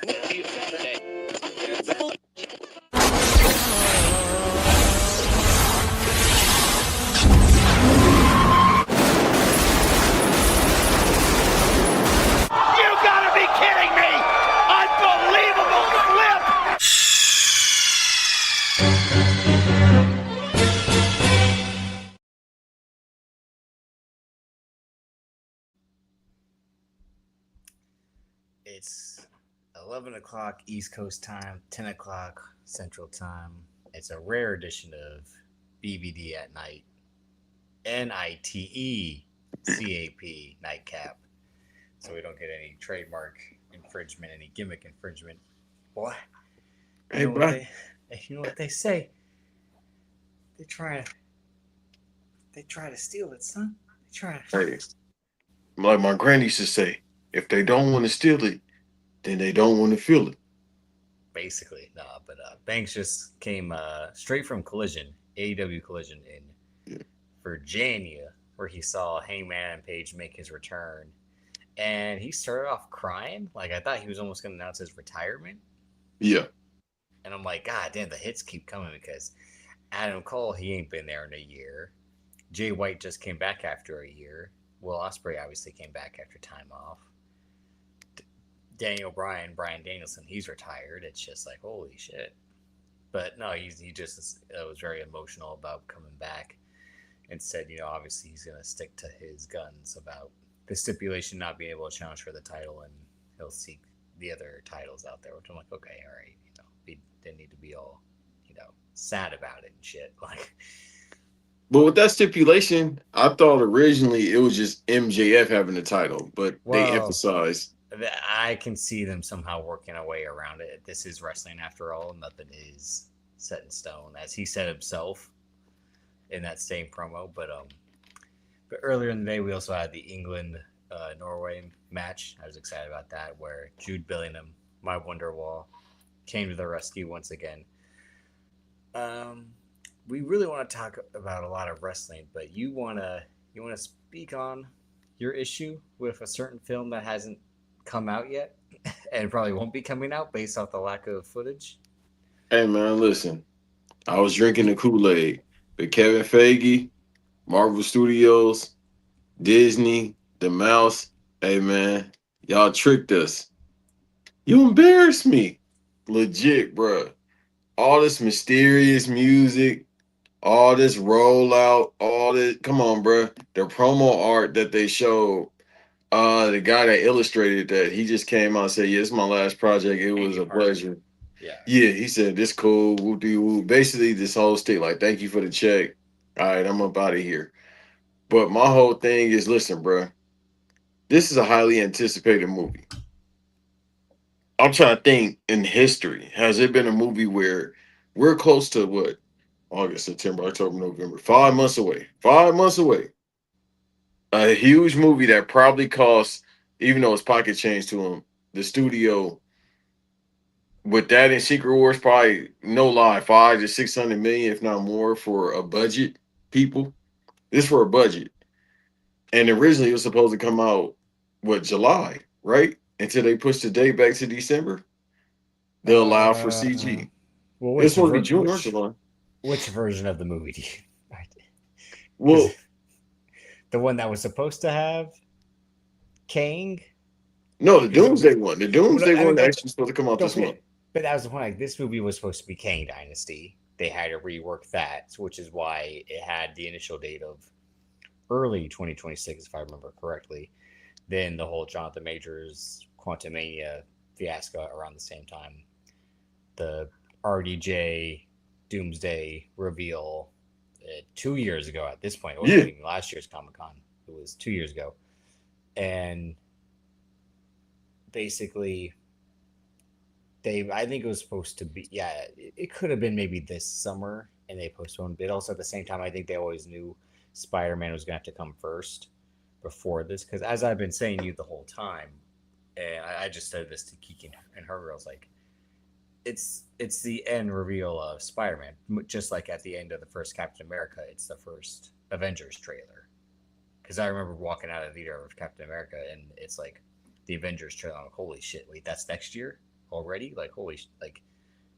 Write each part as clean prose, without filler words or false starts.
gotta be kidding me! Unbelievable flip! It's 11 o'clock East Coast time, 10 o'clock Central time. It's a rare edition of BVD at night. NITECAP, NITECAP. So we don't get any trademark infringement, any gimmick infringement. Boy, you know what they say? They try to steal it, son. Hey, like my granny used to say, if they don't want to steal it, then they don't want to feel it. Basically, no. But Banks just came straight from Collision, AEW Collision in Virginia, where he saw Hangman and Page make his return. And he started off crying. Like, I thought he was almost going to announce his retirement. Yeah. And I'm like, God damn, the hits keep coming because Adam Cole, he ain't been there in a year. Jay White just came back after a year. Will Ospreay obviously came back after time off. Daniel Bryan, Bryan Danielson, he's retired. It's just like, holy shit. But no, he just was very emotional about coming back and said, obviously he's going to stick to his guns about the stipulation not being able to challenge for the title, and he'll seek the other titles out there, which I'm like, okay, all right. We didn't need to be all, sad about it and shit. Like, but with that stipulation, I thought originally it was just MJF having the title, but they emphasized. I can see them somehow working a way around it. This is wrestling after all. Nothing is set in stone, as he said himself in that same promo. But earlier in the day, we also had the England Norway match. I was excited about that, where Jude Bellingham, my Wonderwall, came to the rescue once again. We really want to talk about a lot of wrestling, but you want to speak on your issue with a certain film that hasn't come out yet and probably won't be coming out based off the lack of footage? Hey man, listen, I was drinking the Kool-Aid, but Kevin Feige, Marvel Studios, Disney, the Mouse, hey man, y'all tricked us. You embarrassed me. Legit, bro. All this mysterious music, all this rollout, all this. Come on, bro. The promo art that they showed, the guy that illustrated that, he just came out and said, "Yeah, it's my last project. It was a pleasure." Yeah, he said, "This cool. Woo-dee-woo." Basically, this whole stick, like, thank you for the check. All right, I'm up out of here. But my whole thing is, listen, bro. This is a highly anticipated movie. I'm trying to think in history, has it been a movie where we're close to what? August, September, October, November. 5 months away. 5 months away. A huge movie that probably cost, even though it's pocket change to him, the studio with that in Secret Wars, probably no lie, 5 to 600 million, if not more, for a budget. People, this for a budget, and originally it was supposed to come out July, right? Until they pushed the date back to December. They'll allow for CG. Well, It's supposed to be June or July. Which version of the movie do you? Well, the one that was supposed to have Kang. No, the Doomsday one. The Doomsday one actually supposed to come out this month. But that was the point. Like, this movie was supposed to be Kang Dynasty. They had to rework that, which is why it had the initial date of early 2026, if I remember correctly. Then the whole Jonathan Majors Quantumania fiasco around the same time. The RDJ Doomsday reveal 2 years ago at this point. It wasn't even last year's Comic-Con. It was 2 years ago. And basically, I think it was supposed to be, it could have been maybe this summer, and they postponed it. Also, at the same time, I think they always knew Spider-Man was going to have to come first before this, because as I've been saying to you the whole time, and I just said this to Kiki and her girls, like, it's the end reveal of Spider-Man, just like at the end of the first Captain America, it's the first Avengers trailer. Because I remember walking out of the theater of Captain America, and it's like the Avengers trailer. I'm like, holy shit, wait, that's next year? already. Like, like,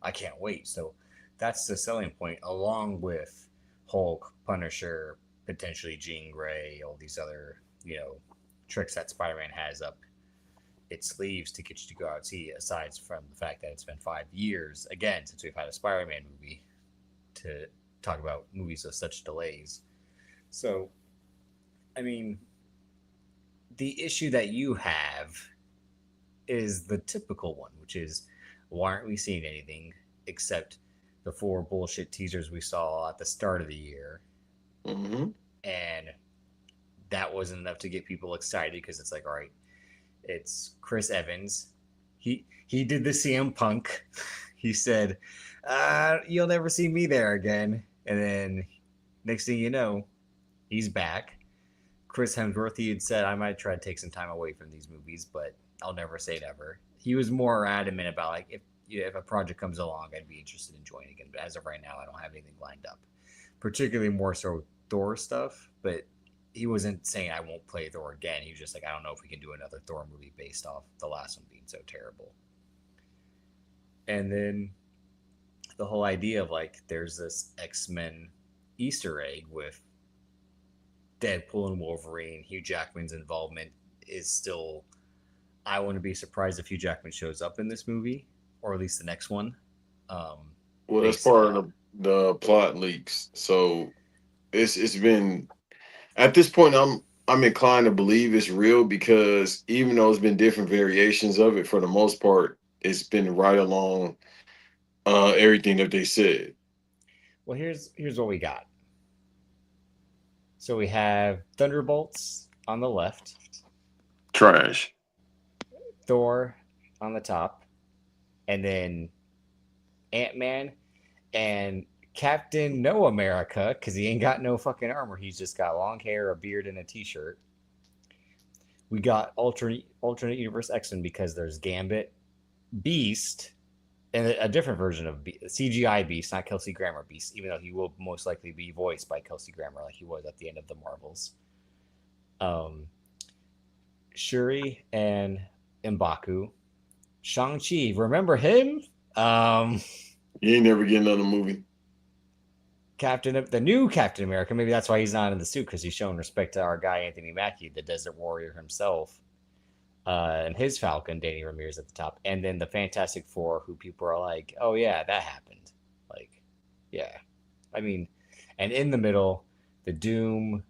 I can't wait. So that's the selling point, along with Hulk, Punisher, potentially Jean Grey, all these other, tricks that Spider-Man has up its sleeves to get you to go out and see, aside from the fact that it's been 5 years, again, since we've had a Spider-Man movie to talk about movies with such delays. So, I mean, the issue that you have is the typical one, which is why aren't we seeing anything except the 4 bullshit teasers we saw at the start of the year? Mm-hmm. And that wasn't enough to get people excited because it's like, all right, it's Chris Evans. He did the CM Punk. He said, "You'll never see me there again." And then next thing you know, he's back. Chris Hemsworth, he had said, "I might try to take some time away from these movies, but I'll never say never." He was more adamant about like if a project comes along, I'd be interested in joining again. But as of right now, I don't have anything lined up, particularly more so Thor stuff. But he wasn't saying I won't play Thor again. He was just like, I don't know if we can do another Thor movie based off the last one being so terrible. And then the whole idea of like there's this X-Men Easter egg with Deadpool and Wolverine. Hugh Jackman's involvement is still. I wouldn't be surprised if Hugh Jackman shows up in this movie, or at least the next one. Well, that's part of the plot leaks. So it's been at this point I'm inclined to believe it's real because even though it's been different variations of it, for the most part, it's been right along everything that they said. Well, here's what we got. So we have Thunderbolts on the left, Trash. Thor on the top, and then Ant-Man and Captain No America, because he ain't got no fucking armor. He's just got long hair, a beard, and a t-shirt. We got alternate universe X-Men because there's Gambit, Beast, and a different version of CGI Beast, not Kelsey Grammer Beast, even though he will most likely be voiced by Kelsey Grammer like he was at the end of the Marvels. Shuri and M'Baku. Shang-Chi, remember him? You ain't never getting another movie. The new Captain America. Maybe that's why he's not in the suit, because he's showing respect to our guy Anthony Mackie, the Desert Warrior himself, and his Falcon, Danny Ramirez at the top, and then the Fantastic Four, who people are like, "Oh yeah, that happened." Like, yeah, I mean, and in the middle, the Doom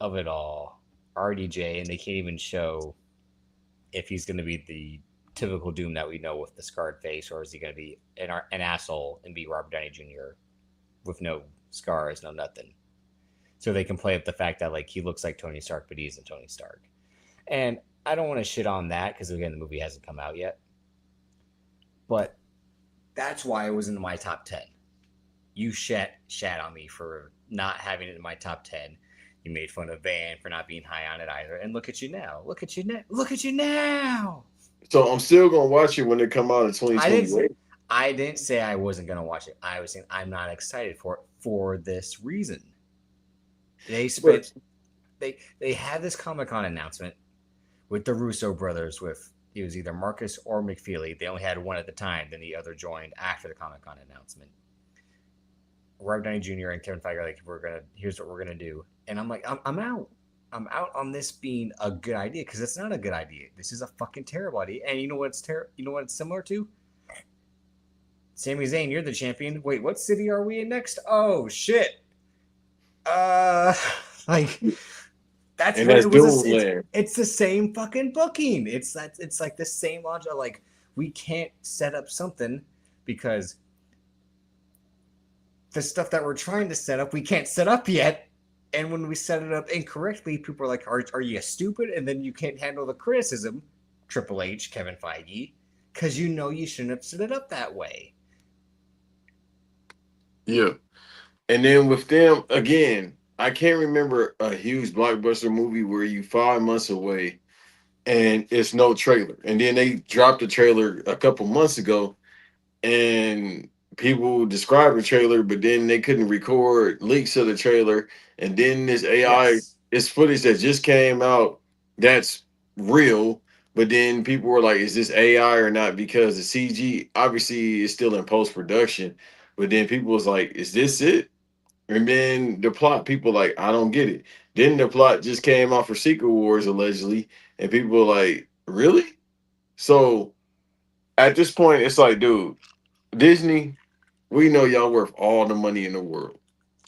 of it all, RDJ, and they can't even show if he's going to be the typical Doom that we know with the scarred face, or is he going to be an asshole and be Robert Downey Jr. with no scars, no nothing. So they can play up the fact that like he looks like Tony Stark, but he isn't Tony Stark. And I don't want to shit on that because again, the movie hasn't come out yet. But that's why it was in my top 10. You shat on me for not having it in my top 10. You made fun of Van for not being high on it either. And look at you now. Look at you now. So I'm still gonna watch it when it come out in 2028. I didn't say I wasn't gonna watch it. I was saying I'm not excited for it for this reason. They had this Comic-Con announcement with the Russo brothers. With it was either Marcus or McFeely. They only had one at the time. Then the other joined after the Comic-Con announcement. Robert Downey Jr. and Kevin Feige are like, here's what we're gonna do, and I'm like, I'm out. I'm out on this being a good idea because it's not a good idea. This is a fucking terrible idea. And you know what it's similar to? Sami Zayn, you're the champion. Wait, what city are we in next? Oh shit. Like that's and what that's it was. It's the same fucking booking. It's like the same logic. Like we can't set up something because the stuff that we're trying to set up, we can't set up yet. And when we set it up incorrectly, people are like, are you stupid? And then you can't handle the criticism, Triple H, Kevin Feige, because you know you shouldn't have set it up that way. Yeah. And then with them, again, I can't remember a huge blockbuster movie where you 5 months away and it's no trailer. And then they dropped the trailer a couple months ago and people described the trailer, but then they couldn't record leaks of the trailer. And then this AI, this footage that just came out, that's real, But then people were like, is this AI or not? Because the CG obviously is still in post production. But then people was like, is this it? And then the plot, people like, I don't get it. Then the plot just came out for Secret Wars allegedly, and people were like, really? So at this point, it's like, dude, Disney, we know y'all worth all the money in the world.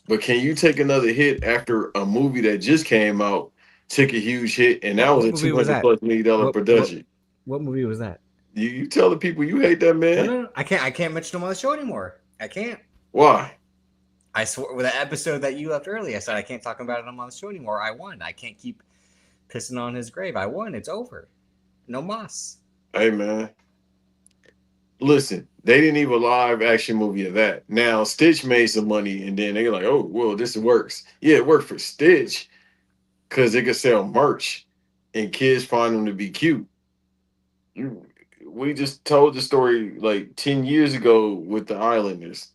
But can you take another hit after a movie that just came out, took a huge hit, and that was What a movie was 200 that? plus $1 million production? What movie was that? You tell the people you hate that man. No. I can't mention him on the show anymore. I can't. Why? I swore with the episode that you left early. I said I can't talk about it on the show anymore. I won. I can't keep pissing on his grave. I won. It's over. No mas. Hey man, listen, they didn't even live action movie of that. Now Stitch made some money, and then they're like, oh well, this works. Yeah, it worked for Stitch because they could sell merch, and kids find them to be cute. We just told the story like 10 years ago with the Islanders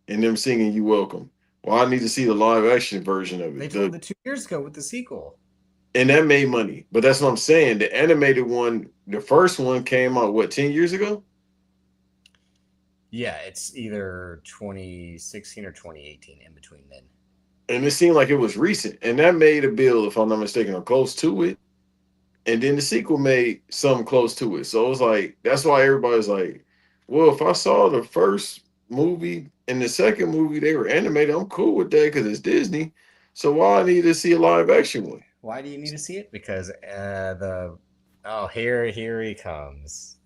and them singing "You Welcome." Well, I need to see the live action version of They it. told it 2 years ago with the sequel. And that made money. But that's what I'm saying. The animated one, the first one came out, what, 10 years ago? Yeah, it's either 2016 or 2018 in between then. And it seemed like it was recent. And that made a bill, if I'm not mistaken, or close to it. And then the sequel made something close to it. So it was like, that's why everybody's like, well, if I saw the first movie and the second movie, they were animated, I'm cool with that because it's Disney. So why I need to see a live action one? Why do you need to see it? Because here he comes.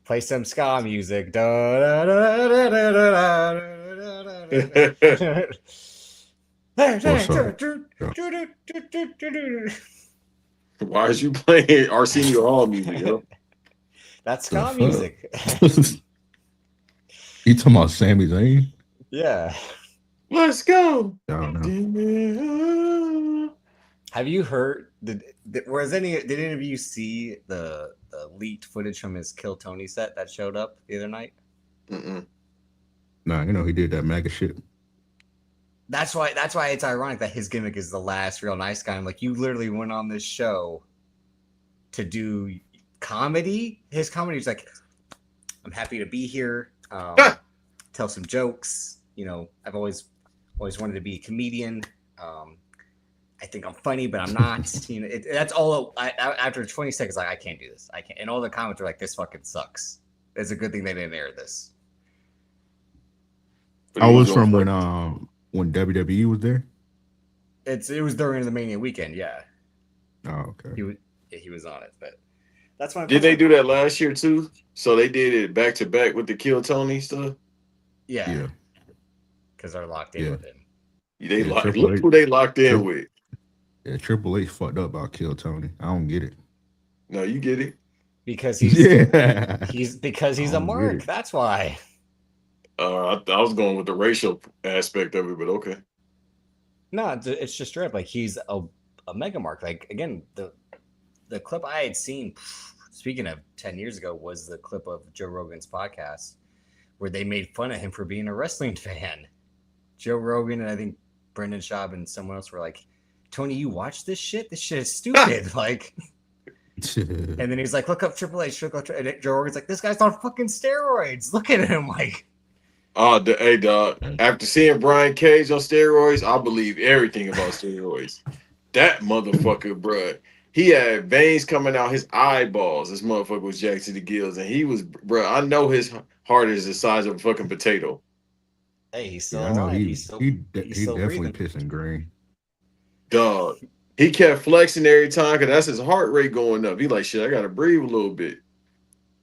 Play some ska music. Why is you playing Arsenio Hall music, yo? That's ska music. You talking about Sami Zayn? Yeah. Let's go. I don't know. Have you heard? Did any of you see the leaked footage from his Kill Tony set that showed up the other night? Nah, he did that MAGA shit. That's why it's ironic that his gimmick is the last real nice guy. I'm like, you literally went on this show to do comedy. His comedy is like, I'm happy to be here. Tell some jokes. I've always wanted to be a comedian. I think I'm funny, but I'm not. That's all. After 20 seconds, like, I can't do this. I can't. And all the comments are like, this fucking sucks. It's a good thing they didn't air this. I was from when WWE was there. It was during the Mania weekend, yeah. Oh, okay. He was on it, but that's why. Did they do that last year too? So they did it back to back with the Kill Tony stuff. Yeah. Because they're locked in with him. Look who they locked in with. Yeah, Triple H fucked up about Kill Tony. I don't get it. No, you get it. Because he's a mark. That's why. I was going with the racial aspect of it, but okay. No, it's just straight up. Like, he's a mega mark. Like, again, the clip I had seen, speaking of 10 years ago, was the clip of Joe Rogan's podcast where they made fun of him for being a wrestling fan. Joe Rogan and I think Brendan Schaub and someone else were like, Tony, you watch this shit? This shit is stupid. Like, and then he's like, look up Triple H. And Joe Rogan's like, this guy's on fucking steroids. Look at him. Like, hey, dog. After seeing Brian Cage on steroids, I believe everything about steroids. That motherfucker, bruh. He had veins coming out his eyeballs. This motherfucker was jacked to the gills. And he was, bruh, I know his heart is the size of a fucking potato. Hey, he's still alive. He's definitely pissing green. Dog. He kept flexing every time because that's his heart rate going up. He like, shit, I got to breathe a little bit.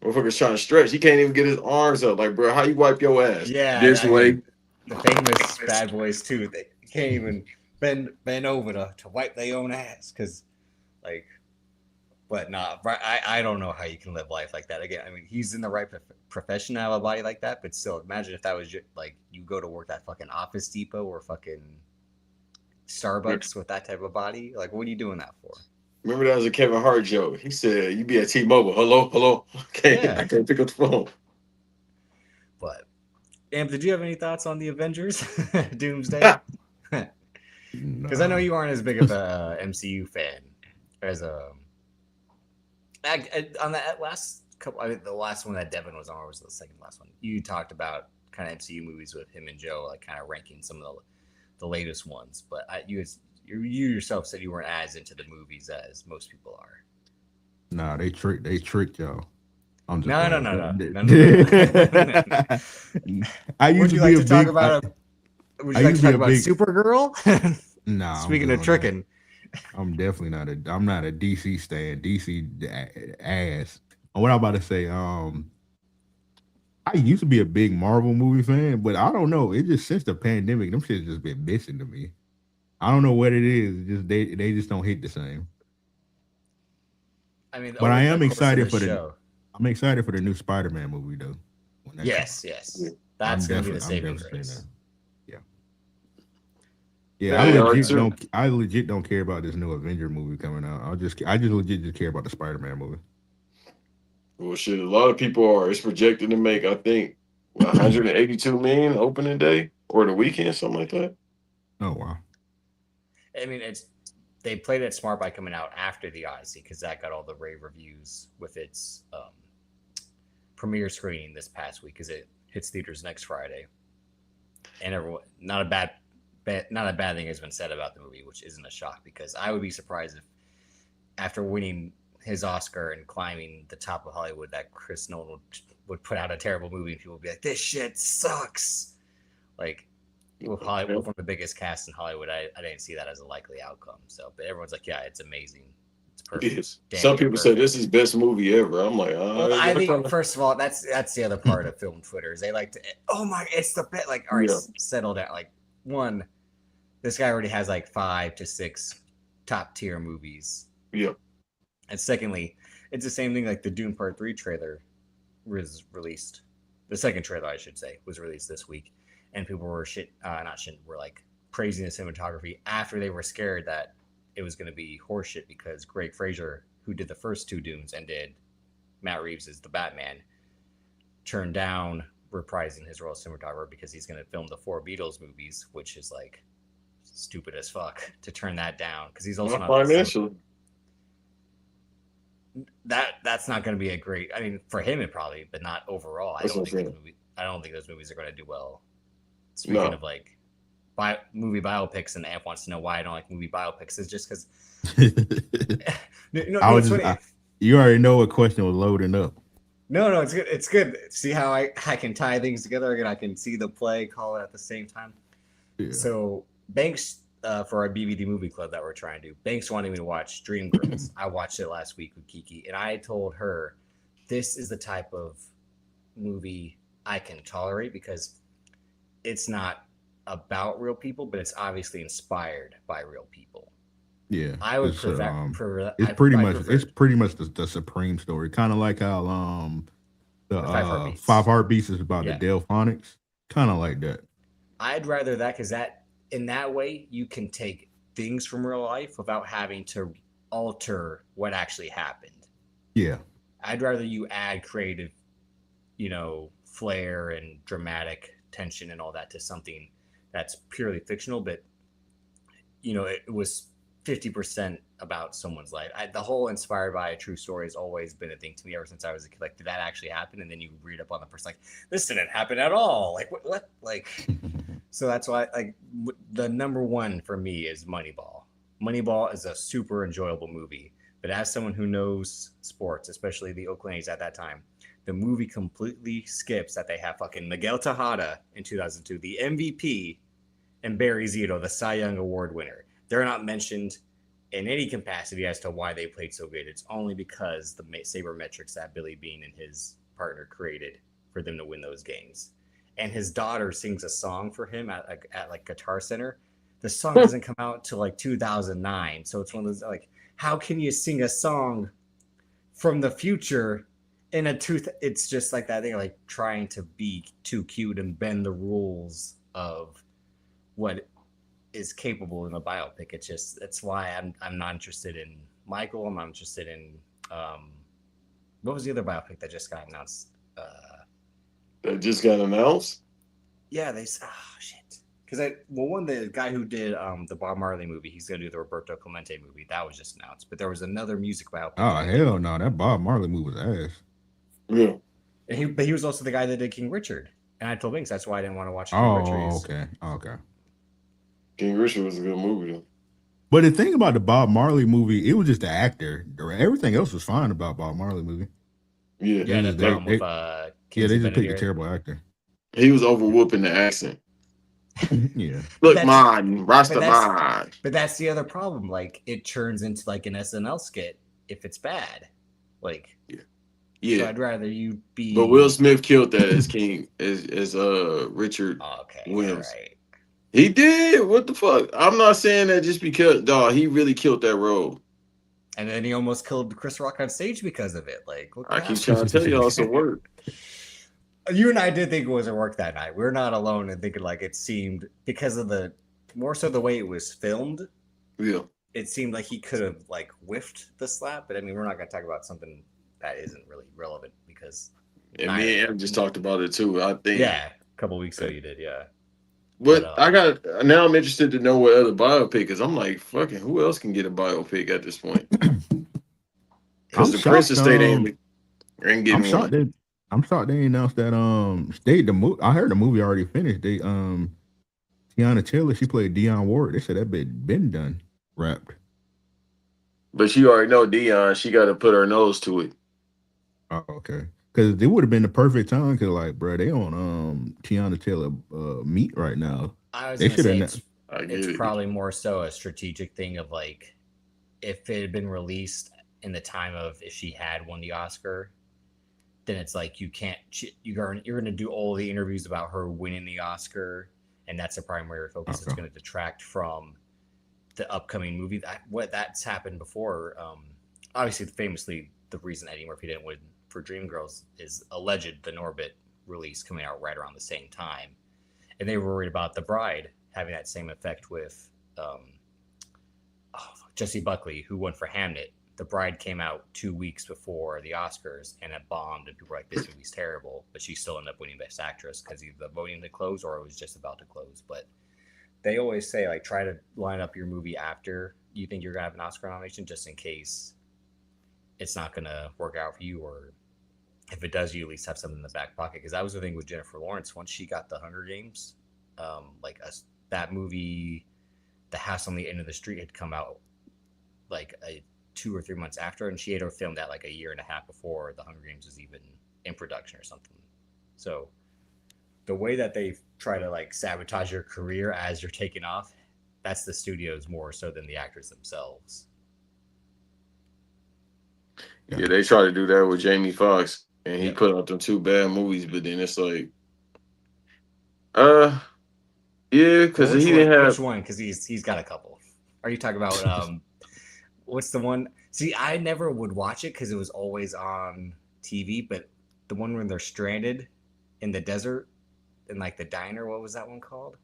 Motherfucker's trying to stretch. He can't even get his arms up. Like, bro, how you wipe your ass? Yeah. This way. The famous bad boys, too. They can't even bend over to wipe their own ass. Because, like, but nah, I don't know how you can live life like that. Again, I mean, he's in the right profession to have a body like that. But still, imagine if that was like, you go to work at fucking Office Depot or fucking Starbucks with that type of body. Like, what are you doing that for? Remember that was a Kevin Hart joke. He said, you be at T-Mobile. Hello. I can't pick up the phone. But, Amp, did you have any thoughts on the Avengers Doomsday? Because I know you aren't as big of a MCU fan as On that last couple, I mean, the last one that Devin was on, or was the second last one? You talked about kind of MCU movies with him and Joe, like kind of ranking some of the latest ones. But you yourself said you weren't as into the movies as most people are. Nah, they tricked y'all. I'm just No. I used Would to you be like a to talk big. about? Would you I like used to to talk be a about big. Supergirl? Nah, Speaking of tricking, I'm definitely not a. I'm not a DC stan. DC ass. And what I'm about to say. I used to be a big Marvel movie fan, but I don't know. It just since the pandemic, them shit's just been missing to me. I don't know what it is. It's just they just don't hit the same. I mean, But I over the am course of excited the for show. I'm excited for the new Spider-Man movie though. When that Yes, comes. that's going to be the I'm saving definitely grace. saying that. Yeah, Hey, Arthur. I legit don't care about this new Avenger movie coming out. I just legit just care about the Spider-Man movie. Well, shit, a lot of people are. It's projected to make, I think, 182 million opening day or the weekend, something like that. Oh wow. I mean, they played it smart by coming out after the Odyssey because that got all the rave reviews with its premiere screening this past week because it hits theaters next Friday. And everyone, not a bad thing has been said about the movie, which isn't a shock because I would be surprised if after winning his Oscar and climbing the top of Hollywood that Chris Nolan would put out a terrible movie and people would be like, this shit sucks. Like, with Hollywood, one of the biggest casts in Hollywood, I didn't see that as a likely outcome. So, but everyone's like, yeah, it's amazing. It's perfect. Yes. Some people say this is best movie ever. I'm like, well, I think first of all, that's the other part of film Twitter is they like to, oh my, it's the best. Like, all right, settle down. Like, one, this guy already has like 5 to 6 top tier movies. Yep. And secondly, it's the same thing. Like the Dune Part 3 trailer was released. The second trailer, I should say, was released this week. And people were were like praising the cinematography after they were scared that it was going to be horseshit because Greg Fraser, who did the first 2 Dunes and did Matt Reeves as the Batman, turned down reprising his role as cinematographer because he's going to film the 4 Beatles movies, which is like stupid as fuck to turn that down because he's also not financially. That's not going to be a great. I mean, for him it probably, but not overall. I don't think those movies are going to do well. Speaking of like movie biopics, and Amp wants to know why I don't like movie biopics. Is just because you already know what question was loading up. No, it's good. It's good. See how I can tie things together again. I can see the play, call it at the same time. Yeah. So Banks, for our BVD movie club that we're trying to do, Banks wanted me to watch Dreamgirls. I watched it last week with Kiki, and I told her this is the type of movie I can tolerate because it's not about real people, but it's obviously inspired by real people. Yeah, I would it's pretty much the Supreme story, kind of like how the Five Heartbeats is about the Delphonics, kind of like that. I'd rather that because in that way you can take things from real life without having to alter what actually happened. Yeah, I'd rather you add creative, flair and dramatic tension and all that to something that's purely fictional, but it was 50% about someone's life. The whole inspired by a true story has always been a thing to me ever since I was a kid. Like, did that actually happen? And then you read up on the person, like, this didn't happen at all. Like, what? Like, so that's why, like, the number one for me is Moneyball. Moneyball is a super enjoyable movie, but as someone who knows sports, especially the Oakland A's at that time, the movie completely skips that they have fucking Miguel Tejada in 2002, the MVP, and Barry Zito, the Cy Young Award winner. They're not mentioned in any capacity as to why they played so good. It's only because the sabermetrics that Billy Bean and his partner created for them to win those games. And his daughter sings a song for him at like Guitar Center. The song doesn't come out till like 2009. So it's one of those, like, how can you sing a song from the future in it's just like that thing, like trying to be too cute and bend the rules of what is capable in a biopic. It's why I'm not interested in Michael. I'm not interested in what was the other biopic that just got announced? That just got announced? Yeah, shit. Because the guy who did the Bob Marley movie, he's gonna do the Roberto Clemente movie. That was just announced, but there was another music biopic. Oh hell no, that Bob Marley movie was ass. Yeah. But he was also the guy that did King Richard, and I told Binks that's why I didn't want to watch King Richard. Okay. King Richard was a good movie though. But the thing about the Bob Marley movie, it was just the actor. Everything else was fine about Bob Marley movie. Yeah, they just picked a terrible actor. He was over whooping the accent. Yeah. Look, man, Rastaman. But that's the other problem. Like, it turns into like an SNL skit if it's bad. Like, yeah. So I'd rather you be. But Will Smith killed that as King, as Richard Williams. Right. He did. What the fuck? I'm not saying that just because, dog. He really killed that role. And then he almost killed Chris Rock on stage because of it. Like, I keep trying to tell y'all it's a work. You and I did think it was a work that night. We're not alone in thinking like it seemed because of more so the way it was filmed. Yeah. It seemed like he could have like whiffed the slap, but I mean, we're not going to talk about something that isn't really relevant because. And me and Em just talked about it too. I think. Yeah, a couple weeks ago you did, yeah. But now I'm interested to know what other biopic, because I'm like, fucking, who else can get a biopic at this point? Because the Princess State ain't getting one. I'm shocked they announced that I heard the movie already finished. Tiana Taylor, she played Dionne Ward. They said that bit been done, wrapped. But she already know Dionne. She got to put her nose to it. Oh, okay. Because it would have been the perfect time. Because like, bro, they on Tiana Taylor meat right now. I was gonna say it's probably more so a strategic thing of like, if it had been released in the time of if she had won the Oscar, then it's like you're going to do all the interviews about her winning the Oscar, and that's the primary focus. Okay. It's going to detract from the upcoming movie. That's happened before. Obviously, famously, the reason Eddie Murphy didn't win for Dreamgirls is alleged the Norbit release coming out right around the same time, and they were worried about The Bride having that same effect with Jessie Buckley, who won for Hamnet. The Bride came out 2 weeks before the Oscars and it bombed, and people were like, this movie's terrible, but she still ended up winning Best Actress because either the voting had closed or it was just about to close. But they always say, like, try to line up your movie after you think you're going to have an Oscar nomination, just in case it's not going to work out for you, or if it does, you at least have something in the back pocket. Because that was the thing with Jennifer Lawrence. Once she got the Hunger Games, that movie, The House on the End of the Street, had come out like 2 or 3 months after, and she had filmed that like a year and a half before the Hunger Games was even in production or something. So the way that they try to like sabotage your career as you're taking off, that's the studios more so than the actors themselves. Yeah, they try to do that with Jamie Foxx, and he put out them 2 bad movies, but then it's like, because he didn't have which one? Because he's got a couple. Are you talking about what's the one? See, I never would watch it because it was always on TV, but the one when they're stranded in the desert in like the diner, what was that one called?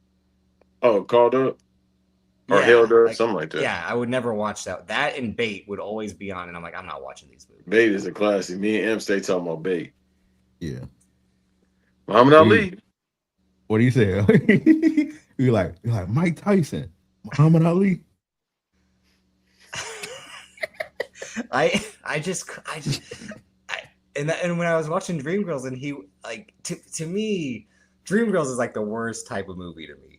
Oh, Called Up? Or Held Up, something like that. Yeah, I would never watch that. That and Bait would always be on, and I'm like, I'm not watching these movies. Bait is a classic. Me and Em stay talking about Bait. Yeah. Muhammad Ali. What do you say? You're like Mike Tyson, Muhammad Ali. And when I was watching Dreamgirls, and he like to me, Dreamgirls is like the worst type of movie to me.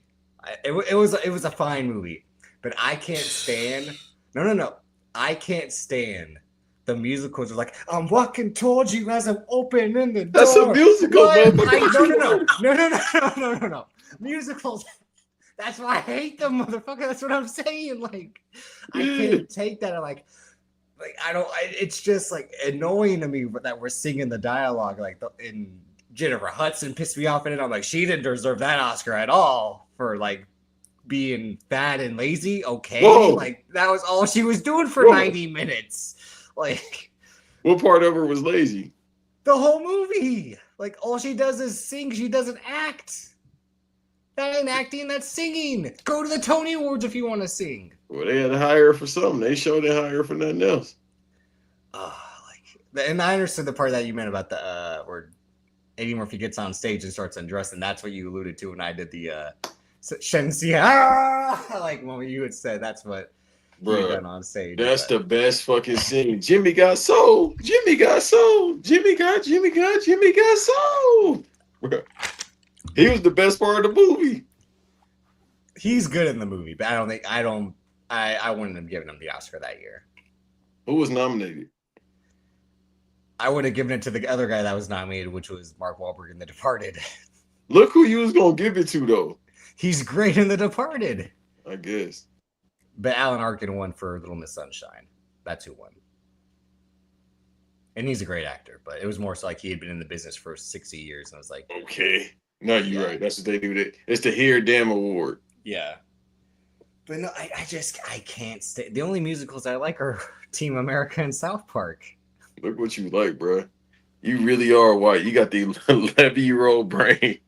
It was a fine movie, but I can't stand. No. I can't stand the musicals. Are like, I'm walking towards you as I'm opening the door. That's a musical, No. Musicals. That's why I hate them, motherfucker. That's what I'm saying. Like, I can't take that. I'm like I don't. It's just like annoying to me that we're singing the dialogue. Like in Jennifer Hudson pissed me off in it. I'm like, she didn't deserve that Oscar at all for like being fat and lazy. Okay, like that was all she was doing for 90 minutes. Like, what part of her was lazy? The whole movie. Like, all she does is sing. She doesn't act. That ain't acting. That's singing. Go to the Tony Awards if you want to sing. Well, they had to hire her for something. They showed they hire her for nothing else. And I understood the part that you meant about the where Eddie Murphy gets on stage and starts undressing. That's what you alluded to when I did the So, Shensi, like when you had said that's what you done on stage. That's the best fucking scene. Jimmy got soul. Jimmy got soul. Jimmy got soul. Bruh. He was the best part of the movie. He's good in the movie, but I wouldn't have given him the Oscar that year. Who was nominated? I would have given it to the other guy that was nominated, which was Mark Wahlberg in The Departed. Look who you was gonna give it to though. He's great in The Departed. I guess. But Alan Arkin won for Little Miss Sunshine. That's who won. And he's a great actor, but it was more so like he had been in the business for 60 years, and I was like, okay. No, you're right. That's what they do. It's the Here Damn Award. Yeah. But no, I can't stay. The only musicals I like are Team America and South Park. Look what you like, bro. You really are white. You got the 11-year-old brain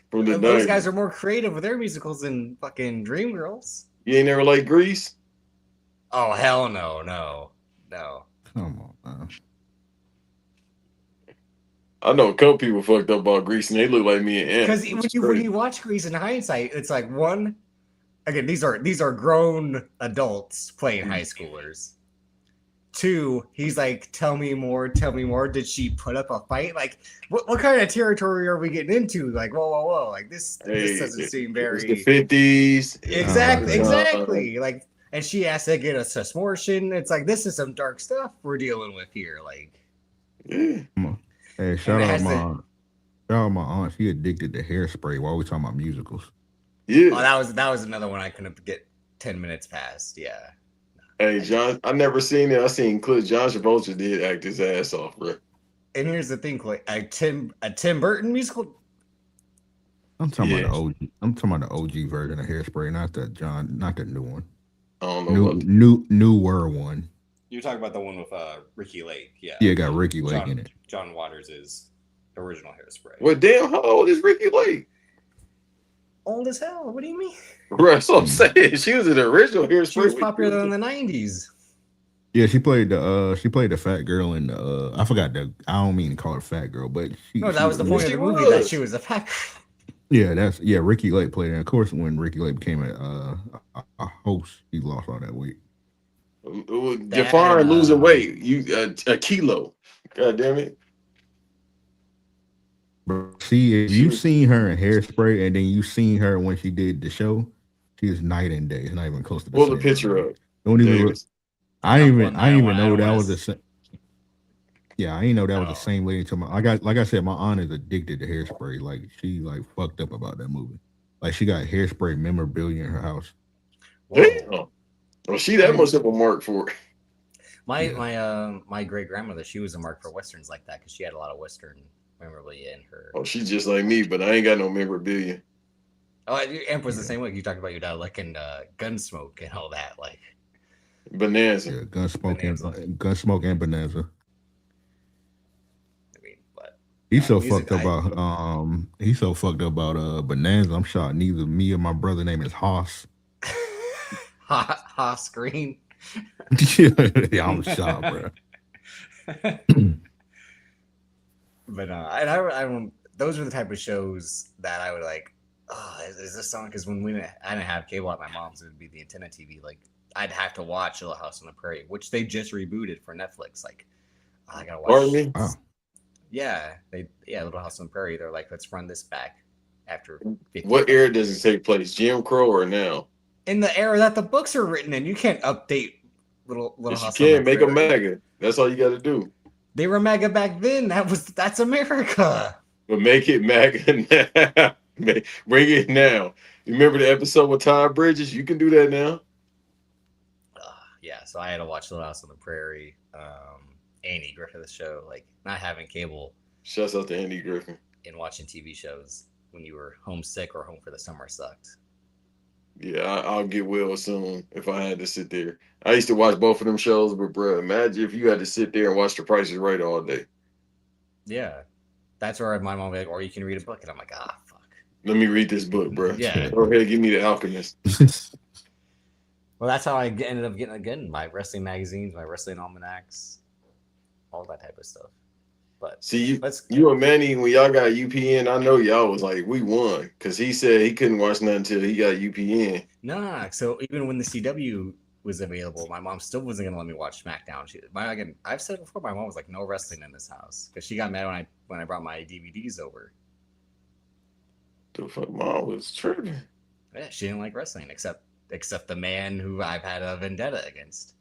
from the 90s. Those guys are more creative with their musicals than fucking Dreamgirls. You ain't never liked Grease? Oh, hell no. Come on, man. I know a couple people fucked up about Grease, and they look like me and Ant. Because when you watch Grease in hindsight, it's like one. Again, these are grown adults playing high schoolers. Two, he's like, tell me more. Did she put up a fight? Like, what kind of territory are we getting into? Like, whoa. Like this doesn't seem very. It was the 50s. Exactly. Like, and she asked to get a suspension. It's like, this is some dark stuff we're dealing with here. Like, yeah. Hey, shout out my aunt. She addicted to Hairspray while we talking about musicals. Yeah. Oh, that was another one I couldn't get 10 minutes past. Yeah. Hey, John, I never seen it. I seen clips. John Travolta did act his ass off, bro. And here's the thing, like a Tim Burton musical. I'm talking about the OG. I'm talking about the OG version of Hairspray, not the new one. I don't know. Newer one. You're talking about the one with Ricky Lake, yeah. Yeah, it got Ricky Lake in it. John Waters is the original Hairspray. Well, damn, how old is Ricky Lake? Old as hell. What do you mean? Right, that's what I'm saying. She was in the original Hairspray. She was popular in the 90s. Yeah, she played the fat girl in the I forgot I don't mean to call her fat girl, but that was the point of the movie, that she was a fat girl. Yeah, Ricky Lake played it. And of course, when Ricky Lake became a host, he lost all that weight. Jafar losing weight, a kilo. God damn it. See, if you've seen her in Hairspray and then you seen her when she did the show, she is night and day. It's not even close to the same. Pull the picture up. Don't even. I didn't even know that was the same. Yeah, I didn't know that was the same lady. Like I said, my aunt is addicted to Hairspray. Like she fucked up about that movie. Like she got Hairspray memorabilia in her house. Damn. Well, she that much of a mark for it. My great grandmother, she was a mark for westerns like that because she had a lot of western memorabilia in her. Oh, she's just like me, but I ain't got no memorabilia. Oh, Amp was the same way. You talked about your dad liking Gunsmoke and all that, like Bonanza. Yeah, Gunsmoke and Bonanza. I mean, but he's so fucked up about Bonanza. I'm shocked neither me or my brother name is Haas. Haas Green. Yeah, I'm shocked, bro. But I don't. Those are the type of shows that I would like. Oh, is this on? Because when I didn't have cable at my mom's, it would be the antenna TV. Like I'd have to watch Little House on the Prairie, which they just rebooted for Netflix. Like I gotta watch. Pardon me? Wow. Yeah, Little House on the Prairie. They're like, let's run this back after. What era does it take place? Jim Crow or now? In the era that the books are written in, you can't update Little House. You can't make a MAGA. That's all you got to do. They were MAGA back then. That's America. But make it MAGA now. Bring it now. You remember the episode with Todd Bridges? You can do that now. Yeah, so I had to watch Little House on the Prairie, Andy Griffith's show, like not having cable. Shouts out to Andy Griffin. And watching TV shows when you were homesick or home for the summer sucked. Yeah, I'll get well soon if I had to sit there. I used to watch both of them shows, but bro, imagine if you had to sit there and watch The Price is Right all day. Yeah, that's where my mom would be like, or you can read a book, and I'm like, fuck. Let me read this book, bro. Yeah. Go ahead, give me The Alchemist. Well, that's how I ended up getting my wrestling magazines, my wrestling almanacs, all that type of stuff. But See, let's you and Manny, when y'all got UPN, I know y'all was like, we won. Because he said he couldn't watch nothing until he got UPN. nah. So even when the CW was available, my mom still wasn't gonna let me watch SmackDown. Again, I've said before, my mom was like, no wrestling in this house because she got mad when I brought my DVDs over. The fuck, mom was tripping. Yeah, she didn't like wrestling except the man who I've had a vendetta against.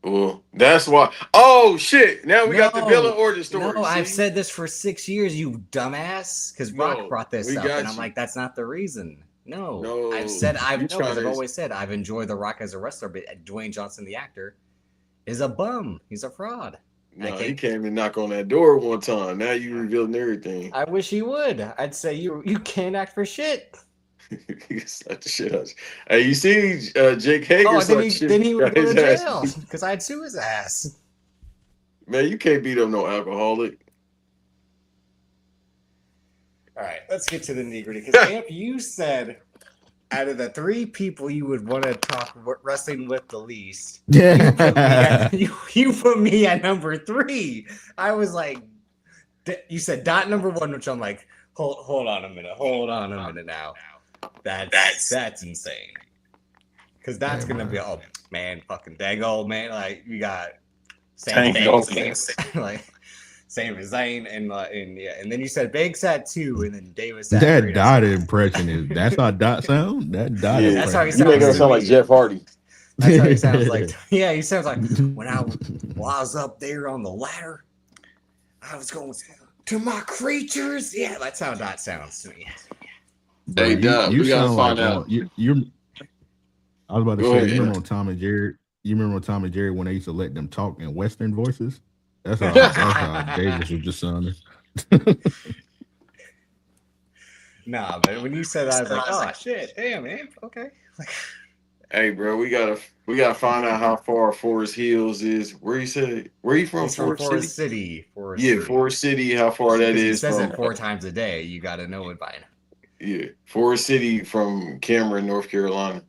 Well, that's why. Oh shit! Now we got the No, villain origin story. No, I've see? said this for 6 years, you dumbass. Because Rock No, brought this we up, got and I'm you. like, that's not the reason. No, No, I've said you because I've always said I've enjoyed The Rock as a wrestler, but Dwayne Johnson, the actor, is a bum. He's a fraud. No, he came and knock on that door one time. Now you revealing everything. I wish he would. I'd say you can't act for shit. He slapped the shit out. Hey, you see, Jake Hager Oh, then he would got go his to ass jail beat. because I'd sue his ass. Man, you can't beat up no alcoholic. All right, let's get to the nitty-gritty. Because Amp, you said out of the 3 people you would want to talk wrestling with the least, you put me at number 3. I was like, you said dot number 1, which I'm like, hold on a minute now. That's insane. Because that's gonna be fucking dang old man. Like you got Sami Zayn, like Sami Zayn, and then you said Big Sat 2, and then Davis. That Dot impression that's how Dot sound. That Dot. Yeah, that's how he you make him sounds. sound like Jeff Hardy. That's how he sounds like. Yeah, he sounds like when I was up there on the ladder, I was going to my creatures. Yeah, that's how Dot sounds to me. Bro, Hey, Dot, we gotta sound find like out. I was about to Go say, ahead, you remember on Tom and Jerry? You remember on Tom and Jerry when they used to let them talk in Western voices? That's how Davis was just sounding. Nah, but when you said that, I was like, oh shit, damn, man, okay. Hey, bro, we gotta find out how far Forest Hills is. Where you from? He's from Forest City. Forest City. How far that is? He says from, it 4 times a day. You got to know it by now. Yeah, Forest City from Cameron, North Carolina.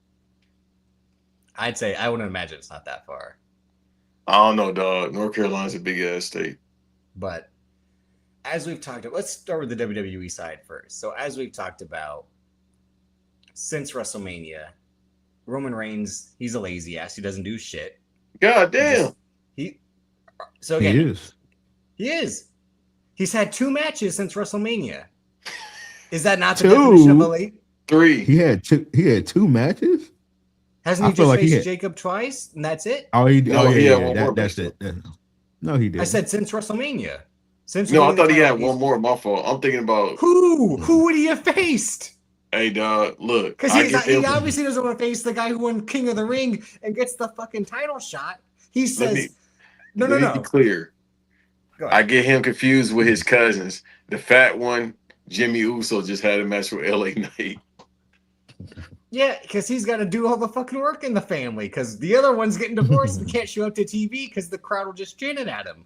I'd say I wouldn't imagine it's not that far. I don't know, dog. North Carolina's a big ass state. But as we've talked about, let's start with the WWE side first. So as we've talked about, since WrestleMania, Roman Reigns, he's a lazy ass. He doesn't do shit. God damn. He is. He's had 2 matches since WrestleMania. Is that not the definition of a late? 3. He had 2 matches. Hasn't he just faced Jacob twice and that's it? That's it. No, he didn't. I said since WrestleMania. I thought he had one more. My fault. I'm thinking about who would he have faced? Hey, dog, look. Because he obviously doesn't want to face the guy who won King of the Ring and gets the fucking title shot. He says, let me be clear. I get him confused with his cousins. The fat one, Jimmy Uso, just had a match with LA Knight. Yeah, because he's got to do all the fucking work in the family. Because the other one's getting divorced and can't show up to TV because the crowd will just chant it at him.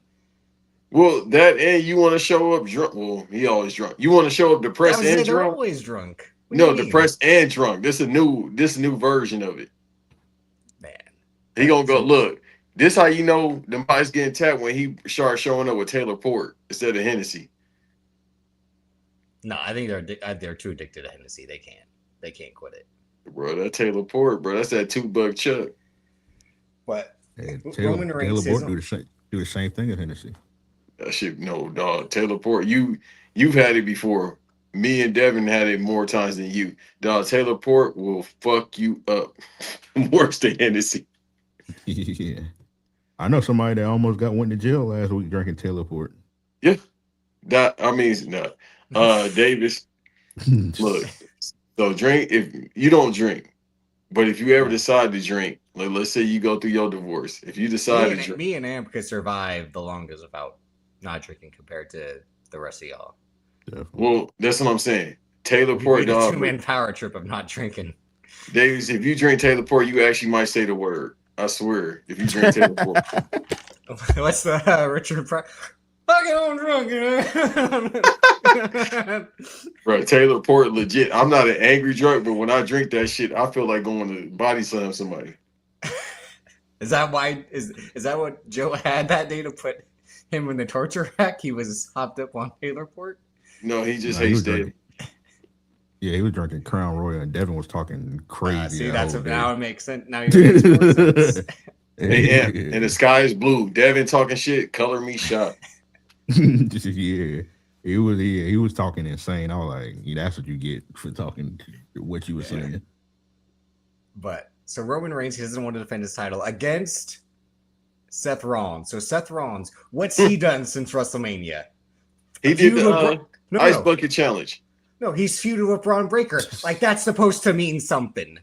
Well, and you want to show up drunk. Well, he always drunk. You want to show up depressed and drunk? They're always drunk. No, depressed and drunk. This is a new version of it. Man. He gonna go, look, this how you know the mics getting tapped when he starts showing up with Taylor Port instead of Hennessy. No, I think they're too addicted to Hennessy. They can't quit it. Bro, that Taylor Port, bro, that's that $2 Chuck. But Roman Reigns do the same thing at Hennessy. That shit, no, dog. Taylor Port, you've had it before. Me and Devin had it more times than you. Dog, Taylor Port will fuck you up worse than Hennessy. Yeah. I know somebody that almost went to jail last week drinking Taylor Port. Yeah. Davis. Look, so drink if you don't drink, but if you ever decide to drink, like let's say you go through your divorce, if you decide to drink, me and Amp could survive the longest without not drinking compared to the rest of y'all. Definitely. Well, that's what I'm saying. Taylor Port, dog. 2-man power trip of not drinking. Davis, if you drink Taylor Port, you actually might say the word. I swear. If you drink Taylor Port. What's the Richard Pryor? Fucking on drunk. Bro, Taylor Port legit. I'm not an angry drunk, but when I drink that shit, I feel like going to body slam somebody. Is that why? Is that what Joe had that day to put him in the torture rack. He was hopped up on Taylorport. No, he just Nah, he hates was Devin. drinking. Yeah, he was drinking Crown Royal, and Devin was talking crazy. See, that that's whole what day. now it makes sense. Now it makes more sense. Hey, and the sky is blue. Devin talking shit. Color me shocked. Yeah, he was talking insane. I was like, yeah, that's what you get for talking what you were saying. But so Roman Reigns, he doesn't want to defend his title against Seth Rollins. So Seth Rollins, what's he done since WrestleMania? He did the Ice Bucket Challenge. No, he's feuded with Braun Breaker. Like, that's supposed to mean something.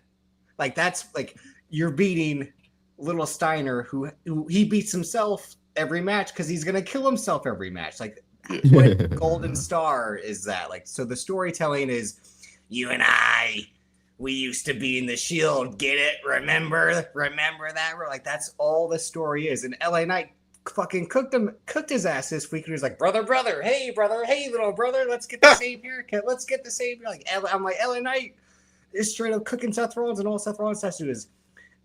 Like, that's like you're beating Little Steiner, who he beats himself every match because he's gonna kill himself every match. Like, what golden star is that? Like, so the storytelling is you and I, we used to be in the Shield. Get it? Remember that? We're like, that's all the story is. And LA Knight fucking cooked his ass this week. And he was like, brother, hey, little brother, let's get the same haircut. Let's get the same. Like, I'm like, LA Knight is straight up cooking Seth Rollins, and all Seth Rollins has to do is,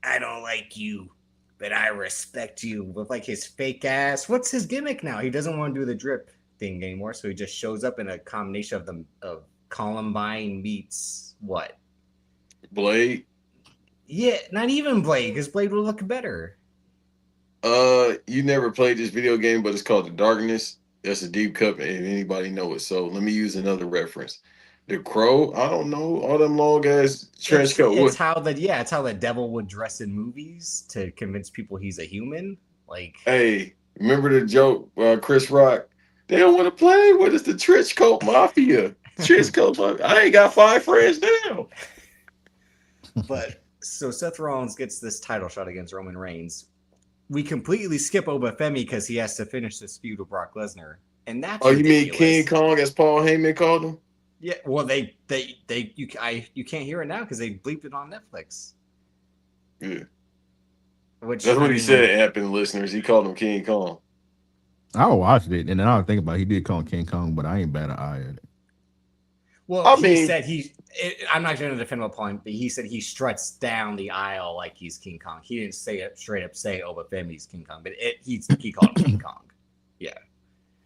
I don't like you, but I respect you, with like his fake ass. What's his gimmick now? He doesn't want to do the drip thing anymore, so he just shows up in a combination of Columbine meets what? Blade. Yeah, not even Blade, because Blade would look better. You never played this video game, but it's called The Darkness. That's a deep cut, and anybody know it. So let me use another reference. The Crow. I don't know all them long ass trench coat. It's how the devil would dress in movies to convince people he's a human. Like, hey, remember the joke? Chris Rock. They don't want to play. What is the trench coat mafia? Trench coat mafia. I ain't got 5 friends now. But so Seth Rollins gets this title shot against Roman Reigns. We completely skip Oba Femi because he has to finish this feud with Brock Lesnar, and that's ridiculous. You mean King Kong, as Paul Heyman called him? Yeah, well, you can't hear it now because they bleeped it on Netflix. Yeah, that's what he said. Happened, listeners. He called him King Kong. I watched it, and then I was thinking about it. He did call him King Kong, but I ain't bad an eye at it. Well, he said I'm not going to defend my point, but he said he struts down the aisle like he's King Kong. He didn't straight up say Oba Femi's King Kong, but he called him King Kong. Yeah.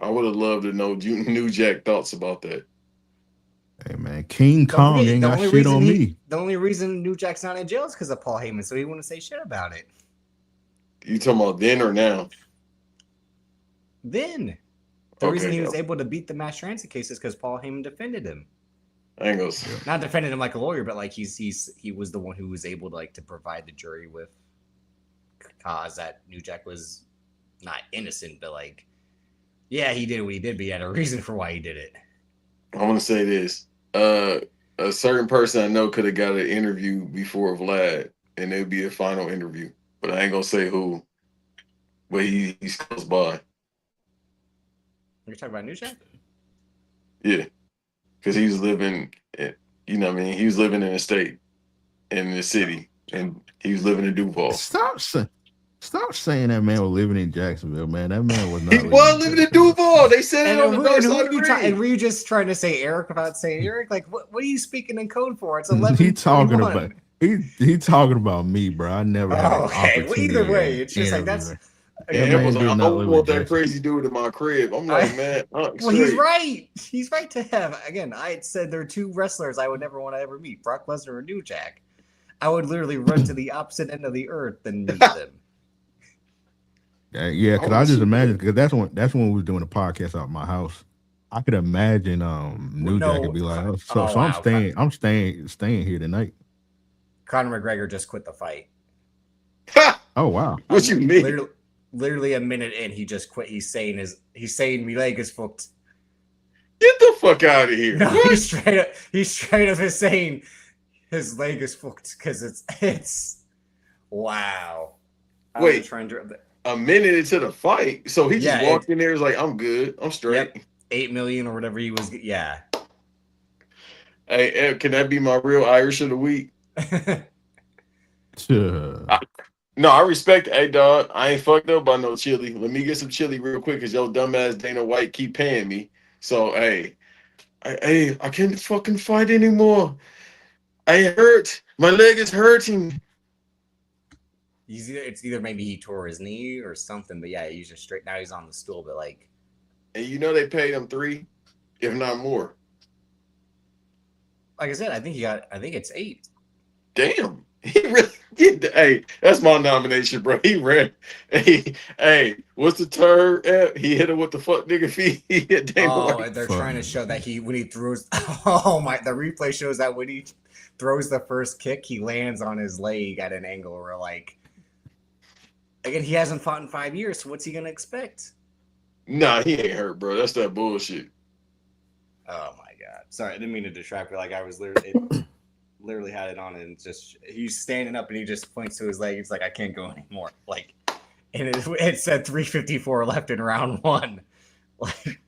I would have loved to know New Jack thoughts about that. Hey man, King Kong ain't got shit on me. The only reason New Jack's not in jail is because of Paul Heyman, so he wouldn't say shit about it. You talking about then or now? Then. The reason he was able to beat the mass transit case is because Paul Heyman defended him. I ain't gonna say. Not defended him like a lawyer, but like he was the one who was able to to provide the jury with cause that New Jack was not innocent, but like, yeah, he did what he did, but he had a reason for why he did it. I want to say this. A certain person I know could have got an interview before Vlad, and it'd be a final interview. But I ain't gonna say who. But he's close by. You're talking about New Jack? Yeah. Because he was living, you know what I mean? He was living in a state, in the city, and he was living in Duval. Stop saying that man was living in Jacksonville, man. That man was not. He was living in Duval. They said it on the dark side of the ring. And were you just trying to say Eric without saying Eric? Like, what are you speaking in code for? It's 11. He talking about me, bro. I never had an opportunity. Well, either way, it's just like that's. I don't want that crazy dude in my crib. I'm like, man. Well, he's right. He's right to have. Again, I had said there are 2 wrestlers I would never want to ever meet: Brock Lesnar or New Jack. I would literally run to the opposite end of the earth than meet them. Yeah, because I just imagine, because that's when we was doing a podcast out of my house. I could imagine New Jack would be like, I'm staying here tonight. Conor McGregor just quit the fight. Oh wow. What you mean? Literally a minute in, he just quit. He's saying my leg is fucked. Get the fuck out of here. No, he's straight up is saying his leg is fucked because it's wow. Wait, a minute into the fight, so he just walked in there. Is like, I'm good, I'm straight. Yep, 8 million or whatever he was. Yeah. Hey, can that be my real Irish of the week? No, I respect. Hey, dog, I ain't fucked up by no chili. Let me get some chili real quick, cause yo dumbass Dana White keep paying me. So hey, I can't fucking fight anymore. I hurt. My leg is hurting. it's either maybe he tore his knee or something, but yeah, he's just straight now. He's on the stool, but like, And you know they paid him 3, if not more. like I said, I think it's 8. Damn. He really hey, that's my nomination, bro. He ran. Hey, what's the turd? He hit him with the fuck nigga feet. He hit Dana Oh, White. and they're Fuck trying to nigga show that feet. when he throws. Oh my! The replay shows that when he throws the first kick, he lands on his leg at an angle where, like, again, he hasn't fought in 5 years. So what's he gonna expect? Nah, he ain't hurt, bro. That's that bullshit. Oh my god! Sorry, I didn't mean to distract you. Like I was literally had it on, and just he's standing up and he just points to his leg. It's like I can't go anymore. Like, and it said 3:54 left in round 1. Like,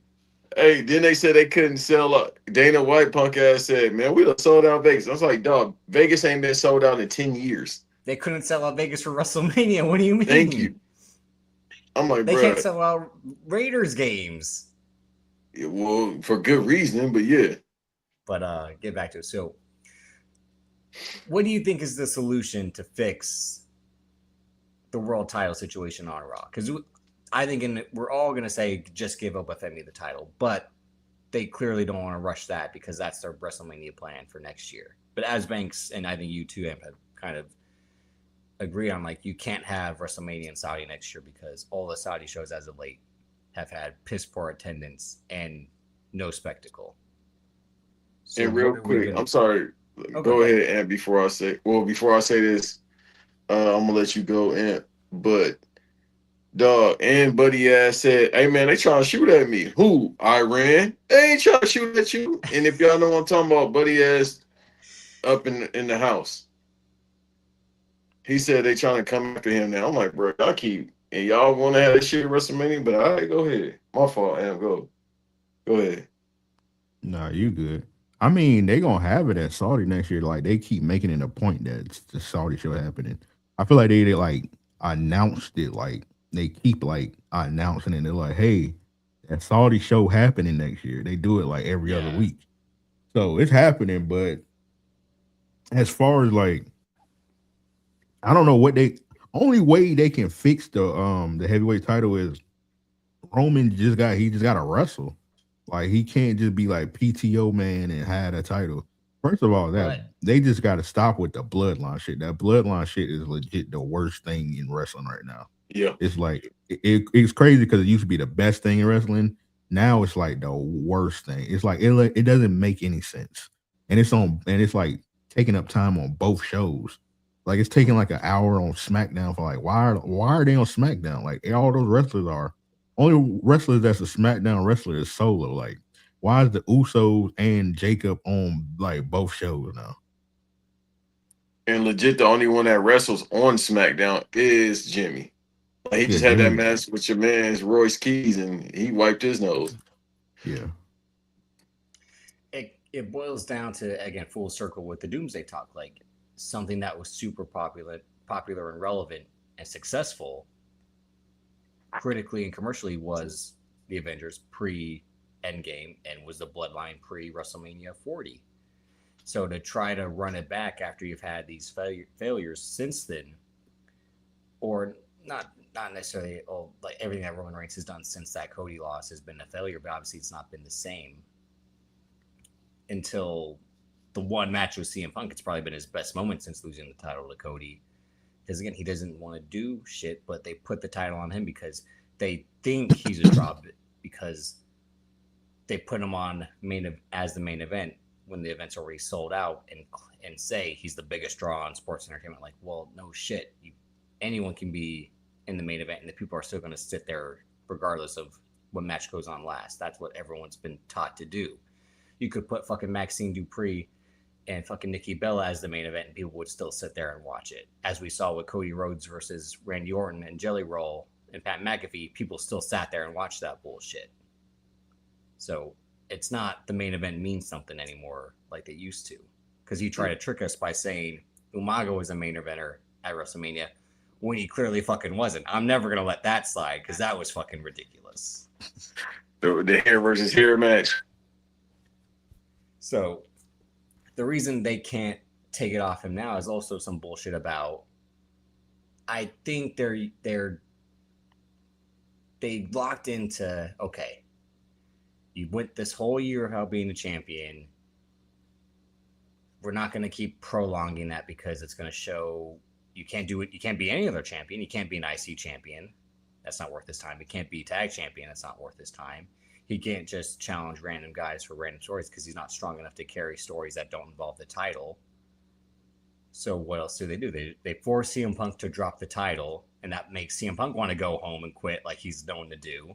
Hey, then they said they couldn't sell out. Dana White punk ass said, man, we done sold out Vegas. I was like, dog, Vegas ain't been sold out in 10 years. they couldn't sell out Vegas for WrestleMania. What do you mean? Thank you. I'm like, They bro, can't sell out Raiders games. well, for good reason, but yeah. But get back to it. So, what do you think is the solution to fix the world title situation on Raw? Because I think we're all going to say just give up Femi the title, but they clearly don't want to rush that because that's their WrestleMania plan for next year. But as Banks and I think you too have kind of agreed on, like, you can't have WrestleMania in Saudi next year because all the Saudi shows as of late have had piss poor attendance and no spectacle. So And real quick, I'm sorry. Go ahead, and before I say this, I'm gonna let you go in. But dog and Buddy ass said, "Hey man, they trying to shoot at me. Who? Iran? They ain't trying to shoot at you." And if y'all know what I'm talking about, Buddy ass up in the house. He said they trying to come after him now. I'm like, bro, y'all keep and y'all want to have this shit at WrestleMania, but all right, go ahead. My fault, Am. Go ahead. Nah, you good. I mean, they gonna have it at Saudi next year. Like they keep making it a point that it's the Saudi show happening. I feel like they like announced it. Like they keep like announcing it. They're like, hey, that Saudi show happening next year. They do it like every other week. So it's happening, but as far as like, I don't know what they only way they can fix the heavyweight title is Roman just got to wrestle. Like he can't just be like PTO man and have a title. First of all, they just got to stop with the bloodline shit. That bloodline shit is legit the worst thing in wrestling right now. Yeah, it's like it's crazy because it used to be the best thing in wrestling. Now it's like the worst thing. It's like it doesn't make any sense, and it's like taking up time on both shows. Like it's taking like an hour on SmackDown for like why are they on SmackDown? Like all those wrestlers are. Only wrestler that's a SmackDown wrestler is Solo. Like, why is the Usos and Jacob on like both shows now? And legit, the only one that wrestles on SmackDown is Jimmy. Like, he just had that match with your man's Royce Keys, and he wiped his nose. Yeah. It boils down to, again, full circle with the Doomsday Talk, like something that was super popular and relevant and successful critically and commercially was the Avengers pre-Endgame and was the Bloodline pre-WrestleMania 40. So to try to run it back after you've had these failures since then, or not necessarily like everything that Roman Reigns has done since that Cody loss has been a failure, but obviously it's not been the same until the one match with CM Punk. It's probably been his best moment since losing the title to Cody. Because again, he doesn't want to do shit, but they put the title on him because they think he's a draw because they put him on as the main event when the event's already sold out and say he's the biggest draw on sports entertainment. Like, well, no shit. Anyone can be in the main event and the people are still going to sit there regardless of what match goes on last. That's what everyone's been taught to do. You could put fucking Maxine Dupree and fucking Nikki Bella as the main event, and people would still sit there and watch it. As we saw with Cody Rhodes versus Randy Orton and Jelly Roll and Pat McAfee, people still sat there and watched that bullshit. So it's not the main event means something anymore like they used to. Because he tried to trick us by saying Umaga was a main eventer at WrestleMania when he clearly fucking wasn't. I'm never going to let that slide because that was fucking ridiculous. The hair versus hair match. So the reason they can't take it off him now is also some bullshit about I think they locked into, okay, you went this whole year without being a champion. We're not going to keep prolonging that because it's going to show you can't do it. You can't be any other champion. You can't be an IC champion. That's not worth his time. He can't be tag champion. That's not worth his time. He can't just challenge random guys for random stories because he's not strong enough to carry stories that don't involve the title. So what else do? They force CM Punk to drop the title, and that makes CM Punk want to go home and quit like he's known to do.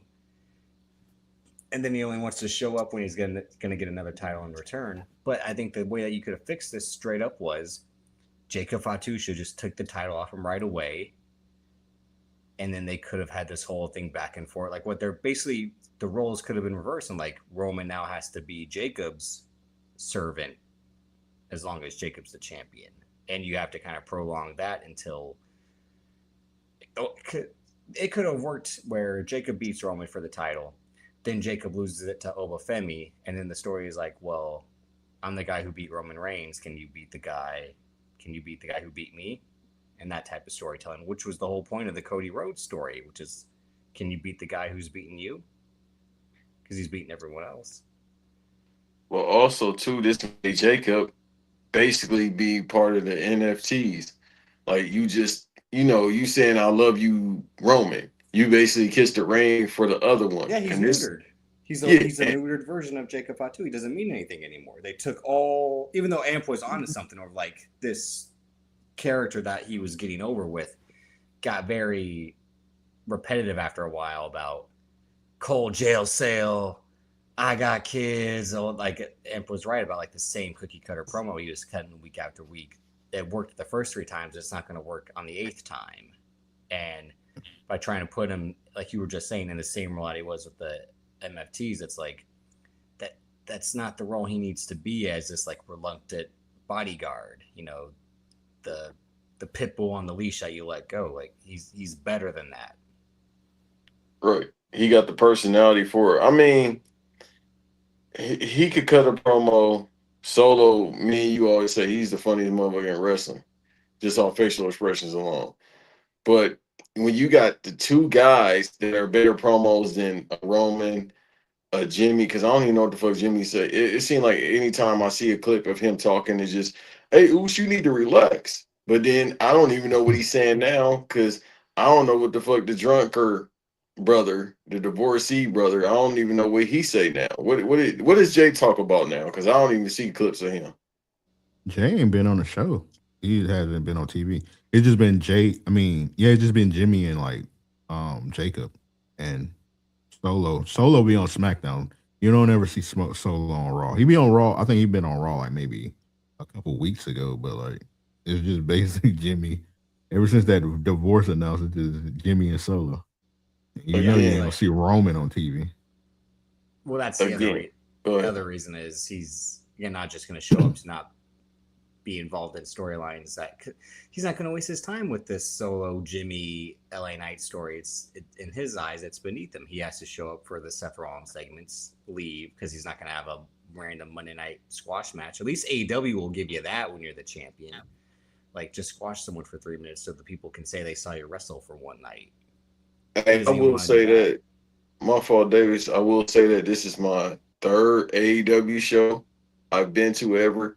And then he only wants to show up when he's going to get another title in return. But I think the way that you could have fixed this straight up was Jacob Fatu should just took the title off him right away. And then they could have had this whole thing back and forth. Like what they're basically, the roles could have been reversed. And like Roman now has to be Jacob's servant as long as Jacob's the champion. And you have to kind of prolong that until it could have worked where Jacob beats Roman for the title. Then Jacob loses it to Obafemi, and then the story is like, well, I'm the guy who beat Roman Reigns. Can you beat the guy who beat me? And that type of storytelling, which was the whole point of the Cody Rhodes story, which is, can you beat the guy who's beaten you? Because he's beaten everyone else. Well, also too, this made Jacob basically be part of the NFTs. Like you just, you saying I love you, Roman. You basically kissed the ring for the other one. Yeah, he's neutered. He's a neutered version of Jacob Fatu. He doesn't mean anything anymore. They took all, even though Amp was onto something, or like this character that he was getting over with got very repetitive after a while about cold jail cell, I got kids. Like Amp was right about like the same cookie cutter promo he was cutting week after week. It worked the first 3 times. It's not going to work on the 8th time. And by trying to put him, like you were just saying, in the same role that he was with the MFTs, it's like that's not the role he needs to be as this like reluctant bodyguard, the pit bull on the leash that you let go. Like he's better than that. Right. He got the personality for it. I mean, he could cut a promo solo. Me and you always say he's the funniest motherfucker in wrestling, just off facial expressions alone. But when you got the 2 guys that are better promos than a Roman, a Jimmy, because I don't even know what the fuck Jimmy said. It seemed like anytime I see a clip of him talking, it's just, hey, Oos, you need to relax. But then I don't even know what he's saying now because I don't know what the fuck the drunker brother, the divorcee brother, I don't even know what he say now. What does Jay talk about now? Because I don't even see clips of him. Jay ain't been on the show. He hasn't been on TV. It's just been Jay. I mean, yeah, it's just been Jimmy and like Jacob and Solo. Solo be on SmackDown. You don't ever see Solo on Raw. He be on Raw. I think he been on Raw like maybe a couple weeks ago, but like it's just basically Jimmy. Ever since that divorce announcement, it's just Jimmy and Solo. You know you ain't gonna see Roman on TV. Well, that's the other reason is you're not just gonna show up to not be involved in storylines. That he's not going to waste his time with this Solo Jimmy LA Knight story. In his eyes, it's beneath him. He has to show up for the Seth Rollins segments, leave because he's not going to have a random Monday night squash match. At least AEW will give you that when you're the champion. Like just squash someone for 3 minutes so the people can say they saw you wrestle for one night. I will say that. My fault, Davis. I will say that this is my 3rd AEW show I've been to ever.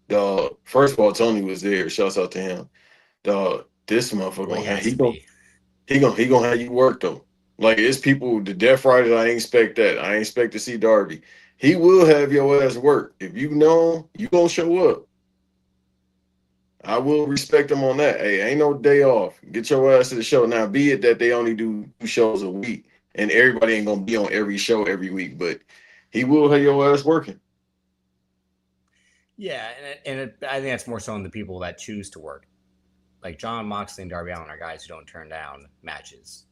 Dog, first of all, Tony was there. Shouts out to him. Dog, this motherfucker he gonna have you work though. Like it's people, the Death Riders. I ain't expect that. I ain't expect to see Darby. He will have your ass work if you know you gonna show up. I will respect him on that. Hey, ain't no day off. Get your ass to the show. Now, be it that they only do 2 shows a week, and everybody ain't gonna be on every show every week, but he will have your ass working. Yeah, and I think that's more so on the people that choose to work. Like John Moxley and Darby Allin are guys who don't turn down matches.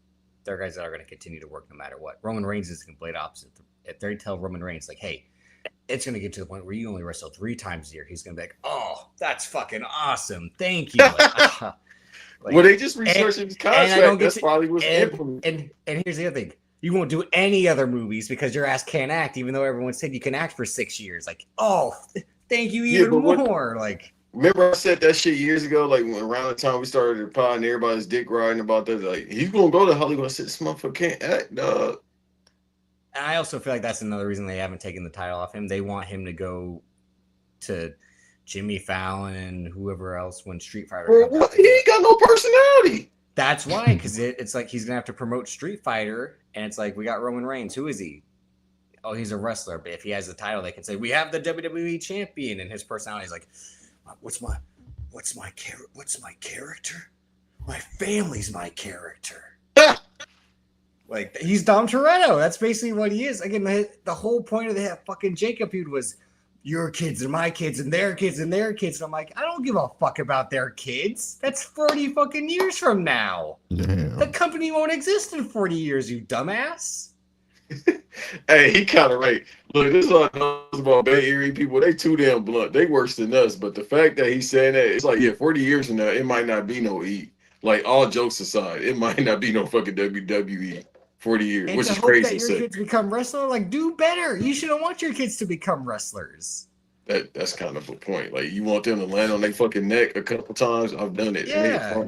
They're guys that are going to continue to work no matter what. Roman Reigns is the complete opposite. If they tell Roman Reigns, like, hey, it's going to get to the point where you only wrestle 3 times a year, he's going to be like, oh, that's fucking awesome. Thank you. Well, they just researched his contract. That's probably what's implemented. And here's the other thing. You won't do any other movies because your ass can't act, even though everyone said you can act for 6 years. Like, oh, thank you even more. Remember I said that shit years ago, like when around the time we started the pod and everybody's dick riding about that, like he's gonna go to Hollywood. I said, this motherfucker can't act, dog. And I also feel like that's another reason they haven't taken the title off him. They want him to go to Jimmy Fallon and whoever else when Street Fighter Bro, comes out. he ain't got no personality. That's why, because it's like he's gonna have to promote Street Fighter, and it's like we got Roman Reigns. Who is he? Oh, he's a wrestler. But if he has the title, they can say we have the WWE champion, and his personality is like, what's my character? My family's my character. Like he's Dom Toretto. That's basically what he is. Again, the whole point of that fucking Jacob feud was your kids and my kids and their kids and their kids. And I'm like, I don't give a fuck about their kids. That's 40 fucking years from now. Damn. The company won't exist in 40 years, you dumbass. Hey, he kind of right. Look, this is what I know about Bay Area people. They too damn blunt. They worse than us. But the fact that he's saying that, it's like, yeah, 40 years from now, it might not be no E. Like, all jokes aside, it might not be no fucking WWE 40 years, And which to is hope crazy. that your kids become wrestlers, like, do better. You shouldn't want your kids to become wrestlers. That's kind of a point. Like, you want them to land on their fucking neck a couple times? I've done it. Yeah.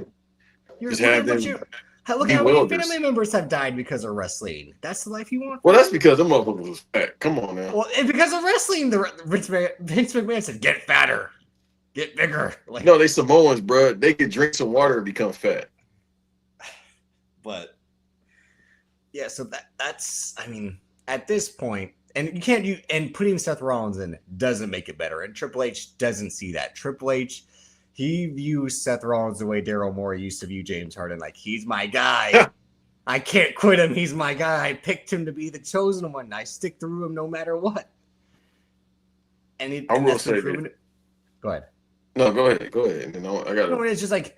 Just have them. Look be how many welders. family members have died because of wrestling. That's the life you want. Well, that's because them motherfuckers was fat. Come on now. Well, and because of wrestling, Vince McMahon said, "Get fatter, get bigger." Like, No, they Samoans, bro. They could drink some water and become fat. but yeah, so that's. I mean, at this point, and you can't do. And putting Seth Rollins in doesn't make it better. And Triple H doesn't see that. Triple H. He views Seth Rollins the way Daryl Morey used to view James Harden. Like, he's my guy. I can't quit him. He's my guy. I picked him to be the chosen one. I stick through him no matter what. And I will say that. Go ahead. No, go ahead. Go ahead. And I got No, it's just like,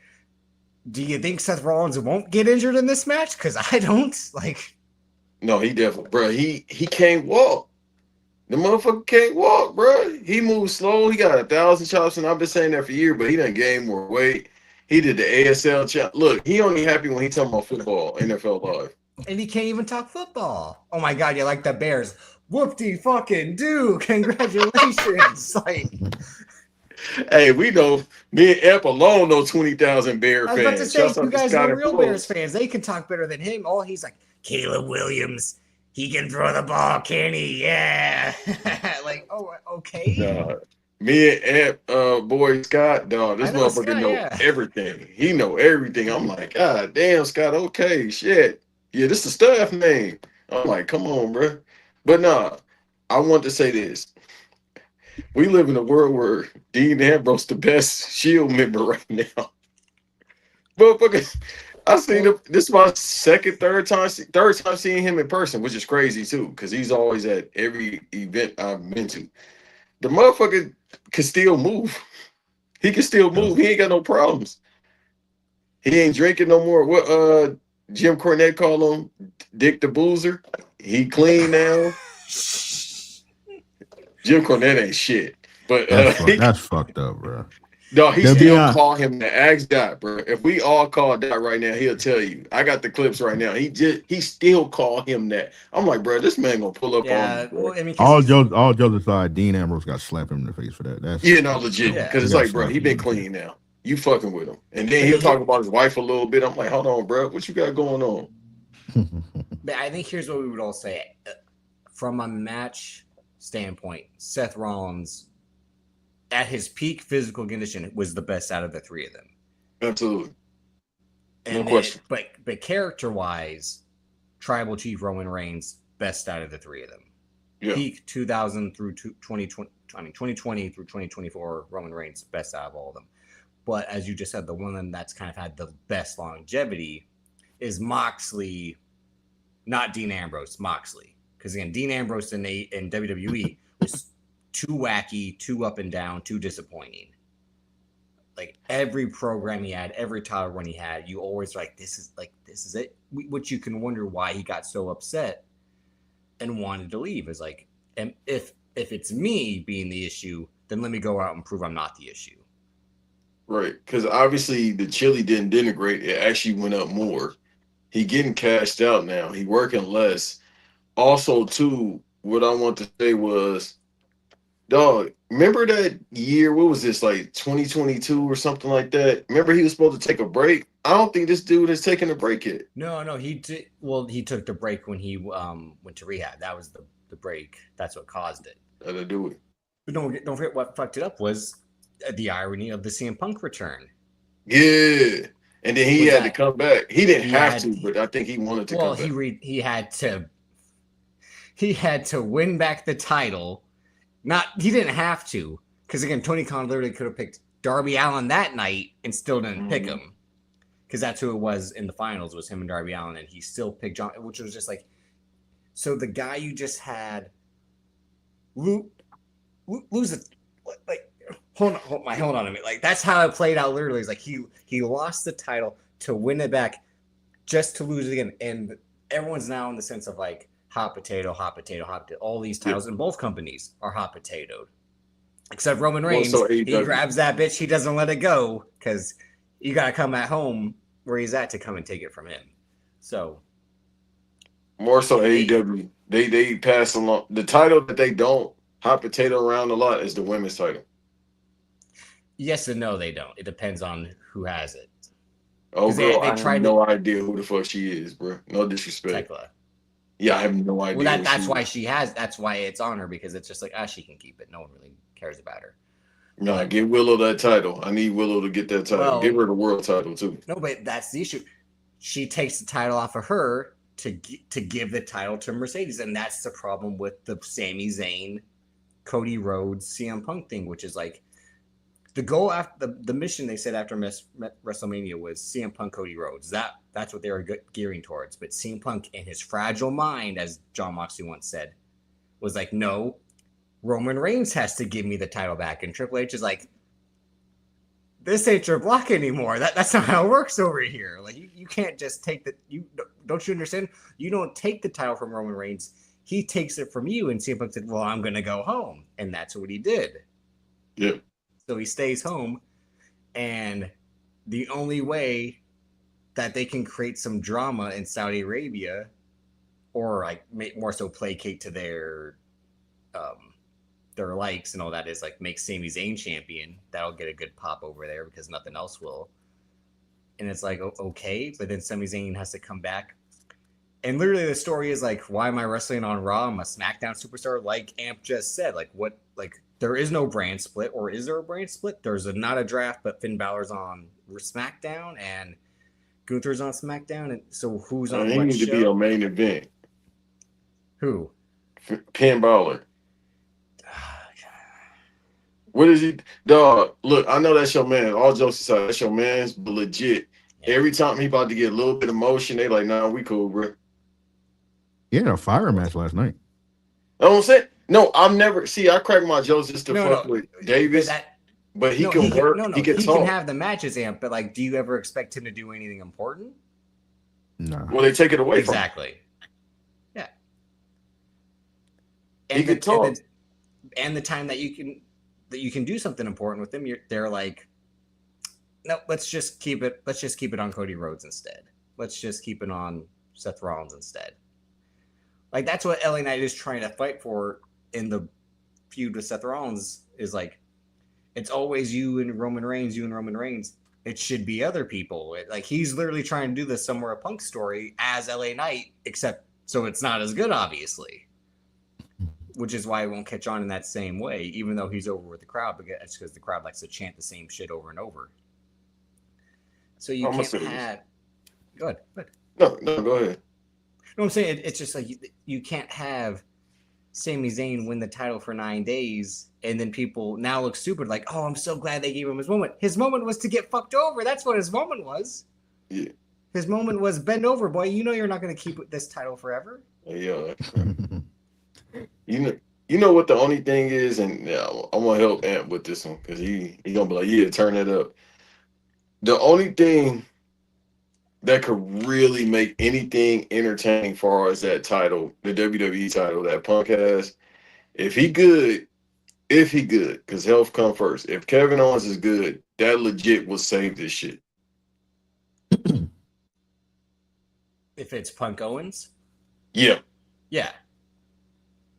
do you think Seth Rollins won't get injured in this match? Because I don't. Like, no, he definitely, bro. He can't walk. The motherfucker can't walk, bro. He moves slow. He got 1,000 chops, and I've been saying that for years, but he done gained more weight. He did the ASL chop. Look, he only happy when he talking about football, NFL Live. And he can't even talk football. Oh my God, you like the Bears. Whoop-de-fucking-do. Congratulations. Like, hey, we know, me and Ep alone know 20,000 Bear fans. I was about to say, Shouts out you to guys Scott are and real Flo. Bears fans. They can talk better than him. Oh, he's like, Caleb Williams. He can throw the ball, can he? Yeah. Like, oh, okay. Me and Ep, boy Scott, dog, this I know motherfucker Scott, know yeah. everything. He know everything. I'm like, God damn, Scott, okay, shit. Yeah, this is the staff name. I'm like, come on, bro. But nah, I want to say this. We live in a world where Dean Ambrose the best Shield member right now. Motherfucker, I seen him. This is my third time seeing him in person, which is crazy too, because he's always at every event I've been to. The motherfucker can still move. He can still move. He ain't got no problems. He ain't drinking no more. What Jim Cornette call him? Dick the Boozer. He clean now. Jim Cornette ain't shit. But that's fucked up, bro. No, he still call him the Axe Dot, bro. If we all call Dot right now, he'll tell you. I got the clips right now. He still call him that. I'm like, bro, this man gonna pull up on me. Well, I mean, all jokes aside, Dean Ambrose got slapped him in the face for that. That's legit. Because it's like, bro, he been clean now. You fucking with him. And then he'll talk about his wife a little bit. I'm like, hold on, bro. What you got going on? But I think here's what we would all say. From a match standpoint, Seth Rollins, at his peak physical condition, was the best out of the three of them. Absolutely. No question. But character-wise, Tribal Chief Roman Reigns, best out of the three of them. Yeah. Peak 2000 through 2020, 2020 through 2024, Roman Reigns, best out of all of them. But as you just said, the one that's kind of had the best longevity is Moxley, not Dean Ambrose, Moxley. Because again, Dean Ambrose in WWE was too wacky, too up and down, too disappointing. Like every program he had, every title run he had, you always like, this is it. Which you can wonder why he got so upset and wanted to leave. Is like, and if it's me being the issue, then let me go out and prove I'm not the issue. Right, because obviously the chili didn't denigrate; it actually went up more. He getting cashed out now. He working less. Also, too, what I want to say was, Dog, remember that year? What was this, like 2022 or something like that? Remember he was supposed to take a break? I don't think this dude is taking a break yet. No, he did. Well, he took the break when he went to rehab. That was the break. That's what caused it. That'll do it. But don't forget what fucked it up was the irony of the CM Punk return. Yeah. And then he Was had to that- come back. He didn't he have had- to, but I think he wanted to Well, come back. he had to win back the title. He didn't have to, because again, Tony Khan literally could have picked Darby Allin that night and still didn't pick him, because that's who it was in the finals, was him and Darby Allin, and he still picked John, which was just like, so the guy you just had lose it, like, hold on a minute, like that's how it played out. Literally, it's like he lost the title to win it back, just to lose it again, and everyone's now in the sense of like hot potato. All these titles in both companies are hot potatoed, except Roman Reigns. He grabs that bitch. He doesn't let it go, because you got to come at home where he's at to come and take it from him. So more so AEW, they pass along the title that they don't hot potato around a lot is the women's title. Yes and no, they don't. It depends on who has it. Oh, girl, I have no idea who the fuck she is, bro. No disrespect. Tekla. Yeah, I have no idea. Well, that's why she has. That's why it's on her, because it's just like, she can keep it. No one really cares about her. No, give Willow that title. I need Willow to get that title. Well, give her the world title too. No, but that's the issue. She takes the title off of her to give the title to Mercedes, and that's the problem with the Sami Zayn, Cody Rhodes, CM Punk thing, which is like the goal after the mission they said after WrestleMania was CM Punk, Cody Rhodes. That's what they were gearing towards. But CM Punk, in his fragile mind, as John Moxley once said, was like, no, Roman Reigns has to give me the title back. And Triple H is like, this ain't your block anymore. That's not how it works over here. Like, you can't just take don't you understand? You don't take the title from Roman Reigns. He takes it from you. And CM Punk said, well, I'm going to go home. And that's what he did. Yeah. So he stays home. And the only way that they can create some drama in Saudi Arabia, or like more so placate to their likes and all that, is like make Sami Zayn champion. That'll get a good pop over there because nothing else will. And it's like, okay, but then Sami Zayn has to come back. And literally the story is like, why am I wrestling on Raw? I'm a SmackDown superstar, like Amp just said. Like, what? Like, there is no brand split, or is there a brand split? There's not a draft, but Finn Balor's on SmackDown and Gunther's on SmackDown. And so who's on what show? He need to be on main event. Who? Finn Balor. What is he? Dog, look, I know that's your man. All jokes aside, that's your man's, but legit. Yeah. Every time he about to get a little bit of motion, they like, nah, we cool, bro. He had a fire match last night. I don't say no. I'm never I crack my jokes just to fuck with Davis, but he can work. He can talk. He can have the matches, Amp. But like, do you ever expect him to do anything important? No. Well, they take it away from him. Exactly. Yeah. He can talk. And the time that you can do something important with them, they're like, no, let's just keep it on Cody Rhodes instead. Let's just keep it on Seth Rollins instead. Like, that's what LA Knight is trying to fight for in the feud with Seth Rollins, is like, it's always you and Roman Reigns. It should be other people. Like, he's literally trying to do this Somewhere a Punk story as LA Knight, except so it's not as good, obviously. Which is why he won't catch on in that same way, even though he's over with the crowd, because the crowd likes to chant the same shit over and over. So you can't have... Go ahead. No, go ahead. You know what I'm saying? It's just like you can't have Sami Zayn win the title for 9 days and then people now look stupid like, oh, I'm so glad they gave him his moment. His moment was to get fucked over. That's what his moment was. Yeah. His moment was bend over, boy. You know you're not going to keep this title forever. Yeah. You know what the only thing is, and I'm going to help Amp with this one because he going to be like, yeah, turn it up. The only thing that could really make anything entertaining far as that title, the WWE title that Punk has, if he good, because health come first. If Kevin Owens is good, that legit will save this shit. If it's Punk Owens? Yeah. Yeah.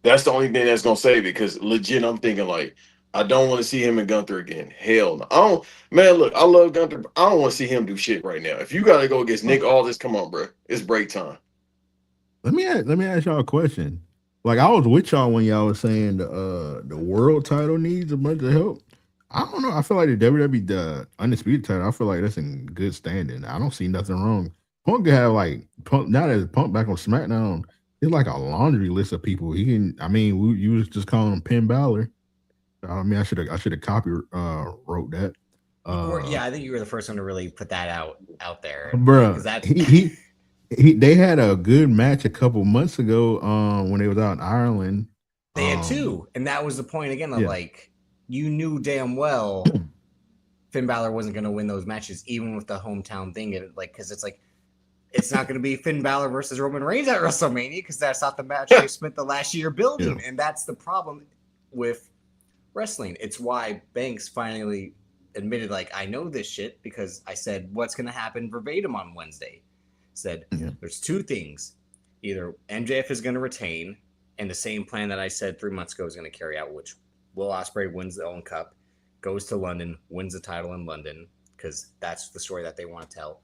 That's the only thing that's gonna save it. Because legit, I'm thinking like, I don't want to see him and Gunther again. Hell no. I don't. Man, look, I love Gunther. But I don't want to see him do shit right now. If you gotta go against Nick Aldis, come on, bro. It's break time. Let me ask y'all a question. Like I was with y'all when y'all was saying the world title needs a bunch of help. I don't know. I feel like the WWE the undisputed title. I feel like that's in good standing. I don't see nothing wrong. Punk could have like Punk now that Punk back on SmackDown. It's like a laundry list of people. He can. I mean, you was just calling him Penn Balor. I mean, I should have copy wrote that. Yeah, I think you were the first one to really put that out there, Bruh, because that they had a good match a couple months ago when they was out in Ireland. They had two, and that was the point again of like, you knew damn well Finn Balor wasn't going to win those matches, even with the hometown thing. And like, because it's like, it's not going to be Finn Balor versus Roman Reigns at WrestleMania, because that's not the match they spent the last year building, and that's the problem with wrestling. It's why Banks finally admitted, like, I know this shit because I said what's going to happen verbatim on Wednesday. Said there's two things: either MJF is going to retain, and the same plan that I said 3 months ago is going to carry out, which Will Ospreay wins the Owen Cup, goes to London, wins the title in London, because that's the story that they want to tell.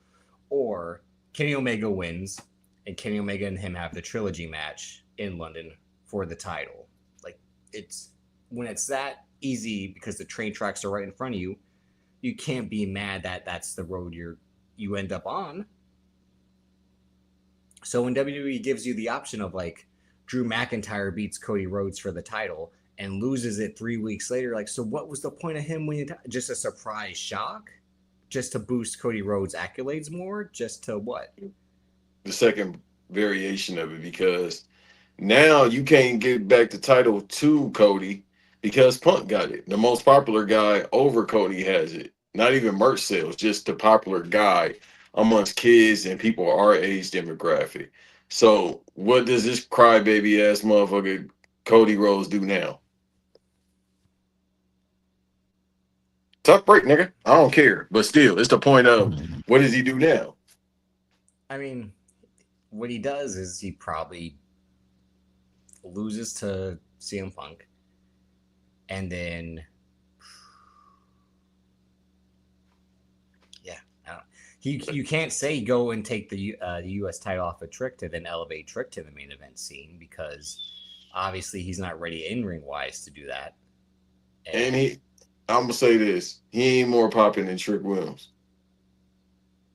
Or Kenny Omega wins, and Kenny Omega and him have the trilogy match in London for the title. Like, it's when it's that easy because the train tracks are right in front of you, you can't be mad that that's the road you end up on. So when WWE gives you the option of like Drew McIntyre beats Cody Rhodes for the title and loses it 3 weeks later, like, so what was the point of him winning? Just a surprise shock? Just to boost Cody Rhodes' accolades more? Just to what? The second variation of it, because now you can't get back the title to Cody because Punk got it. The most popular guy over Cody has it. Not even merch sales, just the popular guy amongst kids and people our age demographic. So what does this crybaby ass motherfucker Cody Rhodes do now? Tough break, nigga. I don't care. But still, it's the point of, what does he do now? I mean, what he does is he probably loses to CM Punk, and then you can't say go and take the U.S. title off of Trick to then elevate Trick to the main event scene, because obviously he's not ready in-ring wise to do that. And I'm going to say this, he ain't more popping than Trick Williams.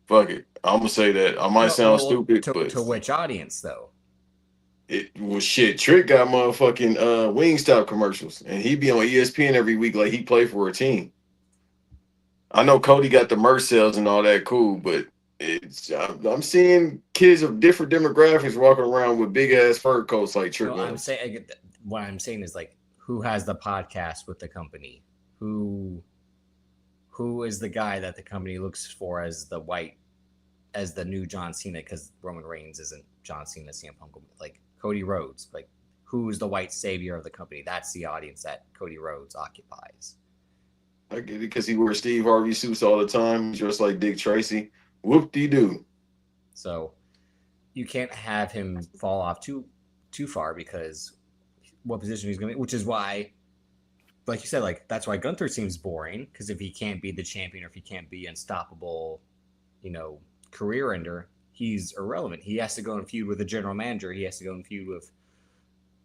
Fuck it. I'm going to say that. I might sound stupid, but... To which audience, though? It was shit. Trick got motherfucking Wingstop commercials, and he be on ESPN every week like he play for a team. I know Cody got the merch sales and all that, cool, but I'm seeing kids of different demographics walking around with big ass fur coats like Trick. No, what I'm saying is, like, who has the podcast with the company? Who is the guy that the company looks for as the new John Cena? Because Roman Reigns isn't John Cena, CM Punk, like Cody Rhodes. Like, who's the white savior of the company? That's the audience that Cody Rhodes occupies. I get it, because he wears Steve Harvey suits all the time, just like Dick Tracy. Whoop-de-doo. So you can't have him fall off too far, because what position he's going to be, which is why, like you said, like, that's why Gunther seems boring, because if he can't be the champion, or if he can't be unstoppable, career ender, he's irrelevant. He has to go and feud with the general manager. He has to go and feud with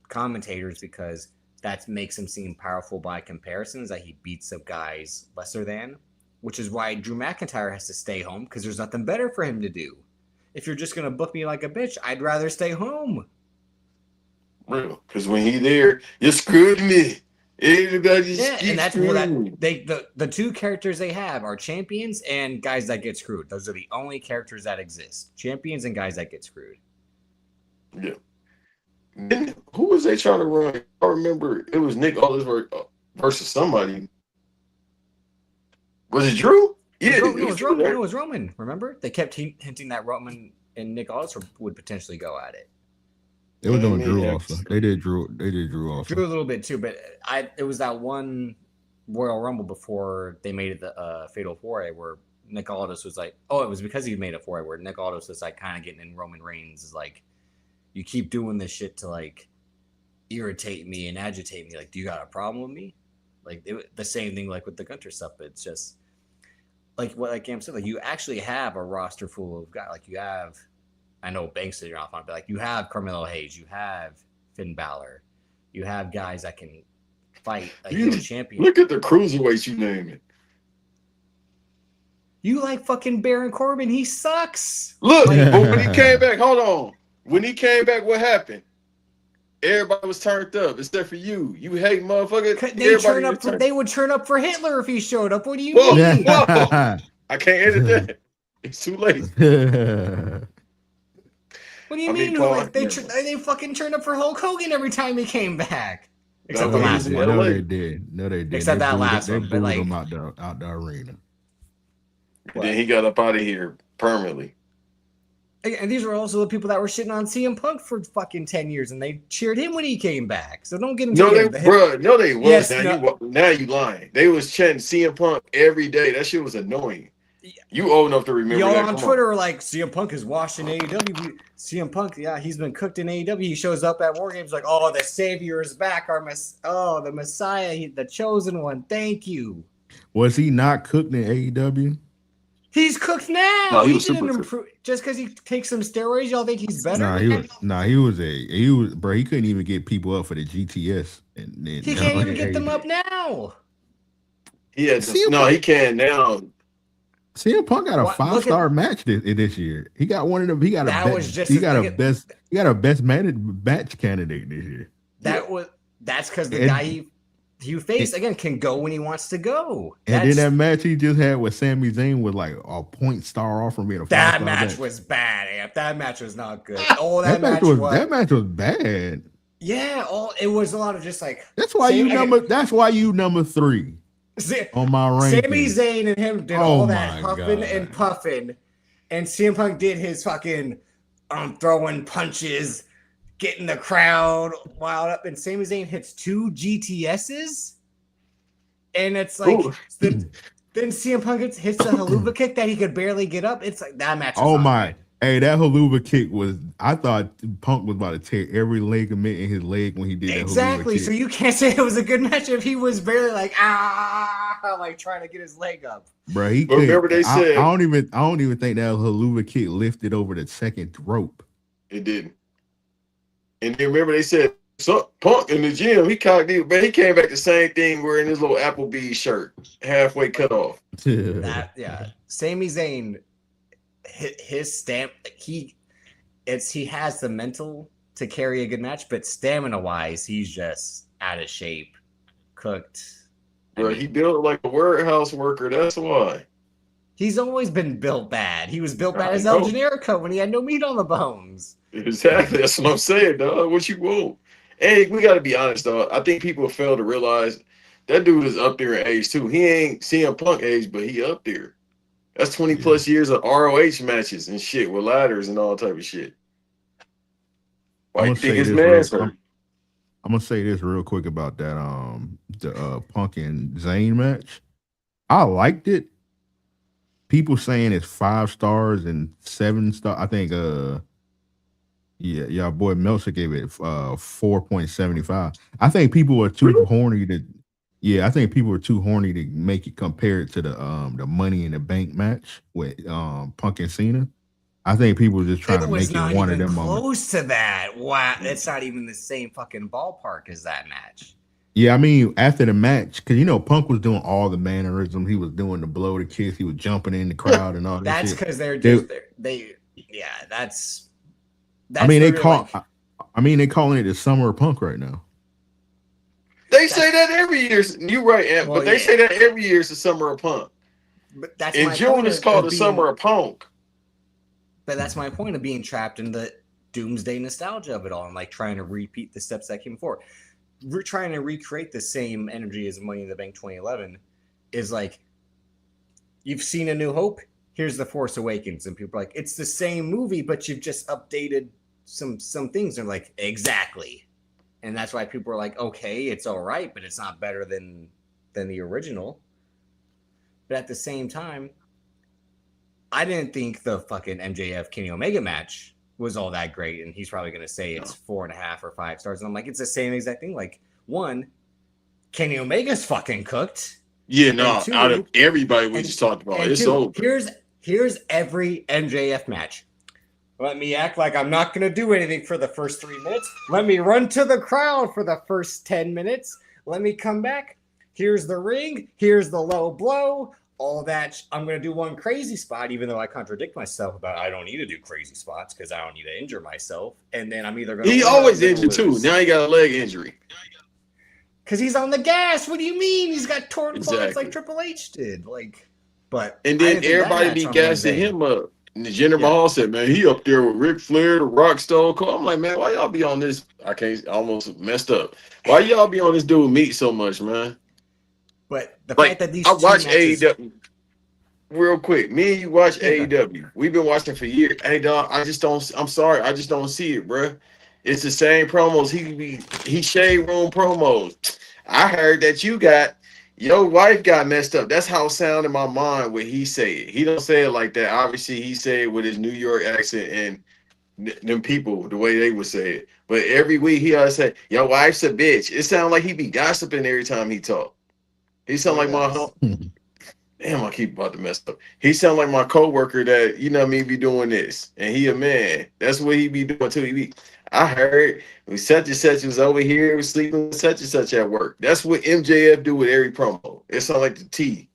commentators, because that makes him seem powerful by comparisons, that he beats up guys lesser than, which is why Drew McIntyre has to stay home, because there's nothing better for him to do. If you're just going to book me like a bitch, I'd rather stay home. Real. Because when he there, you screwed me. Everybody and that's more that the two characters they have are champions and guys that get screwed. Those are the only characters that exist. Champions and guys that get screwed. Yeah. Then who was they trying to run? I remember it was Nick Aldis versus somebody. Was it Drew? Yeah, it was Roman. It was Roman. Remember, they kept hinting that Roman and Nick Aldis would potentially go at it. They were doing Drew also. They did Drew also. Drew a little bit too, but it was that one Royal Rumble before they made it the Fatal 4-Way where Nick Aldis was like, oh, it was because he made a 4-Way where Nick Aldis was like kind of getting in Roman Reigns is like, you keep doing this shit to like irritate me and agitate me. Like, do you got a problem with me? Like the same thing like with the Gunter stuff, but it's just like what like Cam said, like you actually have a roster full of guys. Like you have, I know Banks that you're off on, but like you have Carmelo Hayes, you have Finn Balor, you have guys that can fight like champion. Look at the cruiserweights you naming. You like fucking Baron Corbin? He sucks. Look, but when he came back, hold on. When he came back, what happened? Everybody was turned up except for you. You hate motherfucker. They would turn up for Hitler if he showed up. What do you mean? Whoa. I can't edit that. It's too late. What do you mean? Like they fucking turned up for Hulk Hogan every time he came back. Except the last one. No, they did. Except that last one. They booed him out the arena. And then he got up out of here permanently. And these were also the people that were shitting on CM Punk for fucking 10 years, and they cheered him when he came back. So don't get him. No, they was. Yes, now you lying. They was chanting CM Punk every day. That shit was annoying. You old enough to remember y'all that. On Twitter are like, CM Punk is washed in AEW. CM Punk, yeah, he's been cooked in AEW. He shows up at War Games like, oh, the Savior is back. The Messiah, the chosen one. Thank you. Was he not cooked in AEW? He's cooked now. No, he didn't improve just because he takes some steroids. Y'all think he's better? He was, bro. He couldn't even get people up for the GTS. He can't even get them up now. He can now. CM Punk got a 5-star match this year. He got one of them. He got a best match candidate this year. That's because the guy you face again can go when he wants to go. And then that match he just had with Sami Zayn was like a point star off from being a 5-star match. That match was bad. Amp. That match was not good. That match was bad. Yeah, it was a lot of just like that's why you number 3 on my ranking. Sami Zayn and him did all that huffing and puffing, and CM Punk did his fucking throwing punches, getting the crowd wild up, and Sami Zayn hits 2 GTSs, and it's like then CM Punk hits the haluva kick that he could barely get up. It's like that match. Hey, that haluva kick was. I thought Punk was about to tear every ligament in his leg when he did that. Exactly. So you can't say it was a good match if he was barely like trying to get his leg up. Bro, he could. Remember they said I don't even think that haluva kick lifted over the second rope. It didn't. And then remember they said Punk in the gym, he cocked it, but he came back the same thing wearing his little Applebee's shirt, halfway cut off. Sami Zayn, his stamp, he has the mental to carry a good match, but stamina wise, he's just out of shape, cooked. Bro, he built like a warehouse worker. That's why. He's always been built bad. He was built bad as El Generico when he had no meat on the bones. Exactly. That's what I'm saying, dog. What you want? Hey, we got to be honest, dog. I think people fail to realize that dude is up there in age, too. He ain't CM Punk age, but he up there. That's 20 plus years of ROH matches and shit with ladders and all type of shit. Why you think his man's hurt? I'm gonna say this real quick about that the Punk and Zayn match. I liked it. People saying it's 5 stars and 7 stars. I think y'all boy Meltzer gave it 4.75. I think people were too horny to make it compare it to the Money in the Bank match with Punk and Cena. I think people were just trying to make it one of them close to that. Wow, it's not even the same fucking ballpark as that match. Yeah, I mean, after the match, because Punk was doing all the mannerisms. He was doing the blow, the kiss. He was jumping in the crowd and all that. That's because that's. I mean, they calling it the summer of Punk right now. They say that every year. You're right, Ant, but they say that every year is the summer of Punk. But that's in June it's called the summer of Punk. But that's my point of being trapped in the doomsday nostalgia of it all, and like trying to repeat the steps that came before. We're trying to recreate the same energy as Money in the Bank 2011 is like, you've seen A New Hope, here's The Force Awakens, and people are like, it's the same movie, but you've just updated some things. They're like, exactly. And that's why people are like, okay, it's all right, but it's not better than the original. But at the same time, I didn't think the fucking MJF Kenny Omega match was all that great, and he's probably gonna say it's 4.5 or 5 stars. And I'm like, it's the same exact thing. Like, one, Kenny Omega's fucking cooked. Yeah, no, two, out of everybody we just talked about, it's over. Here's every MJF match. Let me act like I'm not going to do anything for the first 3 minutes. Let me run to the crowd for the first 10 minutes. Let me come back. Here's the ring. Here's the low blow. All that. I'm going to do one crazy spot, even though I contradict myself about I don't need to do crazy spots because I don't need to injure myself. And then I'm either going to. He always injured too. Now he got a leg injury. Because he's on the gas. What do you mean? He's got torn quads like Triple H did. Like, but and then everybody be gassing him up. And the Jinder Mahal said, "Man, he up there with Ric Flair, the Rock, Stone Cold." I'm like, man, why y'all be on this? I almost messed up. Why y'all be on this dude meat so much, man? But the fact that these I watch AEW real quick. Me and you watch AEW. We've been watching for years. Hey, dog, I'm sorry, I just don't see it, bro. It's the same promos. He shade room promos. I heard that your wife got messed up. That's how it sounded in my mind when he say it. He don't say it like that. Obviously, he say it with his New York accent and them people the way they would say it. But every week he always say, "Your wife's a bitch." It sounds like he be gossiping every time he talk. He sound like my damn. I keep about to mess up. He sound like my coworker that be doing this, and he a man. That's what he be doing too. I heard such and such was over here was sleeping with such and such at work. That's what MJF do with every promo. It sounds like the T.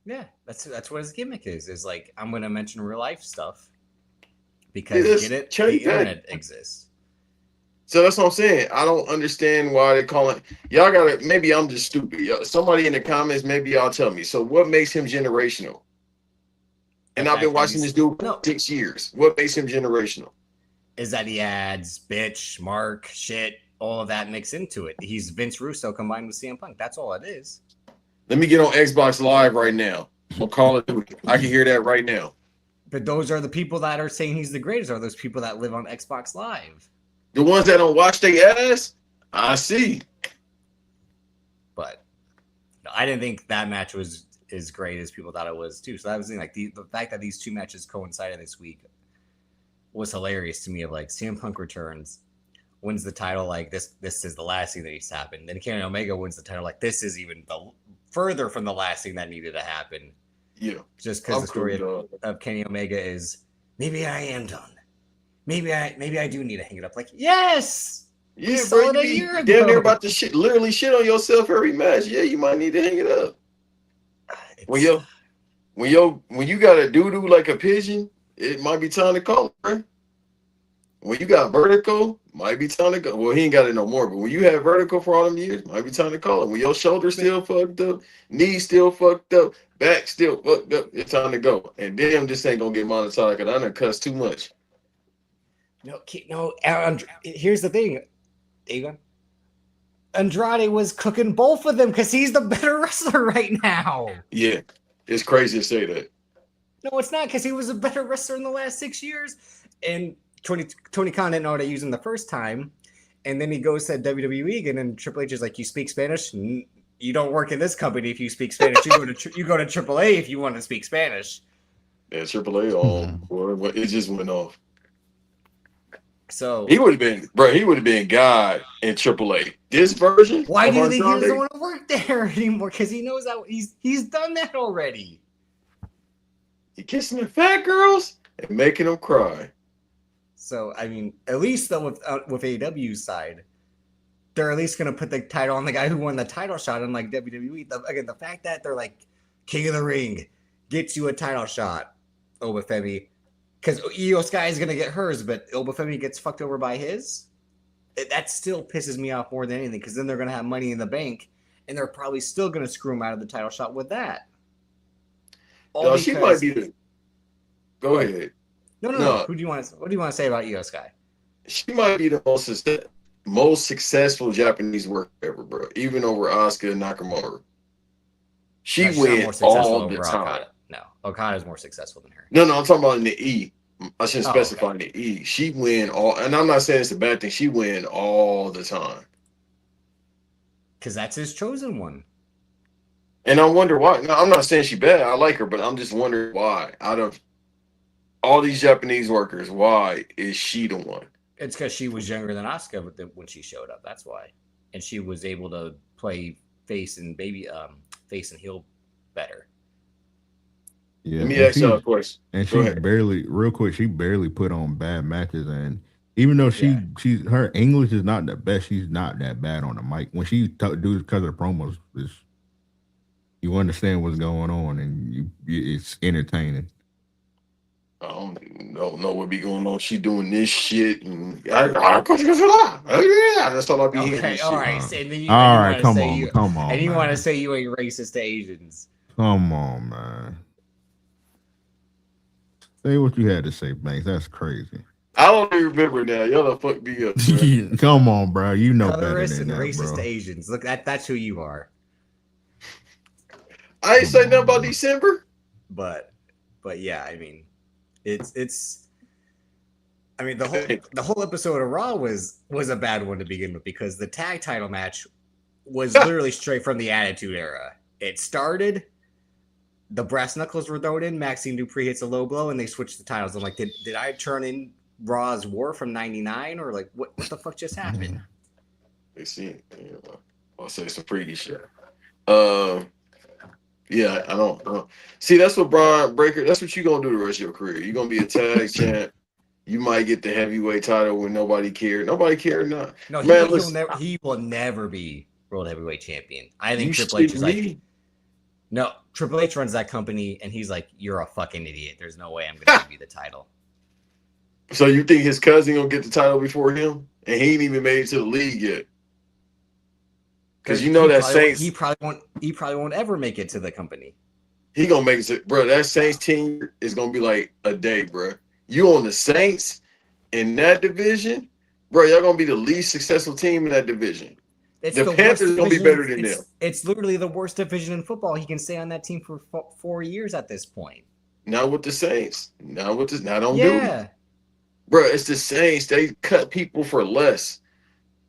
Yeah, that's what his gimmick is. Is like, I'm gonna mention real life stuff because the internet exists. So that's what I'm saying. I don't understand why they call it. Y'all gotta. Maybe I'm just stupid. Somebody in the comments, maybe y'all tell me. So what makes him generational? And I've been watching this dude for 6 years. What makes him generational? Is that he adds bitch, mark, shit, all of that mixed into it. He's Vince Russo combined with CM Punk. That's all it is. Let me get on Xbox Live right now. I'll call it. I can hear that right now. But those are the people that are saying he's the greatest. Are those people that live on Xbox Live? The ones that don't watch their ass? I see. But I didn't think that match was as great as people thought it was too. So that was like the fact that these two matches coincided this week was hilarious to me. Of like, CM Punk returns, wins the title, like this is the last thing that needs to happen. Then Kenny Omega wins the title, like this is even further from the last thing that needed to happen. Yeah, just because the story of Kenny Omega is maybe I am done. Maybe I do need to hang it up. Like, yes, yeah, bro, a year ago. Damn near about to literally shit on yourself every match. Yeah, you might need to hang it up. When you got a doo-doo like a pigeon, it might be time to call it, bro. When you got vertical, might be time to go. Well, he ain't got it no more, but when you had vertical for all them years, might be time to call it. When your shoulder still fucked up, knee still fucked up, back still fucked up, it's time to go. And damn, this ain't gonna get monetized because I done cuss too much. No, here's the thing, Avon. Andrade was cooking both of them because he's the better wrestler right now. Yeah, it's crazy to say that. No, it's not, because he was a better wrestler in the last 6 years. And Tony Khan didn't know how to use him the first time. And then he goes to WWE, and then Triple H is like, you speak Spanish? You don't work in this company if you speak Spanish. You go to AAA if you want to speak Spanish. Yeah, AAA, it just went off. So he would have been God in AAA. This version. Why do you think he doesn't want to work there anymore? Because he knows that he's done that already. He kissing the fat girls and making them cry. So I mean, at least though with AEW's side, they're at least gonna put the title on the guy who won the title shot. Unlike WWE, the fact that they're like King of the Ring gets you a title shot, Obafemi. Because Io Sky is going to get hers, but Obafemi gets fucked over by his. That still pisses me off more than anything, because then they're going to have Money in the Bank, and they're probably still going to screw him out of the title shot with that. She might be the... Go ahead. No. What do you want to say about Io Sky? She might be the most successful Japanese worker ever, bro. Even over Asuka and Nakamura. She wins all the time. Okada. No, Okada's more successful than her. No, I'm talking about in the E. I shouldn't specify in the E. She win all, and I'm not saying it's a bad thing. She win all the time. Because that's his chosen one. And I wonder why. No, I'm not saying she bad. I like her, but I'm just wondering why. all these Japanese workers. Why is she the one? It's because she was younger than Asuka when she showed up. That's why, and she was able to play face and heel better. Yeah, Let me ask y'all a question. And Go she ahead. real quick, she barely put on bad matches. And even though she's her English is not the best, she's not that bad on the mic. When she do because of the promos, you understand what's going on, and it's entertaining. I don't know what be going on. She doing this shit, and that's all I be hearing. Okay, This all shit. right. So, and you All right, want to come say on, you come on, and you man. want to say you ain't racist to Asians. Come on, man. Say what you had to say, Banks. That's crazy. I don't even remember now. Y'all done fucked me up. Bro. Come on, bro. You know better Colorist than and that, racist bro. to Asians. Look, that's who you are. I ain't say nothing about December. But yeah, I mean, it's. I mean, the whole episode of Raw was a bad one to begin with because the tag title match was literally straight from the Attitude Era. It started, the brass knuckles were thrown in, Maxine Dupree hits a low blow, and they switched the titles. I'm like, did I turn in Raw's War from '99 or like what the fuck just happened? They see, I'll say some freaky shit. Yeah, I don't see. That's what Brian Breaker. That's what you gonna do the rest of your career. You're gonna be a tag champ. You might get the heavyweight title when nobody cared. Nobody cared not. No, Man, he will never be world heavyweight champion. I think you Triple H shit is me. like, no, Triple H runs that company, and he's like, you're a fucking idiot. There's no way I'm gonna give you the title. So you think his cousin gonna get the title before him, and he ain't even made it to the league yet? Because you know that Saints, he probably won't ever make it to the company. he gonna make it to, bro. That Saints team is gonna be like a day, bro. You on the Saints in that division, bro? Y'all gonna be the least successful team in that division. It's the Panthers gonna be better than them. It's literally the worst division in football. He can stay on that team for 4 years at this point. Not with the Saints. Not with this. Not on Yeah. duty. Bro, it's the Saints. They cut people for less.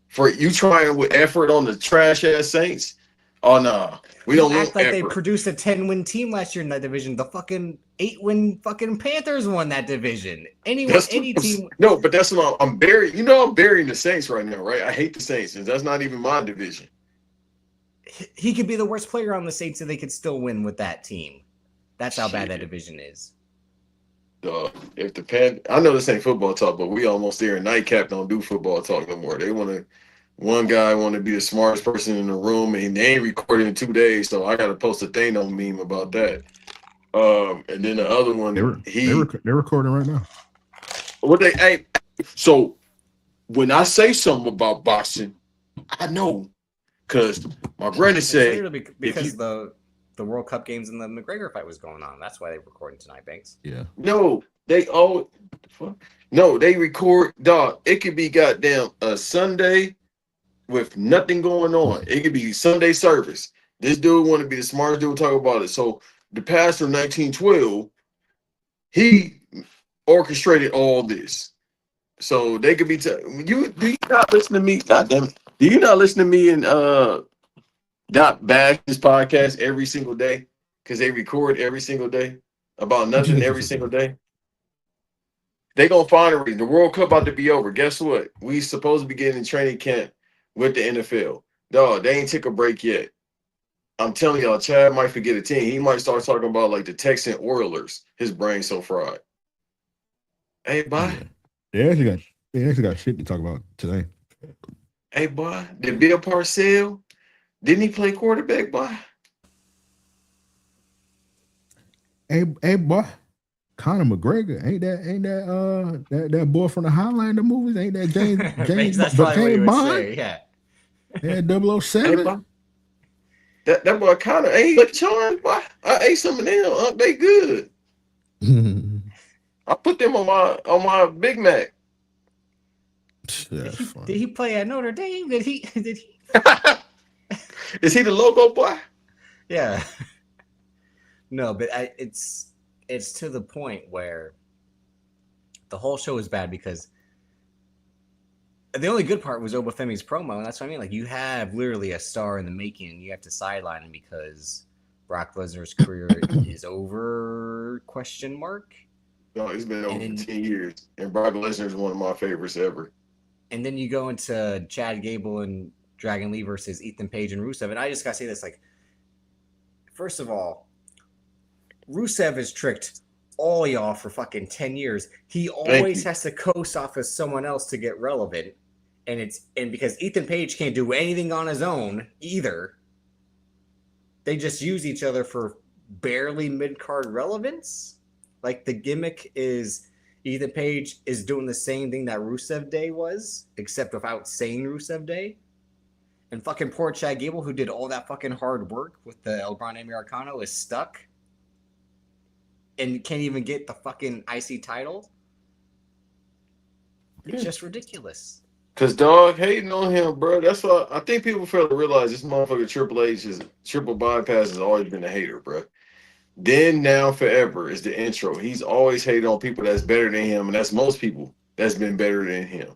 For you trying with effort on the trash ass Saints? Oh no, we don't act like effort. they produced a 10-win team last year in that division. The fucking 8-win fucking Panthers won that division. Any team. No, but that's what I'm burying. You know, I'm burying the Saints right now, right? I hate the Saints, and that's not even my division. He could be the worst player on the Saints, and they could still win with that team. That's how bad that division is. If the I know this ain't football talk, but we almost there. And NITECAP don't do football talk no more. They want to. One guy want to be the smartest person in the room, and they ain't recording in 2 days, so I got to post a Thanos meme about that. And then the other one, they're recording right now. What they? Hey, so when I say something about boxing, I know because my brother said because the World Cup games and the McGregor fight was going on. That's why they're recording tonight, Banks. Yeah. No, they record, dog. It could be goddamn a Sunday with nothing going on. It could be Sunday service. This dude want to be the smartest dude talk about it. So the pastor 1912, he orchestrated all this. So they could be do you not listen to me? God damn it. Do you not listen to me and not bash this podcast every single day? Because they record every single day about nothing every single day. They gonna find a reason. The World Cup about to be over. Guess what? We supposed to be getting in training camp with the NFL. Dog, they ain't took a break yet. I'm telling y'all, Chad might forget a team. He might start talking about like the Texan Oilers. His brain's so fried. Hey, boy. Yeah. They actually got shit to talk about today. Hey, boy. Did Bill Parcells, didn't he play quarterback, boy? Hey, boy. Conor McGregor, ain't that boy from the Highlander movies? Ain't that James That's probably what you would Bond? say, yeah. Yeah, 007. Hey, that boy Conor ain't look charmed, boy. I ate some of them. They good. I put them on my Big Mac. Did he play at Notre Dame? Did he? Is he the logo boy? Yeah. No, but it's to the point where the whole show is bad because the only good part was Obafemi's promo, and that's what I mean. Like, you have literally a star in the making, and you have to sideline him because Brock Lesnar's career is over? ? No, it's been over then, 10 years. And Brock Lesnar is one of my favorites ever. And then you go into Chad Gable and Dragon Lee versus Ethan Page and Rusev. And I just got to say this, like, first of all, Rusev has tricked all y'all for fucking 10 years. He always has to coast off as someone else to get relevant. And because Ethan Page can't do anything on his own either, they just use each other for barely mid-card relevance. Like, the gimmick is Ethan Page is doing the same thing that Rusev Day was, except without saying Rusev Day. And fucking poor Chad Gable, who did all that fucking hard work with the El Grande Americano, is stuck and can't even get the fucking IC title. It's just ridiculous. Cause dog hating on him, bro. That's why I think people fail to realize this motherfucker Triple H is triple bypass has always been a hater, bro. Then now forever is the intro. He's always hated on people that's better than him, and that's most people that's been better than him.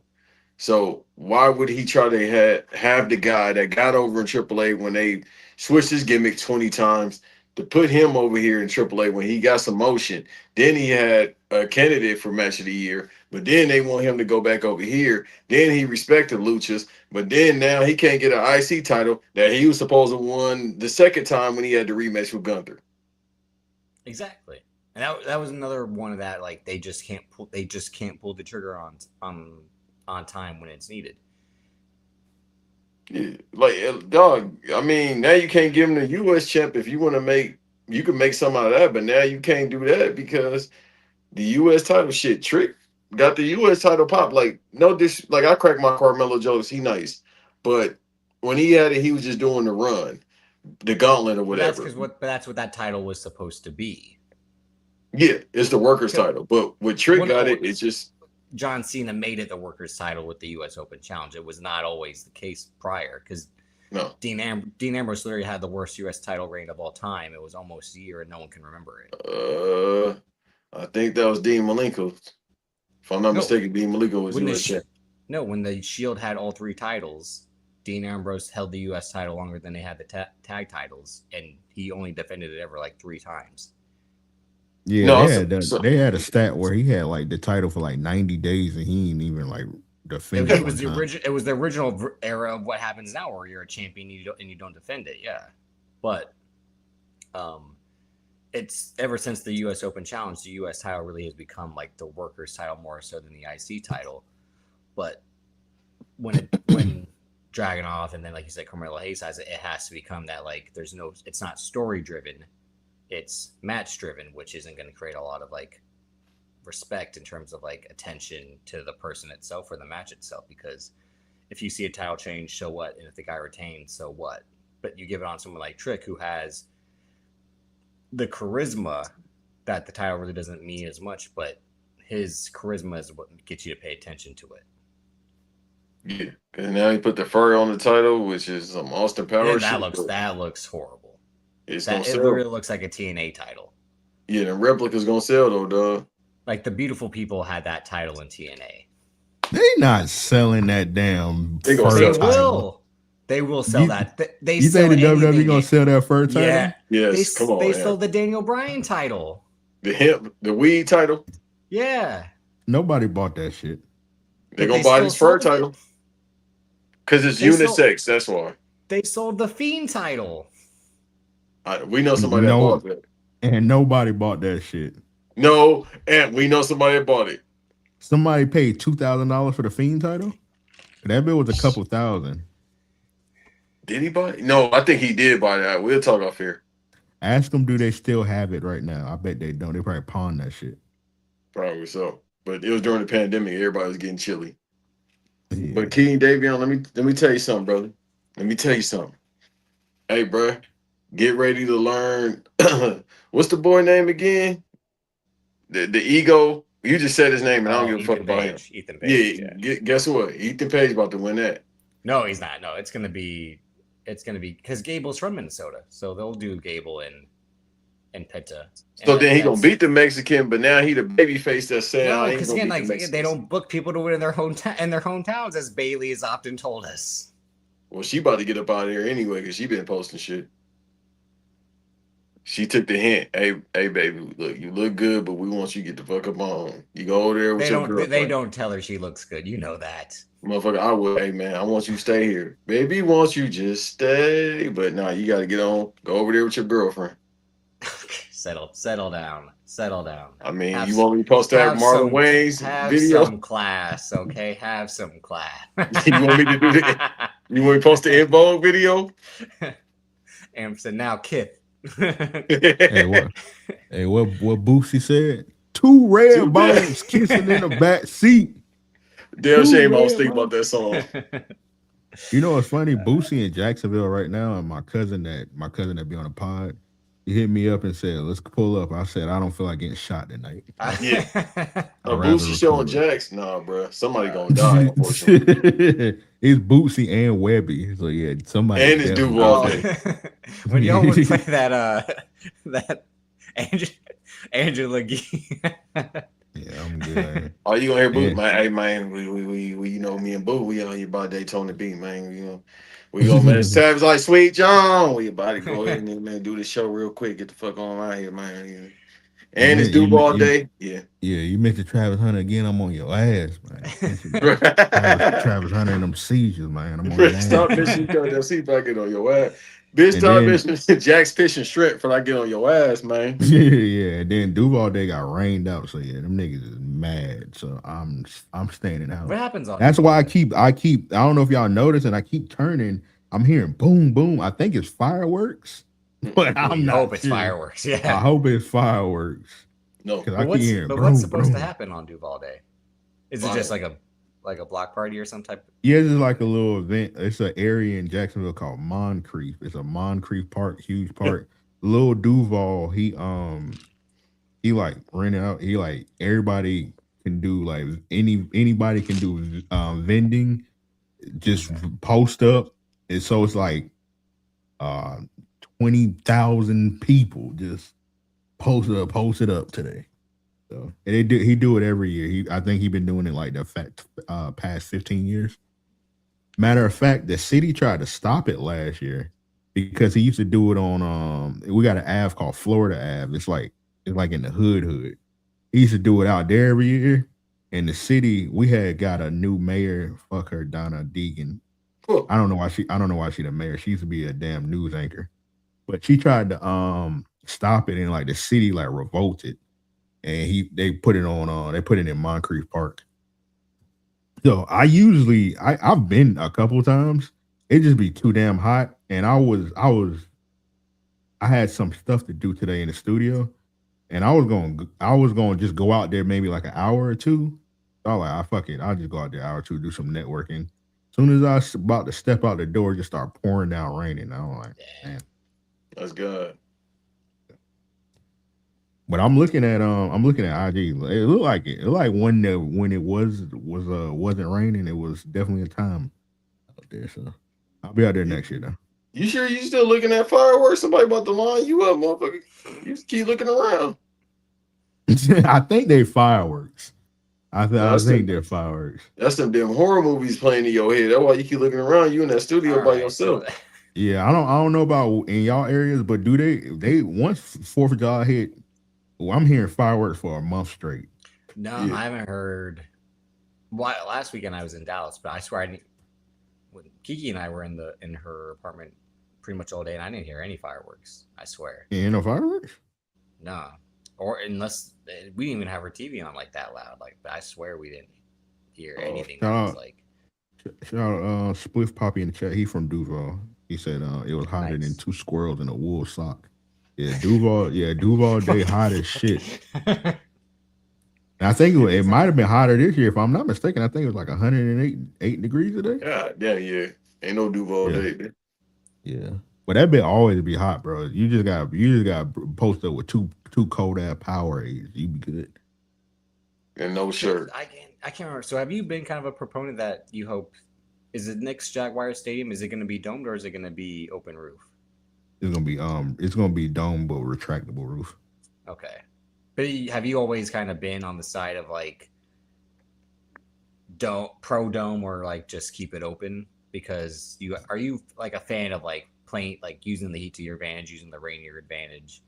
So why would he try to have the guy that got over in AAA when they switched his gimmick 20 times to put him over here in AAA when he got some motion? Then he had a candidate for match of the year, but then they want him to go back over here. Then he respected Luchas, but then now he can't get an IC title that he was supposed to won the second time when he had the rematch with Gunther. Exactly. And that was another one of that, like, they just can't pull the trigger on time when it's needed. Yeah, like, dog, I mean, now you can't give him the U.S. champ. If you want to you can make some out of that, but now you can't do that because the U.S. title shit, Trick got the U.S. title pop. Like, no, like, I crack my Carmelo jokes, he nice, but when he had it, he was just doing the run, the gauntlet or whatever. But that's what that title was supposed to be. Yeah, it's the workers' title, but when Trick got it, it's just John Cena made it the workers' title with the U.S. Open Challenge. It was not always the case prior because Dean Ambrose literally had the worst U.S. title reign of all time. It was almost a year and no one can remember it. I think that was Dean Malenko. If I'm not mistaken, Dean Malenko was U.S. champ. No, when the Shield had all three titles, Dean Ambrose held the U.S. title longer than they had the tag titles, and he only defended it ever like 3 times. Yeah, they had a stat where he had like the title for like 90 days and he ain't even like defend it. It was the original era of what happens now, where you're a champion and you don't defend it. Yeah, but it's ever since the U.S. Open Challenge, the U.S. title really has become like the workers' title more so than the IC title. But when Dragunov and then, like you said, Carmelo Hayes has it, it has to become that, like, it's not story driven. It's match driven, which isn't going to create a lot of like respect in terms of like attention to the person itself or the match itself. Because if you see a title change, so what? And if the guy retains, so what? But you give it on someone like Trick, who has the charisma that the title really doesn't mean as much, but his charisma is what gets you to pay attention to it. Yeah, and now he put the fur on the title, which is some Austin Powers. That looks horrible. It literally looks like a TNA title. Yeah, the replica's gonna sell though, dog. Like, the beautiful people had that title in TNA. They not selling that damn. They will. They will sell that. You think the WWE gonna sell that first title? Yeah. Yes. Come on. They sold the Daniel Bryan title. The weed title. Yeah. Nobody bought that shit. They're gonna buy his fur title. Because it's unisex. That's why. They sold the Fiend title. We know somebody that bought that. And nobody bought that shit. No, and we know somebody that bought it. Somebody paid $2,000 for the Fiend title? That bill was a couple thousand. Did he buy it? No, I think he did buy that. We'll talk off here. Ask them, do they still have it right now? I bet they don't. They probably pawned that shit. Probably so. But it was during the pandemic. Everybody was getting chilly. Yeah. But King Davion, let me tell you something, brother. Let me tell you something. Hey, bro. Get ready to learn. What's the boy name again? The ego. You just said his name, and I don't give a fuck about him. Ethan Page. Yeah. Guess what? Ethan Page about to win that. No, he's not. No, it's gonna be because Gable's from Minnesota, so they'll do Gable and Penta. So then he gonna beat the Mexican, but now he the baby face that's saying, no, because again, like, they don't book people to win in their hometowns, as Bailey has often told us. Well, she about to get up out of here anyway because she been posting shit. She took the hint. Hey, baby, look, you look good, but we want you to get the fuck up on. You go over there with They your don't. They girlfriend. don't tell her she looks good. You know that. Motherfucker, I would. Hey, man, I want you to stay here. Baby wants you just stay. But nah, you got to get on. Go over there with your girlfriend. Settle down. Settle down. I mean, Have you s- want me to post that have Marlon some Wayne's have video? some class, okay? Have some class. You want me to do that? You want me to post the In Vogue video? And so now, Kith. Hey, what? Hey, what Boosie said? Two red Too bad. bones kissing in the back seat. Damn Two shame I was red thinking about bones. that song. You know what's funny? Boosie in Jacksonville right now, and my cousin that be on the pod, he hit me up and said, "Let's pull up." I said, "I don't feel like getting shot tonight." Yeah. I'd A rather Boosie show on record. Jax? Nah, bro. Somebody gonna die, unfortunately. It's Boosie and Webby, so yeah, somebody And it's definitely. Duval Oh, Day. when y'all would play that Angela Gee. Yeah, I'm good. Oh, you gonna hear Boo? Yeah. Man, hey man, we you know me and Boo, we out here by Daytona Beach, man. We gonna man. Savage like Sweet John. We about to go ahead and man do this show real quick. Get the fuck on out here, man. And it's Duval Day. Yeah. Yeah, you mentioned Travis Hunter again. I'm on your ass, man. Travis Hunter and them seizures, man. I'm on your ass. Stop bitching, go see if I get on your ass. Bitch, stop bitching. Jack's fishing shrimp for I get on your ass, man. Yeah. And then Duval Day got rained out, so yeah, them niggas is mad. So I'm staying in the house. What happens on? That's why I keep. I don't know if y'all notice, and I keep turning. I'm hearing boom, boom. I think it's fireworks, but I'm not. Hope it's fireworks. Yeah. I hope it's fireworks. No. Because But I keep hearing. what's supposed to happen on Duval Day? Is it just Fire. like a block party or some type? Yeah, it's like a little event. It's an area in Jacksonville called Moncrief. It's a Moncrief Park, huge park. Lil Duval, he like rented out. He like everybody can do like anybody can do vending. Just post up, and so it's like 20,000 people just posted up today. So and he do it every year. I think he been doing it like the past 15 years. Matter of fact, the city tried to stop it last year because he used to do it on we got an Ave called Florida Ave. It's like in the hood. He used to do it out there every year. In the city, we had got a new mayor. Fuck her, Donna Deegan. Cool. I don't know why she the mayor. She used to be a damn news anchor. But she tried to stop it, and like the city like revolted. And they put it in Moncrief Park. So I've been a couple times. It just be too damn hot. And I had some stuff to do today in the studio. And I was going to just go out there maybe like an hour or two. So I was like, fuck it. I'll just go out there an hour or two, do some networking. As soon as I was about to step out the door, just start pouring down raining. I was like, man. That's good. But I'm looking at IG. It looked like it. It looked like when it wasn't raining, it was definitely a time out there. So I'll be out there next year though. You sure you still looking at fireworks? Somebody about to line you up, motherfucker. You just keep looking around. I think they fireworks. I think they're fireworks. That's them damn horror movies playing in your head. That's why you keep looking around. You in that studio by yourself. Yeah, I don't know about in y'all areas, but do they once 4th of July hit? Well, I'm hearing fireworks for a month straight. No, yeah. I haven't heard. Well, last weekend I was in Dallas, but I swear when Kiki and I were in her apartment pretty much all day, and I didn't hear any fireworks. I swear. You ain't no fireworks? No, or unless we didn't even have her TV on like that loud. Like, but I swear we didn't hear anything. Shout out Spliff Poppy in the chat. He from Duval. He said it was hotter than 2 squirrels in a wool sock. Yeah, Duval Day hot as shit. And I think it might have been hotter this year, if I'm not mistaken. I think it was like 108 degrees today. God damn, yeah. Ain't no Duval Day. Yeah. But that bit always be hot, bro. You just got post up with two cold ass Powerades. You be good. And no shirt. I can't remember. So have you been kind of a proponent that you hope is it Knicks Jaguar Stadium? Is it going to be domed or is it going to be open roof? It's gonna be dome but retractable roof. Okay, but have you always kind of been on the side of like pro dome or like just keep it open? Because are you like a fan of like playing like using the heat to your advantage, using the rain to your advantage,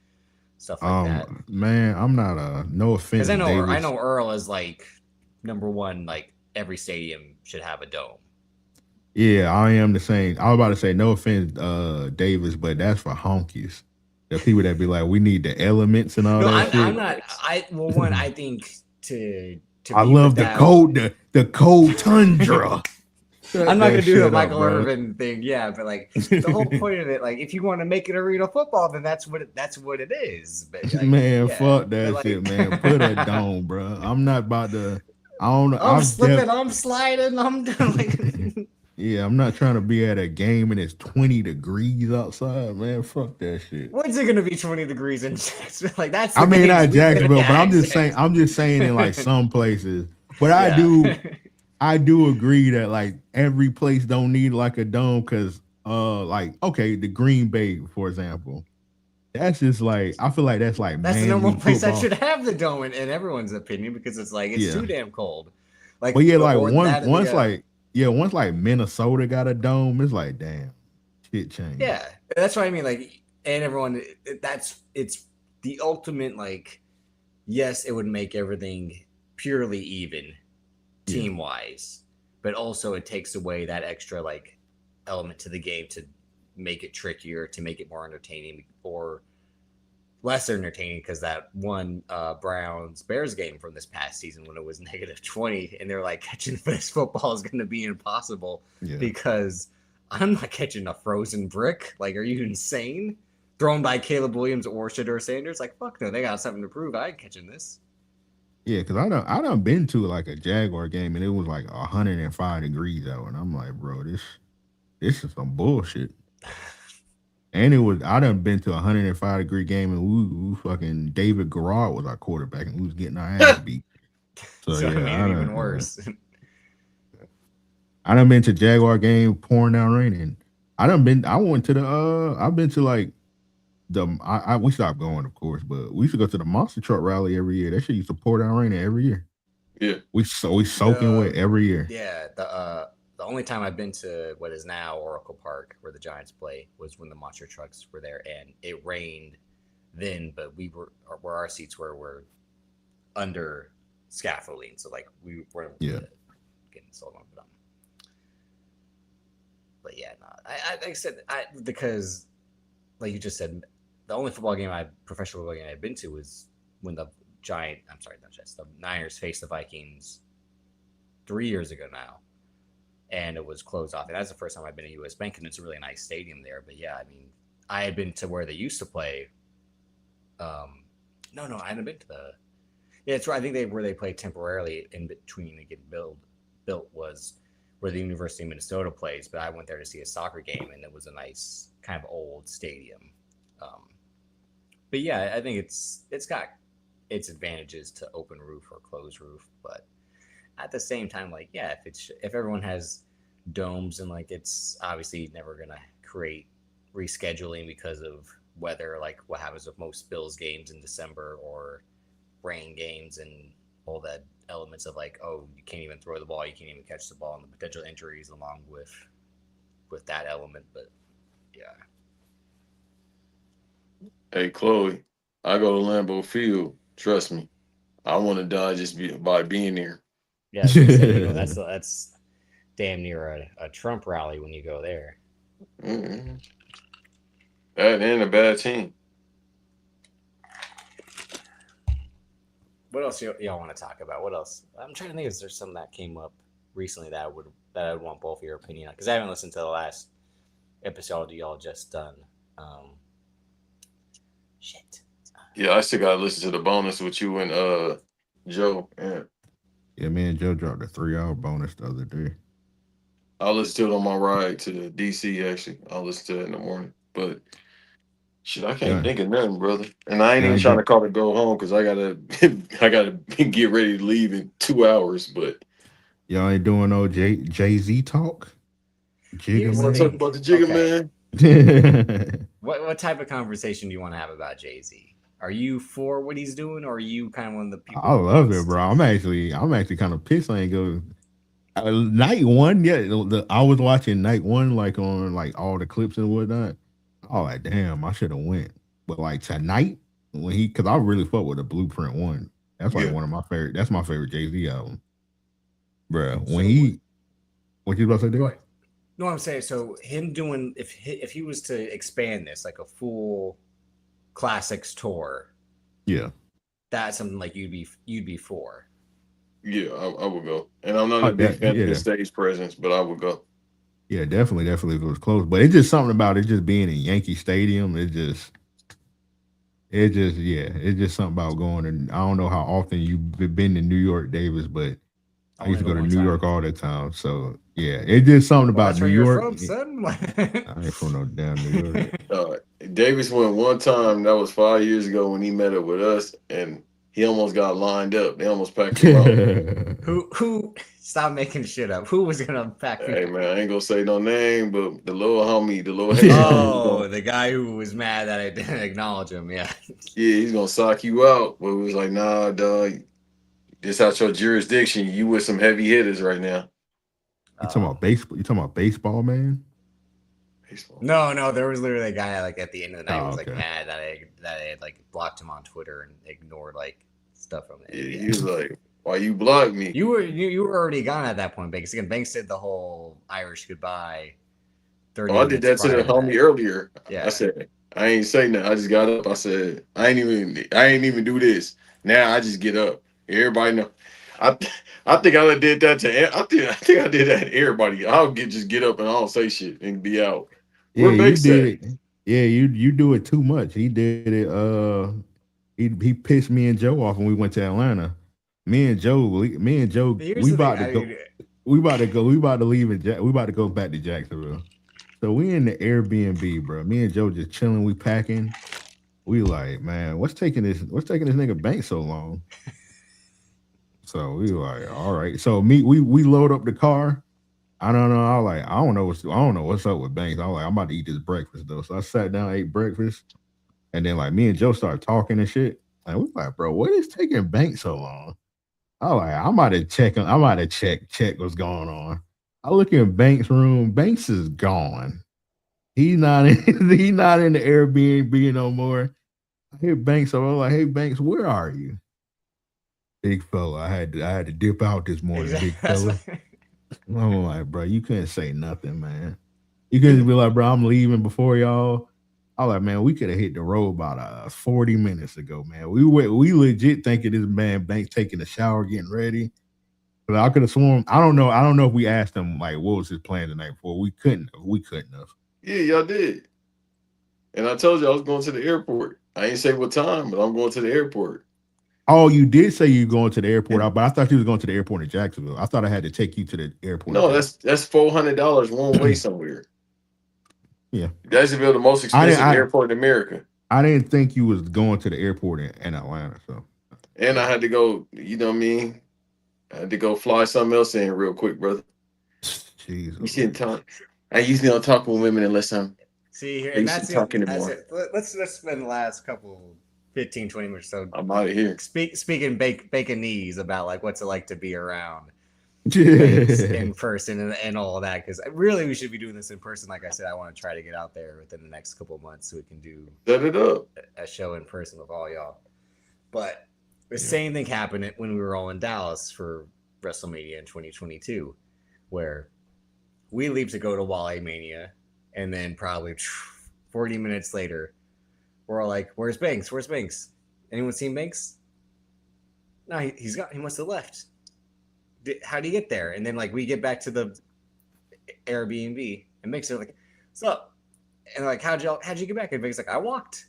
stuff like that. Man, I'm not no offense. Because I Davis. know Earl is like number one. Like every stadium should have a dome. Yeah, I am the same. I was about to say no offense, Davis, but that's for honkies. The people that be like, we need the elements and all that shit. I'm not. I think to I love the cold, the cold tundra. I'm not gonna do the Michael Irvin thing, yeah, but like the whole point of it, like if you want to make it arena football, then that's what it is. But like, man, fuck that shit, man. Put a dome, bro. I'm not about to. I don't know. I'm slipping. I'm sliding. I'm doing like. Yeah, I'm not trying to be at a game and it's 20 degrees outside, man. Fuck that shit. When's it gonna be 20 degrees in Jacksonville? Like that's. I mean, not Jacksonville, but I'm just saying in like some places. But I do agree that like every place don't need like a dome because like okay, the Green Bay, for example. That's just like I feel like that's the normal place that should have the dome in everyone's opinion because it's like it's too damn cold. Like, but yeah, like once like Minnesota got a dome, it's like damn, shit changed. Yeah, that's what I mean. Like, and everyone, it's the ultimate. Like, yes, it would make everything purely even, team wise, but also it takes away that extra like element to the game to make it trickier, to make it more entertaining or less entertaining because that one Browns Bears game from this past season when it was -20 and they're like catching this football is going to be impossible because I'm not catching a frozen brick. Like, are you insane? Thrown by Caleb Williams or Shedeur Sanders? Like, fuck no, they got something to prove. I ain't catching this. Yeah, because I done been to like a Jaguar game and it was like 105 degrees out, and I'm like, bro, this is some bullshit. And I done been to a 105-degree game and we fucking David Garrard was our quarterback and we was getting our ass beat. So yeah, even worse. I done been to Jaguar game pouring down rain, and I've been to like we stopped going, of course, but we used to go to the monster truck rally every year. That shit used to pour down rain every year. Yeah. We soaking wet every year. Yeah, the only time I've been to what is now Oracle Park, where the Giants play, was when the monster trucks were there, and it rained then, but where our seats were under scaffolding, so like we weren't getting sold on them. But yeah, no, I like I said, because like you just said, the only professional football game I've been to was when the Niners faced the Vikings 3 years ago now. And it was closed off. And that's the first time I've been to US Bank, and it's a really nice stadium there. But yeah, I mean, I had been to where they used to play. No, I hadn't been to the. Yeah, it's right. I think where they played temporarily in between to get built was where the University of Minnesota plays. But I went there to see a soccer game, and it was a nice kind of old stadium. But yeah, I think it's got its advantages to open roof or closed roof, but. At the same time, like, yeah, if everyone has domes and like it's obviously never gonna create rescheduling because of weather, like what happens with most Bills games in December or rain games and all that elements of like, oh, you can't even throw the ball, you can't even catch the ball, and the potential injuries along with that element. But yeah. Hey Chloe, I go to Lambeau Field. Trust me, I want to die by being there. Yeah, that's damn near a Trump rally when you go there. Mm-hmm. That and a bad team. What else y'all want to talk about? What else? I'm trying to think if there's something that came up recently that I would want both of your opinion on, because I haven't listened to the last episode y'all just done. Shit. Yeah, I still gotta listen to the bonus with you and Joe. Yeah, me and Joe dropped a 3-hour bonus the other day. I'll listen to it on my ride to DC, actually. I'll listen to it in the morning. But shit, I can't think of nothing, brother. And I ain't even trying to call to go home because I gotta get ready to leave in 2 hours. But y'all ain't doing no Jay-Z talk? You want to talk about the Jigga Man? What type of conversation do you want to have about Jay-Z? Are you for what he's doing, or are you kind of one of the people? I love it, bro. I'm actually kind of pissed. I ain't go night one. Yeah, I was watching night one, like on like all the clips and whatnot. Oh, like damn, I should have went. But like tonight, when he, because I really fuck with the Blueprint one. That's like Yeah. one of my favorite. That's my favorite Jay-Z album, bro. When So he, what you about to say, Go Dave? ahead. No, I'm saying so. Him doing if he was to expand this like a full classics tour, Yeah. that's something like you'd be for. Yeah, I would go. And I'm not Oh, a big fan of yeah. the stage presence, but I would go. Yeah, definitely if it was close. But it's just something about it just being in Yankee Stadium. It's just something about going. And I don't know how often you've been to New York, Davis, but I used to go to New York all the time. So yeah, it's just something Well, about that's New where you're York. from, son. I ain't from no damn New York. Davis went one time. That was 5 years ago when he met up with us, and he almost got lined up. They almost packed him out. Who? Stop making shit up. Who was gonna pack me? Hey man, I ain't gonna say no name, but the little homie, the little Yeah. Haitian homie, Oh, the guy who was mad that I didn't acknowledge him. Yeah. yeah, he's gonna sock you out. But it was like, nah, dog, this out your jurisdiction. You with some heavy hitters right now. You talking about baseball? You talking about baseball, man? Baseball. No. There was literally a guy like at the end of the night who was like okay. mad that I had like blocked him on Twitter and ignored like stuff from it. Yeah, he was like, why you blocked me? You were already gone at that point, Banks. Again, Banks did the whole Irish goodbye. 30 Oh, I did that minutes to the prior homie that. earlier. Yeah. I said, I ain't say nothing. I just got up. I said, I ain't even do this. Now I just get up. Everybody know. I I think I did that to. I think I did that to everybody. I'll just get up and I don't say shit and be out. Yeah, Where you Banks did at? it. Yeah, you do it too much. He did it. He pissed me and Joe off when we went to Atlanta. Me and Joe, Here's we the thing. about to go. We about to leave and we about to go back to Jacksonville. So we in the Airbnb, bro. Me and Joe just chilling. We packing. We like, man, what's taking this nigga Bank so long? So we like, all right. So we load up the car. I don't know. I don't know what's up with Banks. I was like, I'm about to eat this breakfast though. So I sat down, ate breakfast, and then like me and Joe started talking and shit. And we like, bro, what is taking Banks so long? I like, I'm about to check what's going on. I look in Banks' room. Banks is gone. He's not in he's not in the Airbnb no more. I hear Banks, so I'm like, hey Banks, where are you? Big fella. I had to dip out this morning, big fella. I'm like, bro, you couldn't say nothing, man. You couldn't be like, bro, I'm leaving before y'all. I was like, man, we could have hit the road about 40 minutes ago, man. We legit thinking this man Banks taking a shower, getting ready. But I could have sworn. I don't know if we asked him like what was his plan the night before. We couldn't have. Yeah, y'all did. And I told you I was going to the airport. I ain't say what time, but I'm going to the airport. Oh, you did say you going to the airport, but I thought you was going to the airport in Jacksonville. I thought I had to take you to the airport. No, that's $400 one way somewhere. Yeah, Jacksonville, the most expensive airport in America. I didn't think you was going to the airport in Atlanta. So, and I had to go. You know what I mean? I had to go fly something else in real quick, brother. Jesus, you shouldn't talk. I usually don't talk with women unless I'm. See here, and that's it. Let's spend the last couple 15, 20 minutes or so. I'm out of here. Speaking baconese about like what's it like to be around in person and all of that, because really we should be doing this in person. Like I said, I want to try to get out there within the next couple of months so we can do set it up a show in person with all y'all. But the same thing happened when we were all in Dallas for WrestleMania in 2022, where we leave to go to Wale Mania, and then probably 40 minutes later, we're all like, "Where's Banks? Where's Banks? Anyone seen Banks? No, he must have left. How do you get there?" And then like we get back to the Airbnb, and Banks are like, "What's up?" And like, how'd you get back? And Banks like, "I walked."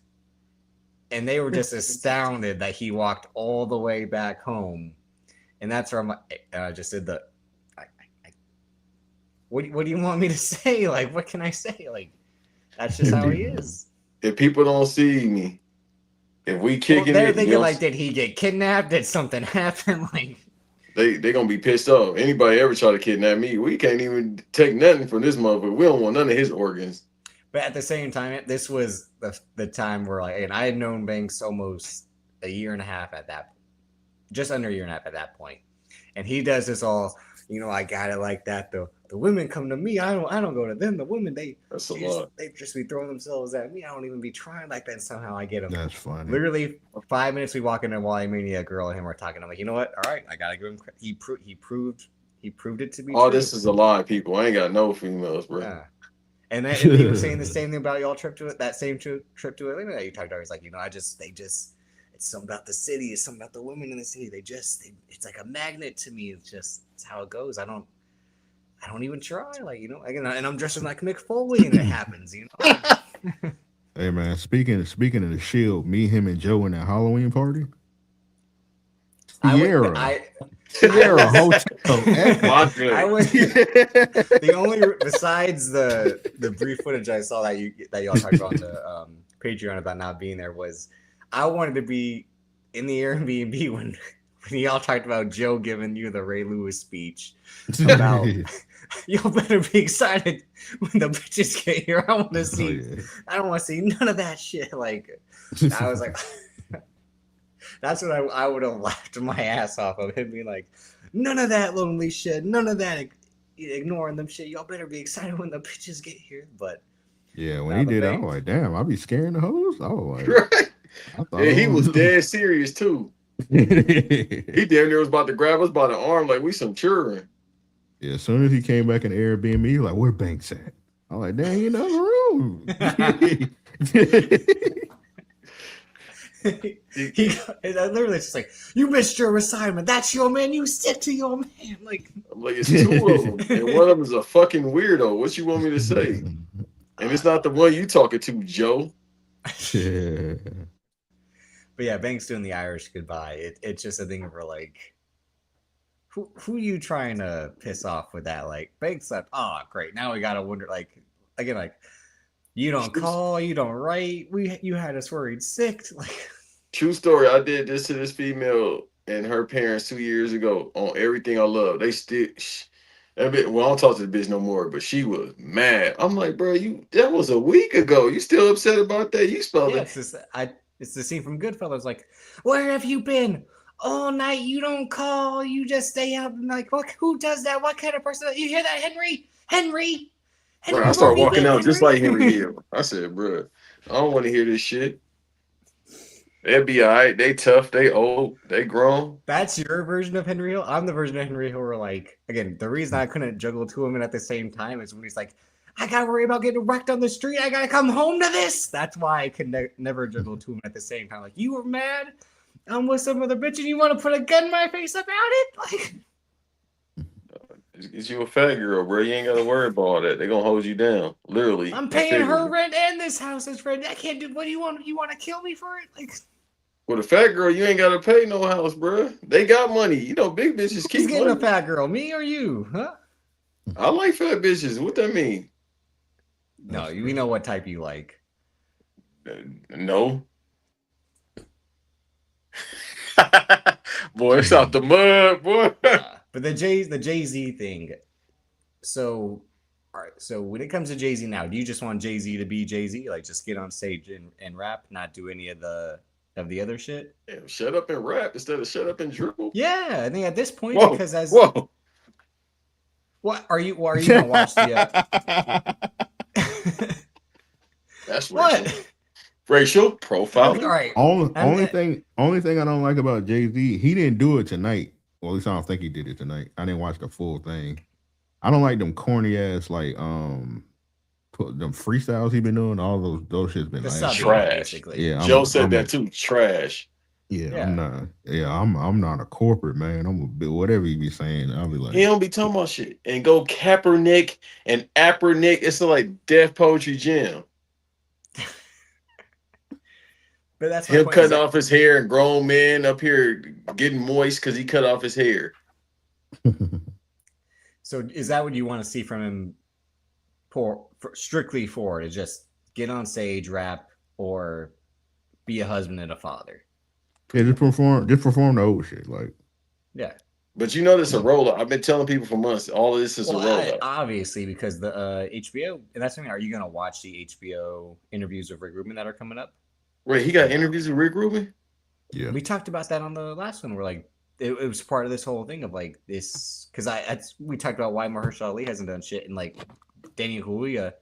And they were just astounded that he walked all the way back home. And that's where I'm like, I just did the, what do you want me to say? Like, what can I say? Like, that's just how he is. If people don't see me, if we kicking they're thinking like, did he get kidnapped? Did something happen? Like, they gonna be pissed off. Anybody ever try to kidnap me, we can't even take nothing from this motherfucker. We don't want none of his organs. But at the same time, this was the time where like, and I had known Banks almost a year and a half at that, just under a year and a half at that point. And he does this all, I got it like that, the the women come to me. I don't go to them. The women they just be throwing themselves at me. I don't even be trying like that. And somehow I get them. That's funny. Literally 5 minutes we walk into Wally Mania, a girl and him are talking. I'm like, you know what? All right, I gotta give him. He proved it to be. Oh, true. this is a lie, people. I ain't got no females, bro. Yeah. And they were saying the same thing about y'all trip to it. That same trip to Atlanta that you talked about. He's like, you know, it's something about the city. It's something about the women in the city. It's like a magnet to me. It's how it goes. I don't even try. Like, you know, and I'm dressing like Mick Foley and it happens, you know. Hey man, speaking of the Shield, me, him, and Joe in that Halloween party. Sierra Hotel. I went. The only besides the brief footage I saw that y'all talked about on the Patreon about not being there was I wanted to be in the Airbnb when y'all talked about Joe giving you the Ray Lewis speech about y'all better be excited when the bitches get here. I want to see. I don't want to see none of that shit. Like I was like. That's what I would have laughed my ass off of him being like, none of that lonely shit, none of that ignoring them shit. Y'all better be excited when the bitches get here. But yeah, when he did, I was like, damn, I'll be scaring the hoes. I was like, right. Yeah, he was dead serious too. He damn near was about to grab us by the arm like we some children. Yeah, as soon as he came back in the Airbnb, he was like, where Banks at? I'm like, dang, you know the room. He literally just like, you missed your assignment. That's your man. You stick to your man. Like, I'm like, it's two of them, and one of them is a fucking weirdo. What you want me to say? And it's not the one you talking to, Joe. Yeah. But yeah, Banks doing the Irish goodbye. It's just a thing for like, who you trying to piss off with that? Like Banks like, oh great, now we gotta wonder like again like. You don't call, you don't write. You had us worried sick. Like, true story. I did this to this female and her parents 2 years ago on Everything I Love. They still, well, I don't talk to the bitch no more. But she was mad. I'm like, bro, that was a week ago. You still upset about that? You spelled it. It's the scene from Goodfellas. Like, where have you been all night? You don't call. You just stay up. And like, who does that? What kind of person? You hear that, Henry? Bro, I started walking out just like Henry Hill. I said, bro, I don't want to hear this shit. They'll be all right. They tough. They old. They grown. That's your version of Henry Hill. I'm the version of Henry Hill where, like, again, the reason I couldn't juggle two women at the same time is when he's like, I got to worry about getting wrecked on the street. I got to come home to this. That's why I could never juggle two women at the same time. Like, you were mad. I'm with some other bitch and you want to put a gun in my face about it? Like... It's you a fat girl, bro. You ain't got to worry about all that. They're going to hold you down. Literally. I'm paying her rent and this house's rent. I can't do... What do you want? You want to kill me for it? Like... With a fat girl, you ain't got to pay no house, bro. They got money. You know, big bitches keep getting money. A fat girl, me or you? Huh? I like fat bitches. What that mean? No, we know what type you like. No. Boy, it's out the mud, boy. But the Jay-Z thing. So, all right. So when it comes to Jay-Z now, do you just want Jay-Z to be Jay-Z? Like just get on stage and rap, not do any of the other shit? Damn, shut up and rap instead of shut up and dribble. Yeah, I think at this point, because as what are you gonna watch the? That's what. Racial profiling. All right. Only thing I don't like about Jay-Z, he didn't do it tonight. Well, at least I don't think he did it tonight. I didn't watch the full thing. I don't like them corny ass like them freestyles he been doing. All those shit's been like trash. Basically. Yeah, Joe said that too. Trash. Yeah, I'm not. Yeah, I'm not a corporate man. I'm a bit whatever you be saying. I'll be like, he don't be talking about shit and go Kaepernick and Appernick. It's like Death Poetry Jam. But that's him cutting off his hair and grown men up here getting moist because he cut off his hair. So is that what you want to see from him? Strictly for to just get on stage, rap, or be a husband and a father? Yeah, just perform the old shit, like. Yeah. But you know this is a rollout. I've been telling people for months. All of this is a rollout. Obviously, because the HBO, and that's something. Are you going to watch the HBO interviews with Rick Rubin that are coming up? Wait, he got interviews with Rick Rubin? Yeah. We talked about that on the last one. We're like, it was part of this whole thing of like this because we talked about why Mahershala Ali hasn't done shit, and like Daniel Kaluuya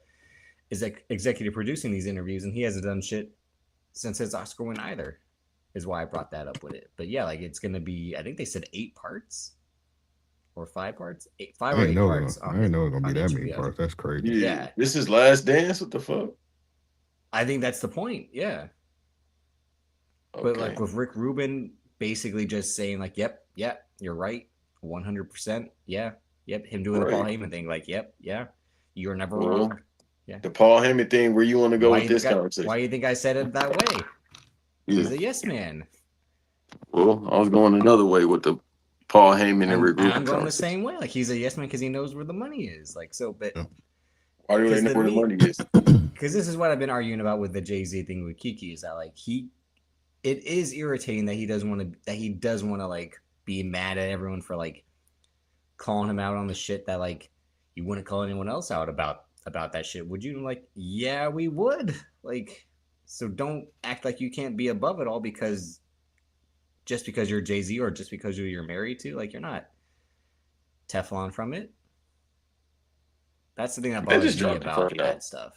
is like executive producing these interviews, and he hasn't done shit since his Oscar win either. Is why I brought that up with it. But yeah, like it's gonna be. I think they said 8 parts or 5 parts, 5 or 8 parts. I didn't know it was gonna be that many parts. That's crazy. Yeah, this is Last Dance. What the fuck? I think that's the point. Yeah. Okay. But like with Rick Rubin basically just saying like, yep, you're right, 100%, yeah, yep, him doing the Paul Heyman thing, like, yep, yeah, you're never wrong. Yeah. The Paul Heyman thing, where you want to go with this conversation? Why do you think I said it that way? He's a yes man. Well, I was going another way with the Paul Heyman and Rick Rubin. I'm going the same way. Like he's a yes man because he knows where the money is. Like so, but why do they know where the money is? Because this is what I've been arguing about with the Jay-Z thing with Kiki is that like it is irritating that he does want to like be mad at everyone for like calling him out on the shit that like you wouldn't call anyone else out about that shit. Would you? Like, yeah, we would. Like, so don't act like you can't be above it all because you're Jay-Z or just because you're married to, like, you're not Teflon from it. That's the thing that bothers me about that stuff.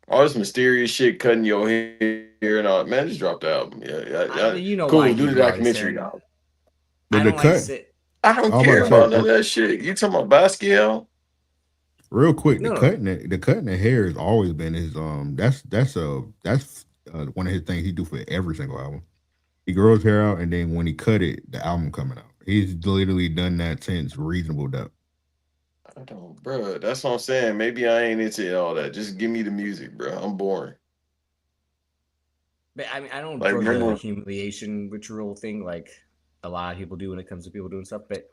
All this mysterious shit, cutting your hair and all. Man, just drop the album. Yeah. You know, cool. Why do the documentary. I don't care about none of that shit. You talking about Basquiat? Real quick, the cutting the hair has always been his. That's one of his things he do for every single album. He grows hair out, and then when he cut it, the album coming out. He's literally done that since Reasonable Doubt. I don't, bro. That's what I'm saying. Maybe I ain't into all that. Just give me the music, bro. I'm boring. But I mean, I don't like the humiliation ritual thing like a lot of people do when it comes to people doing stuff. But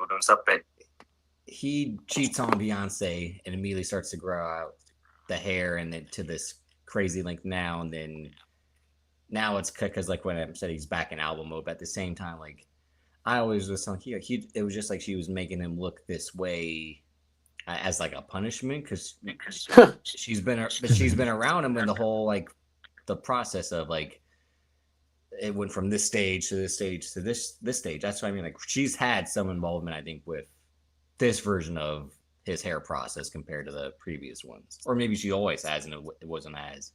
he cheats on Beyonce and immediately starts to grow out the hair and then to this crazy length now. And then now it's cut because like when I said he's back in album mode. But at the same time, like I always was telling it was just like she was making him look this way as like a punishment because she's been around him in the whole like the process of like it went from this stage to this stage to this stage. That's what I mean. Like she's had some involvement, I think, with this version of his hair process compared to the previous ones, or maybe she always has, and it wasn't as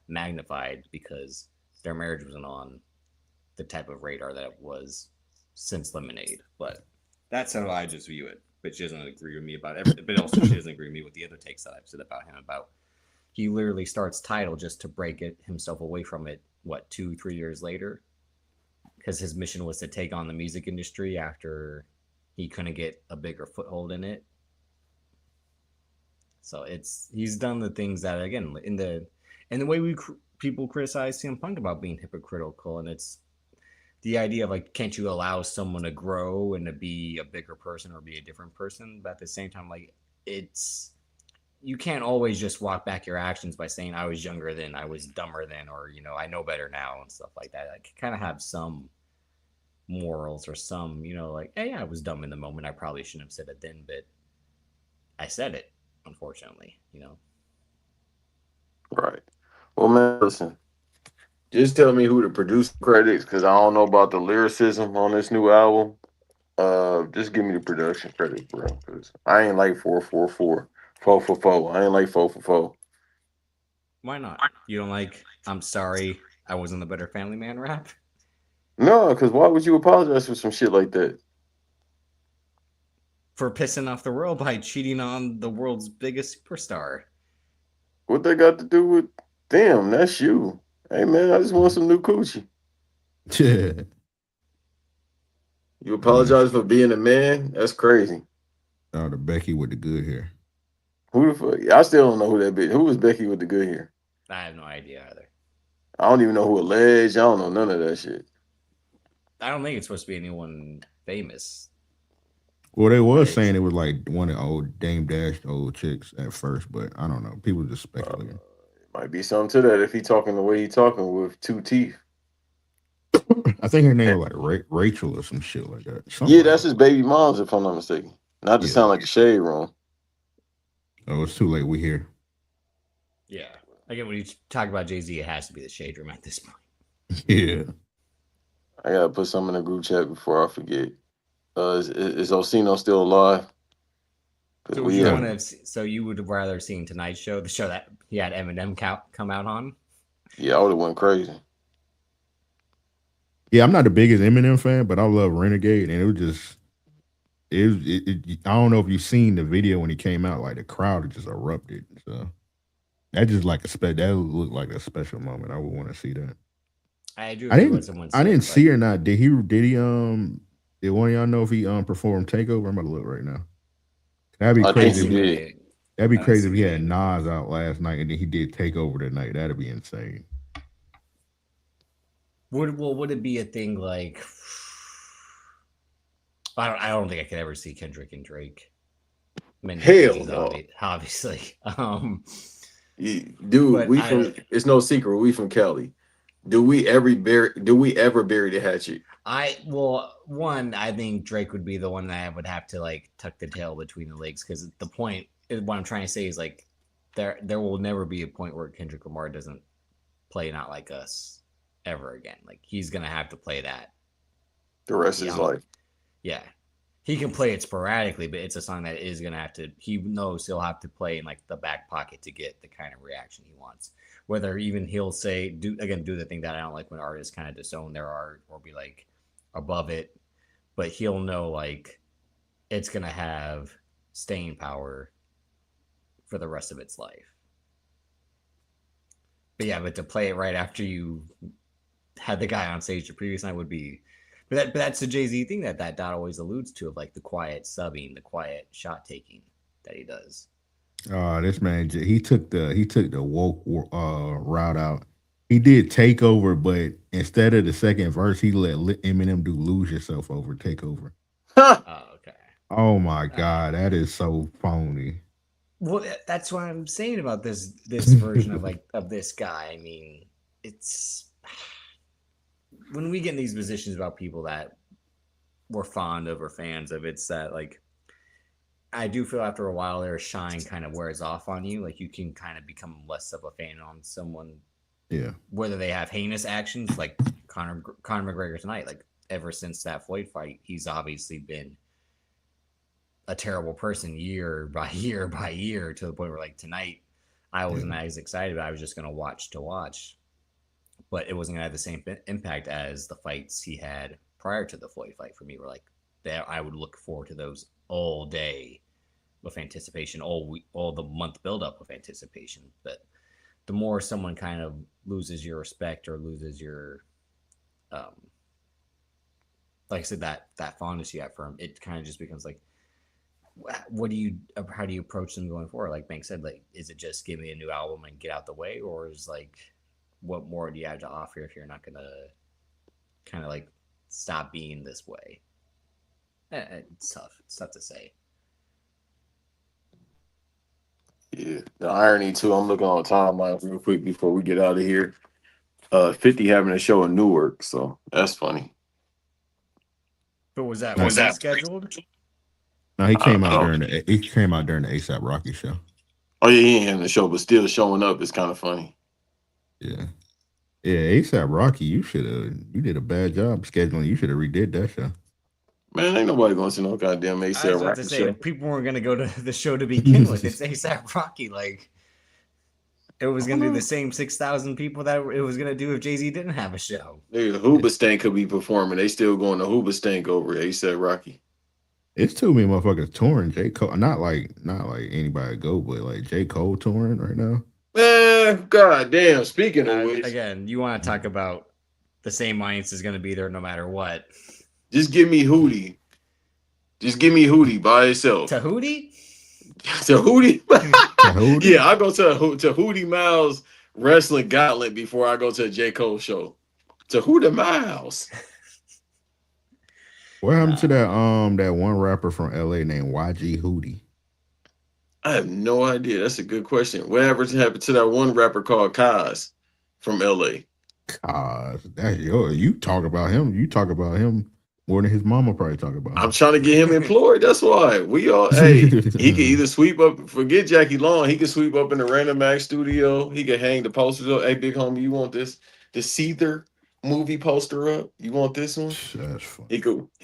magnified because their marriage wasn't on the type of radar that it was since Lemonade. But that's how I just view it. But she doesn't agree with me about everything. But also she doesn't agree with me with the other takes that I've said about him. About he literally starts Tidal just to break himself away from it. What 2-3 years later? Because his mission was to take on the music industry after he couldn't get a bigger foothold in it. So he's done the things that again in the way people criticize CM Punk about being hypocritical, and it's the idea of like, can't you allow someone to grow and to be a bigger person or be a different person? But at the same time, like you can't always just walk back your actions by saying I was younger then, I was dumber then, or I know better now and stuff like that. Like kind of have some morals or some, like, hey, I was dumb in the moment. I probably shouldn't have said it then, but I said it, unfortunately, Right. Well, man, listen. Just tell me who the producer credits, because I don't know about the lyricism on this new album. Just give me the production credits, bro. Because I ain't like 444, 444. I ain't like 444. Why not? You don't like I'm sorry I wasn't the better family man rap? No, because why would you apologize for some shit like that? For pissing off the world by cheating on the world's biggest superstar. What they got to do with them? That's you. Hey, man, I just want some new coochie. Yeah. You apologize for being a man? That's crazy. Oh, the Becky with the good hair. Who the fuck? I still don't know who that bitch. Who was Becky with the good hair? I have no idea either. I don't even know who alleged. I don't know none of that shit. I don't think it's supposed to be anyone famous. Well, they was saying it was like one of the old Dame Dash old chicks at first, but I don't know. People just speculating. Might be something to that if he talking the way he talking with 2 teeth. I think her name was like Rachel or some shit like that. Yeah, that's his baby mom's, if I'm not mistaken. Not to sound like a shade room. Oh, it's too late. We here. Yeah. Again, when you talk about Jay-Z, it has to be the shade room at this point. Yeah. I gotta put some in the group chat before I forget. Is Osino still alive? So would you want to? So you would rather seen Tonight's Show, the show that he had Eminem come out on? Yeah, I would have went crazy. Yeah, I'm not the biggest Eminem fan, but I love Renegade, and it was just I don't know if you've seen the video when he came out, like the crowd just erupted. So that just like that looked like a special moment. I would want to see that. I do agree with someone said. I didn't see or not. Did he did one of y'all know if he performed Takeover? I'm about to look right now. That'd be crazy. That'd be crazy if he had Nas out last night and then he did Takeover tonight. That'd be insane. Would it be a thing like I don't think I could ever see Kendrick and Drake. Hell no. Obviously. Dude, it's no secret. We from Cali. Do we ever bury the hatchet? I think Drake would be the one that I would have to like tuck the tail between the legs, because the point is, what I'm trying to say is like there will never be a point where Kendrick Lamar doesn't play Not Like Us ever again. Like he's gonna have to play that the rest of his life. Yeah. He can play it sporadically, but it's a song that is gonna have to. He knows he'll have to play in like the back pocket to get the kind of reaction he wants. Whether even he'll say do the thing that I don't like when artists kind of disown their art or be like above it, but he'll know like it's gonna have staying power for the rest of its life. But to play it right after you had the guy on stage the previous night would be. But that's the Jay-Z thing that Dot always alludes to, of like the quiet subbing, the quiet shot taking that he does. This man, he took the woke route out. He did Takeover, but instead of the second verse, he let Eminem do Lose Yourself over Takeover. Okay. Oh my God, that is so phony. Well, that's what I'm saying about this version of this guy. I mean, it's when we get in these positions about people that we're fond of or fans of, it's that like I do feel after a while their shine kind of wears off on you. Like you can kind of become less of a fan on someone. Yeah. Whether they have heinous actions like Conor McGregor tonight, like ever since that Floyd fight, he's obviously been a terrible person year by year by year, to the point where like tonight I wasn't as excited, but I was just going to watch. But it wasn't going to have the same impact as the fights he had prior to the Floyd fight for me. Were like that, I would look forward to those all day with anticipation, all the month buildup of anticipation. But the more someone kind of loses your respect or loses your, like I said, that fondness you have for him, it kind of just becomes like, how do you approach them going forward? Like Bank said, like, is it just give me a new album and get out the way, or is like, what more do you have to offer if you're not gonna kind of like stop being this way? It's tough to say. Yeah, the irony too. I'm looking on the timeline real quick before we get out of here. 50 having a show in Newark, so that's funny. But was that scheduled? No, he came out during the ASAP Rocky show. Oh yeah, he ain't having the show, but still showing up is kind of funny. Yeah, ASAP Rocky, you did a bad job scheduling. You should have redid that show. Man, ain't nobody going to no goddamn ASAP Rocky show. People weren't going to go to the show to begin with. It's ASAP Rocky. Like, it was going to do the same 6,000 people that it was going to do if Jay-Z didn't have a show. Dude, Hoobastank could be performing. They still going to Hoobastank over ASAP Rocky. It's too many motherfuckers touring. J. Cole, not like anybody go, but like J. Cole touring right now. Man, goddamn. Speaking of which, again, you want to talk about the same audience is going to be there no matter what. Just give me Hootie. Just give me Hootie by itself. To Hootie? To Hootie? Yeah, I go to Hootie Miles Wrestling Gauntlet before I go to a J. Cole show. To Hootie Miles. What happened to that one rapper from LA named YG Hootie? I have no idea. That's a good question. Whatever happened to that one rapper called Kaz from LA? Kaz, that's you talk about him. You talk about him more than his mama probably talk about him. I'm trying to get him employed. That's why. We all he can either sweep up, forget Jackie Long, he can sweep up in the Random Act studio. He can hang the posters up. Hey, big homie, you want this? The Seether movie poster up? You want this one? That's funny. He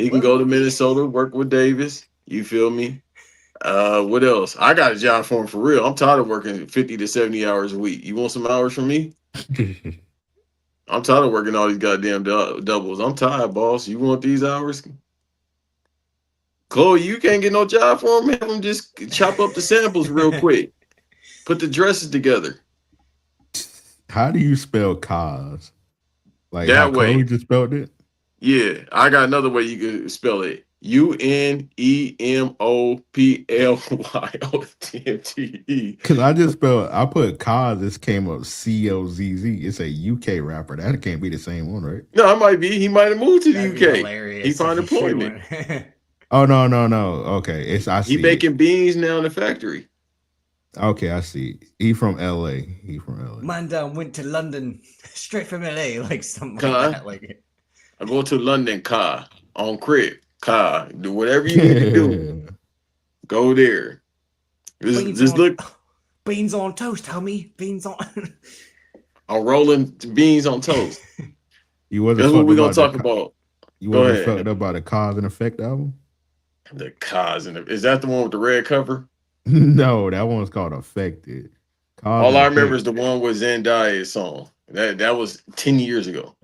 can go to Minnesota, work with Davis. You feel me? What else? I got a job for him for real. I'm tired of working 50 to 70 hours a week. You want some hours from me? I'm tired of working all these goddamn doubles. I'm tired, boss. You want these hours? Chloe, you can't get no job for him. Have him just chop up the samples real quick. Put the dresses together. How do you spell cause? Like That how way. Chloe just spelled it? Yeah, I got another way you can spell it. UNEMOPLYOTMTE. Because I put cause, this came up COZZ. It's a UK rapper. That can't be the same one, right? No, it might be. He might have moved to the That'd be UK. hilarious He found if he employment. went- Oh no. Okay. I see. He making beans now in the factory. Okay, I see. He from LA. Man down went to London straight from LA, like something Huh? like that. Like I go to London, car on crib, car. Do whatever you need to do. Go there. Just look. Beans on toast, homie. Beans on. I'm rolling beans on toast. You wasn't. That's what we're gonna fucked talk about. You Go wasn't ahead. fucked up by the Cause and Effect album? The cars and is that the one with the red cover? No, that one's called Affected. Cause All and I remember Effect. is the one with Zendaya's song. That was 10 years ago.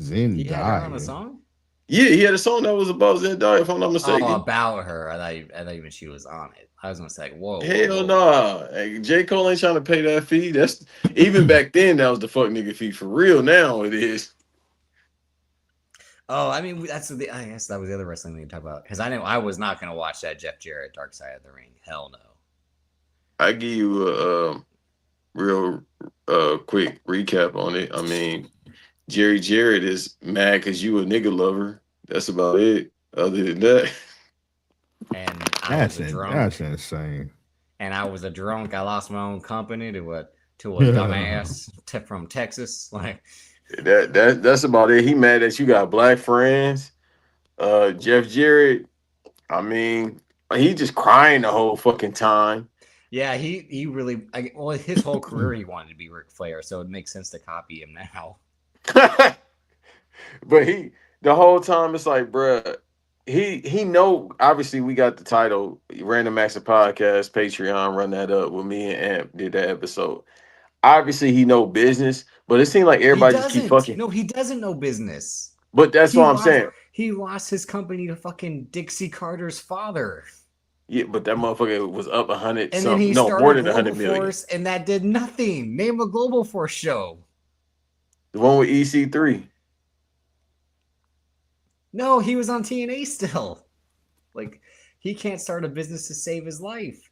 Zendaya. He had her on a song? Yeah, he had a song that was about Zendaya, if I'm not mistaken. Oh, about her. I thought even she was on it. I was gonna say, whoa. Hell nah. Hey, J. Cole ain't trying to pay that fee. That's even back then that was the fuck nigga fee. For real now it is. Oh, I mean, I guess that was the other wrestling we could talk about. Because I know I was not gonna watch that Jeff Jarrett Dark Side of the Ring. Hell no. I give you a real quick recap on it. I mean, Jerry Jarrett is mad because you a nigga lover. That's about it. Other than that, And I was a drunk. That's insane. And I was a drunk. I lost my own company to a dumbass from Texas. Like that's about it. He mad that you got black friends. Jeff Jarrett, I mean, he just crying the whole fucking time. yeah, he really. His whole career he wanted to be Ric Flair, so it makes sense to copy him now. But the whole time it's like, bruh, he know. Obviously, we got the title Random Acts of Podcast Patreon. Run that up with me and Amp did that episode. Obviously, he know business, but it seemed like everybody just keep fucking. No, he doesn't know business. But that's what I'm saying. He lost his company to fucking Dixie Carter's father. Yeah, but that motherfucker was up 100. And then he no, started more than Global 100 million. Force, and that did nothing. Name a Global Force show. The one with EC3. No, he was on TNA still. Like, he can't start a business to save his life.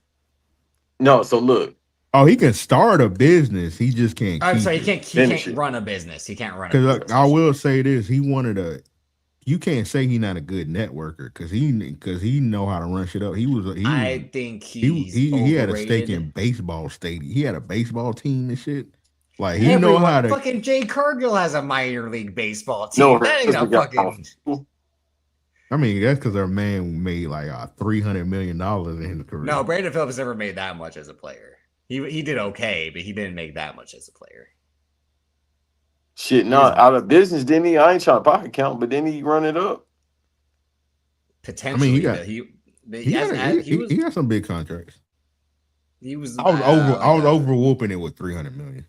No, so look. Oh, he can start a business. He just can't. I'm sorry, he can't it. run a business. He can't run a business. Because I will say this: he wanted a. You can't say he's not a good networker because he know how to run shit up. I think he had a stake in baseball stadium. He had a baseball team and shit. Like he know how to. Fucking Jay Cargill has a minor league baseball team. No, that ain't a fucking. I mean, that's because our man made like $300 million in his career. No, Brandon Phillips never made that much as a player. He did okay, but he didn't make that much as a player. Shit, no, out of business, didn't he? I ain't trying to pocket count, but didn't he run it up? Potentially, I mean, he got some big contracts. He was. I was over whooping it with $300 million.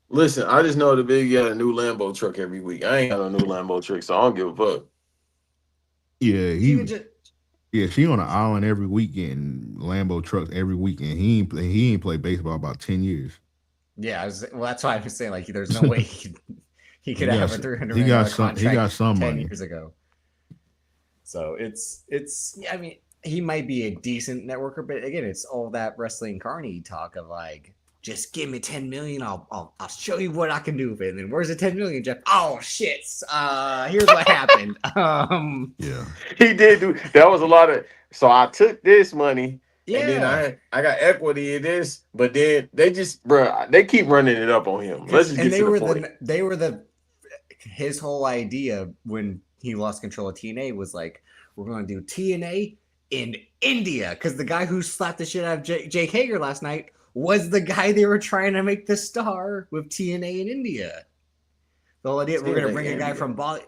Listen, I just know the big got a new Lambo truck every week. I ain't got a new Lambo truck, so I don't give a fuck. Yeah, she on an island every weekend, Lambo trucks every weekend. He ain't played baseball about 10 years. Yeah, that's why I was saying like there's no way he could have a $300 million contract. He got some 10 money years ago. So it's. I mean, he might be a decent networker, but again, it's all that wrestling carny talk of like, just give me 10 million. I'll show you what I can do with it. And then where's the 10 million, Jeff? Oh shit. Here's what happened. Yeah. He did do that was a lot of so I took this money. Yeah. And then I got equity in this, but then they just they keep running it up on him. Let's just get to the point. They were his whole idea when he lost control of TNA was like, we're going to do TNA in India, because the guy who slapped the shit out of Jake Hager last night was the guy they were trying to make the star with TNA in India. The whole idea we're Seems gonna like bring a guy India. from Bali.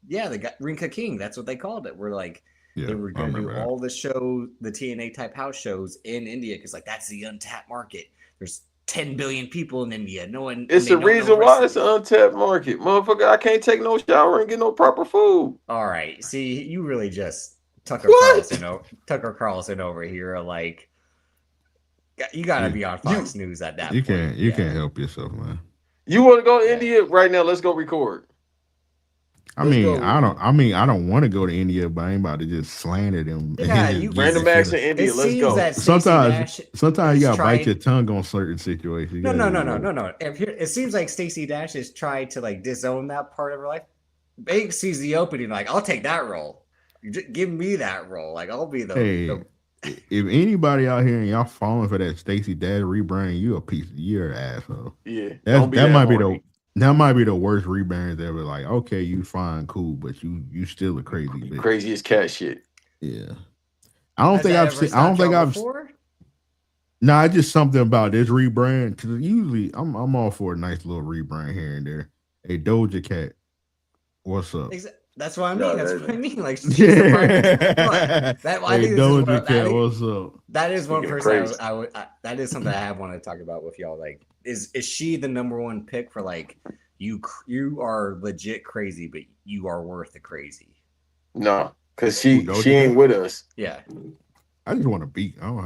Yeah, the guy Rinka King. That's what they called it. We're like Yeah, they were I gonna do remember that. all the TNA type house shows in India because like that's the untapped market. There's 10 billion people in India. No one. It's the reason why it's an untapped market, motherfucker. I can't take no shower and get no proper food. All right. See, you really just Tucker What? Carlson over here. Like, you gotta be on Fox News at that You point. can't help yourself, man. You want to go to India right now? Let's go record. I mean, I don't want to go to India, but I ain't about to just slander them. Yeah, you Random acts in India. Let's go. That sometimes you gotta bite tried... your tongue on certain situations. No. It seems like Stacey Dash has tried to like disown that part of her life. Banks sees the opening, like I'll take that role. Give me that role. Like I'll be the. If anybody out here and y'all falling for that Stacey Dash rebrand, you're an asshole. Yeah, that might be the worst rebrand ever. Like, okay, you fine, cool, but you still a crazy bitch. Craziest cat shit. Yeah, I don't think I've. Nah, it's just something about this rebrand. Because usually I'm all for a nice little rebrand here and there. Hey, Doja Cat, what's up? That's what I mean. That's what I mean. Like, Doja Cat, what's up? That is one person that is something I have wanted to talk about with y'all. Like, is she the number one pick for like you are legit crazy, but you are worth the crazy? No, because she ain't with us. Yeah. I just want to beat. I don't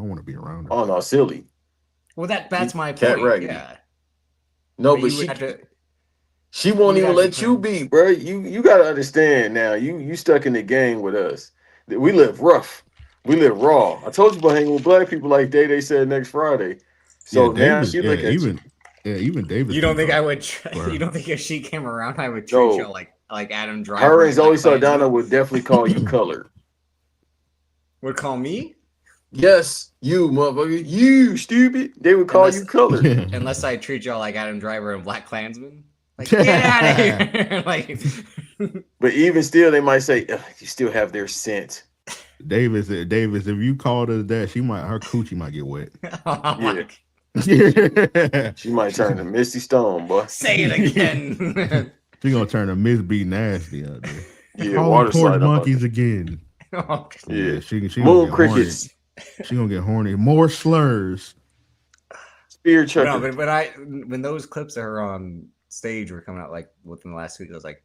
want to be around her. Oh no, silly. Well, that's my point. Raggedy. Yeah. No, but she won't even let you be, bro. You gotta understand now. You stuck in the game with us. We live rough. We live raw. I told you about hanging with black people like they said next Friday. So now she look at you. Yeah, even David. You don't think I would? You don't think if she came around, I would treat you like Adam Driver? Her and Zoe Saldana would definitely call you colored. Would call me? Yes, you motherfucker. You stupid. They would call you colored. Unless I treat y'all like Adam Driver and Black Klansman. Like, get out of here. Like, but even still, they might say, you still have their scent. Davis, if you called her that, her coochie might get wet. She might turn to Misty Stone, boy. Say it again. She gonna turn to Miss B Nasty out there. Yeah, water slide monkeys again. Yeah, she moon crickets. She gonna get horny. More slurs. Spear chucker. No, but when those clips of her on stage were coming out like within the last week, I was like,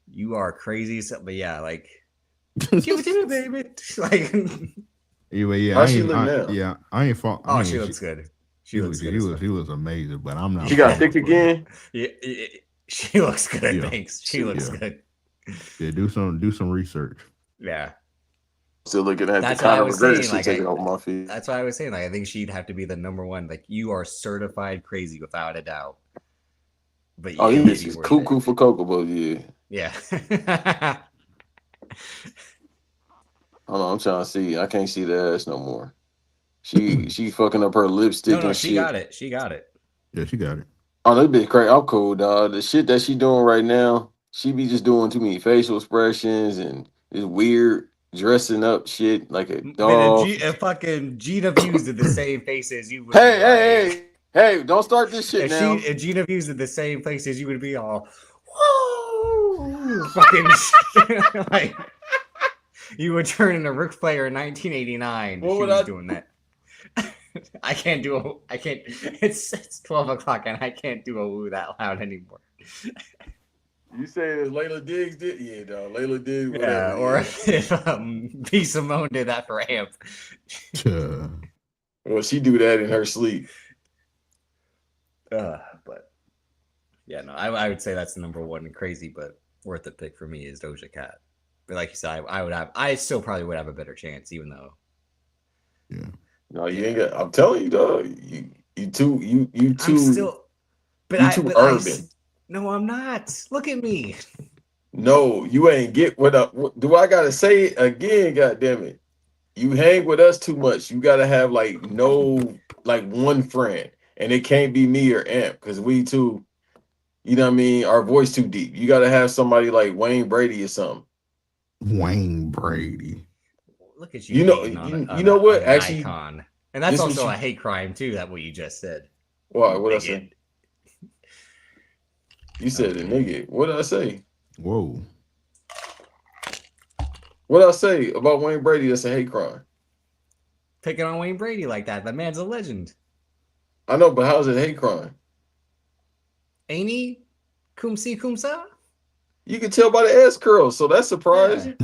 you are crazy. But yeah, like give it to me, baby. Like anyway, how she look now? Yeah, I ain't fault. Oh, she looks good. She looks good. He was amazing, but I'm not. She got thick again. Yeah, she looks good. Yeah. Thanks. She looks good. Yeah, do some research. Yeah. Still looking at that's the kind of regrets she's taking off my feet. That's why I was saying. Like, I think she'd have to be the number one. Like, you are certified crazy without a doubt. But he's cuckoo for cocoa, but yeah. Yeah. Hold on, I'm trying to see. I can't see the ass no more. She fucking up her lipstick and she shit. got it. She got it. Yeah, she got it. Oh, that bitch crazy. I'm cool, dog. The shit that she doing right now, she be just doing too many facial expressions and this weird dressing up shit like a dog. If fucking Gina Views did the same faces, you would. Hey! Don't start this shit now. If Gina Views did the same faces, you would be all, whoa, fucking like. You would turn into Ric Flair in 1989. She was doing that. I can't. It's 12 o'clock and I can't do a woo that loud anymore. You saying as Layla Diggs did? Yeah, dog. Layla Diggs. Whatever. Yeah, or if B. Simone did that for AMP. Well, she do that in her sleep. But yeah, no, I would say that's the number one and crazy, but worth the pick for me is Doja Cat. But like you said, I still probably would have a better chance, even though. Yeah. No, you ain't got. I'm telling you, dog. You too. I'm still. But too urban. No, I'm not. Look at me. No, you ain't get what do I gotta say it again? God damn it! You hang with us too much. You gotta have like one friend, and it can't be me or Amp because we too. You know what I mean? Our voice too deep. You gotta have somebody like Wayne Brady or something. Wayne Brady. Look at you. You know what? Actually, icon. And that's also a hate crime too. That what you just said. Why? What I said? You said a nigga. What did I say? Whoa. What did I say about Wayne Brady? That's a hate crime. Picking on Wayne Brady like that. That man's a legend. I know, but how's it a hate crime? Ain't he? Cum si, cum sa? You can tell by the ass curls, so that's surprising.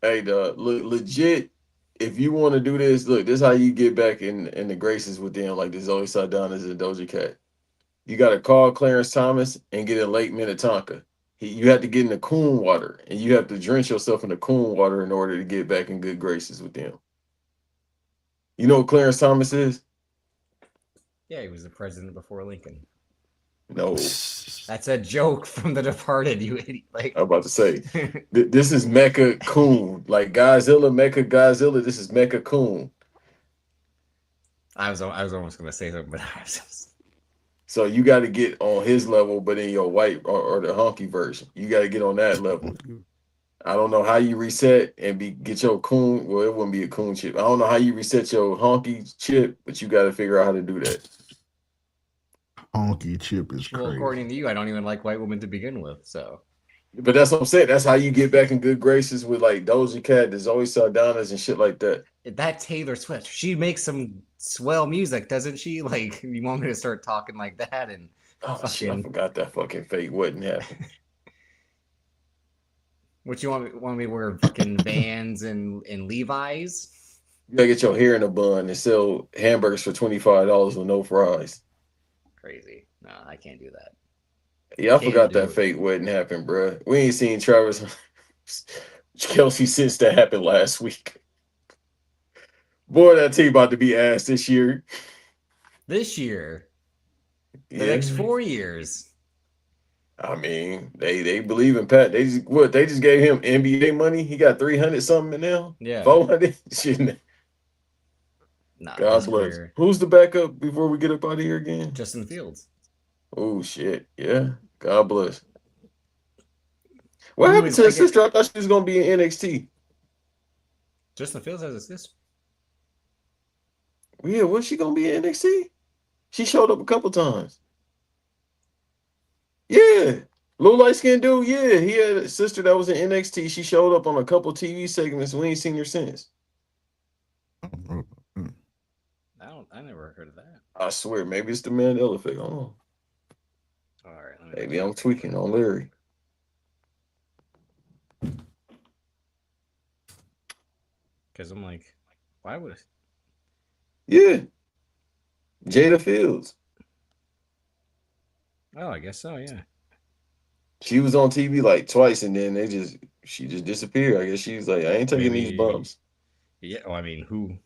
Hey, legit. If you want to do this, look, this is how you get back in the graces with them, like the Zoe Saldana's and Doja Cat. You got to call Clarence Thomas and get a Lake Minnetonka. You have to get in the coon water, and you have to drench yourself in the coon water in order to get back in good graces with them. You know what Clarence Thomas is? Yeah, he was the president before Lincoln. No. That's a joke from The Departed, you idiot. Like, I'm about to say, this is Mecha Coon. Like Godzilla, Mecha Godzilla, this is Mecha Coon. I was almost going to say something, but I was just... So you got to get on his level, but in your white or the honky version. You got to get on that level. I don't know how you reset and get your coon. Well, it wouldn't be a coon chip. I don't know how you reset your honky chip, but you got to figure out how to do that. Honky chip is Well, crazy. according to you, I don't even like white women to begin with, so... But that's what I'm saying. That's how you get back in good graces with like Doja Cat, the Zoe Saldana's and shit like that. That Taylor Swift, she makes some swell music, doesn't she? Like, you want me to start talking like that? And shit, I forgot that fucking fake wasn't happening. What you want me to wear? Fucking Vans and Levi's? You gotta get your hair in a bun and sell hamburgers for $25 with no fries. Crazy. No, I can't do that. Yeah, I forgot that fake wedding happened, bro. We ain't seen Travis Kelsey since that happened last week. Boy, that team about to be ass this year. This year? The next 4 years? I mean, they believe in Pat. They just gave him NBA money. He got 300 something now. Yeah. 400. Shit. Nah, God bless. Who's the backup before we get up out of here again? Justin Fields. Oh shit. Yeah. God bless. What happened to his sister? I thought she was gonna be in NXT. Justin Fields has a sister. Yeah, was she gonna be in NXT? She showed up a couple times. Yeah. Little light skinned dude, yeah. He had a sister that was in NXT. She showed up on a couple TV segments. We ain't seen her since. I never heard of that. I swear, maybe it's the Mandela effect. I don't know. All right, Maybe I'm tweaking on Larry. Because I'm like, why would? Yeah. Jada Fields. Oh, I guess so. Yeah. She was on TV like twice, and then she just disappeared. I guess she's like, I ain't taking these bumps. Yeah. Well, I mean, who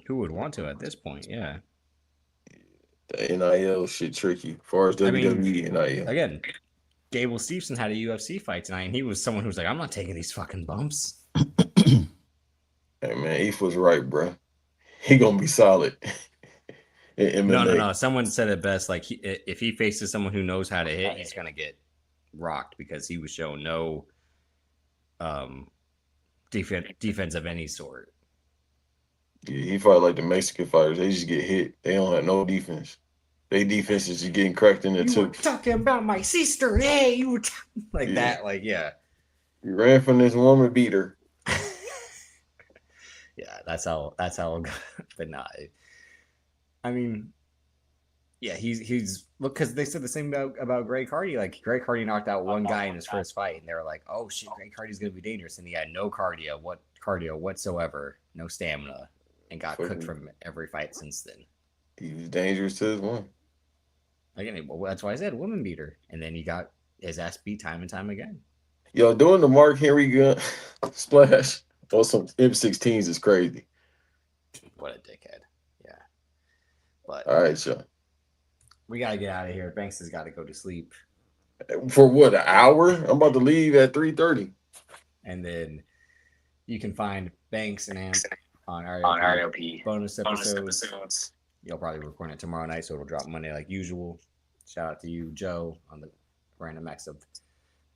would want to at this point? Yeah. The NIL shit tricky. As far as WWE NIL. Again, Gable Steveson had a UFC fight tonight, and he was someone who was like, I'm not taking these fucking bumps. Hey, man, Eve was right, bro. He gonna be solid. No. Someone said it best. Like, if he faces someone who knows how to hit, he's gonna get rocked because he was shown no defense of any sort. Yeah, he fought like the Mexican fighters. They just get hit. They don't have no defense. They defense is just getting cracked in the tooth. You were talking about my sister. Hey, you were like that. Like, yeah. You ran from this woman, beat her. Yeah, that's how. But not. I mean, yeah, he's look because they said the same about Greg Hardy. Like Greg Hardy knocked out one guy in his first fight, and they were like, "Oh shit, Greg Hardy's gonna be dangerous," and he had no cardio whatsoever, no stamina, and got cooked from every fight since then. He was dangerous to his woman. Again, well, that's why I said woman beater, and then he got his ass beat time and time again. Yo, doing the Mark Henry gun splash on some M16s is crazy. What a dickhead. Yeah. But all right, Sean. We gotta get out of here. Banks has got to go to sleep. For what, an hour? I'm about to leave at 3:30. And then you can find Banks and Amp on RAOP bonus episodes. You'll probably record it tomorrow night, so it'll drop Monday like usual. Shout out to you, Joe, on the Random Acts of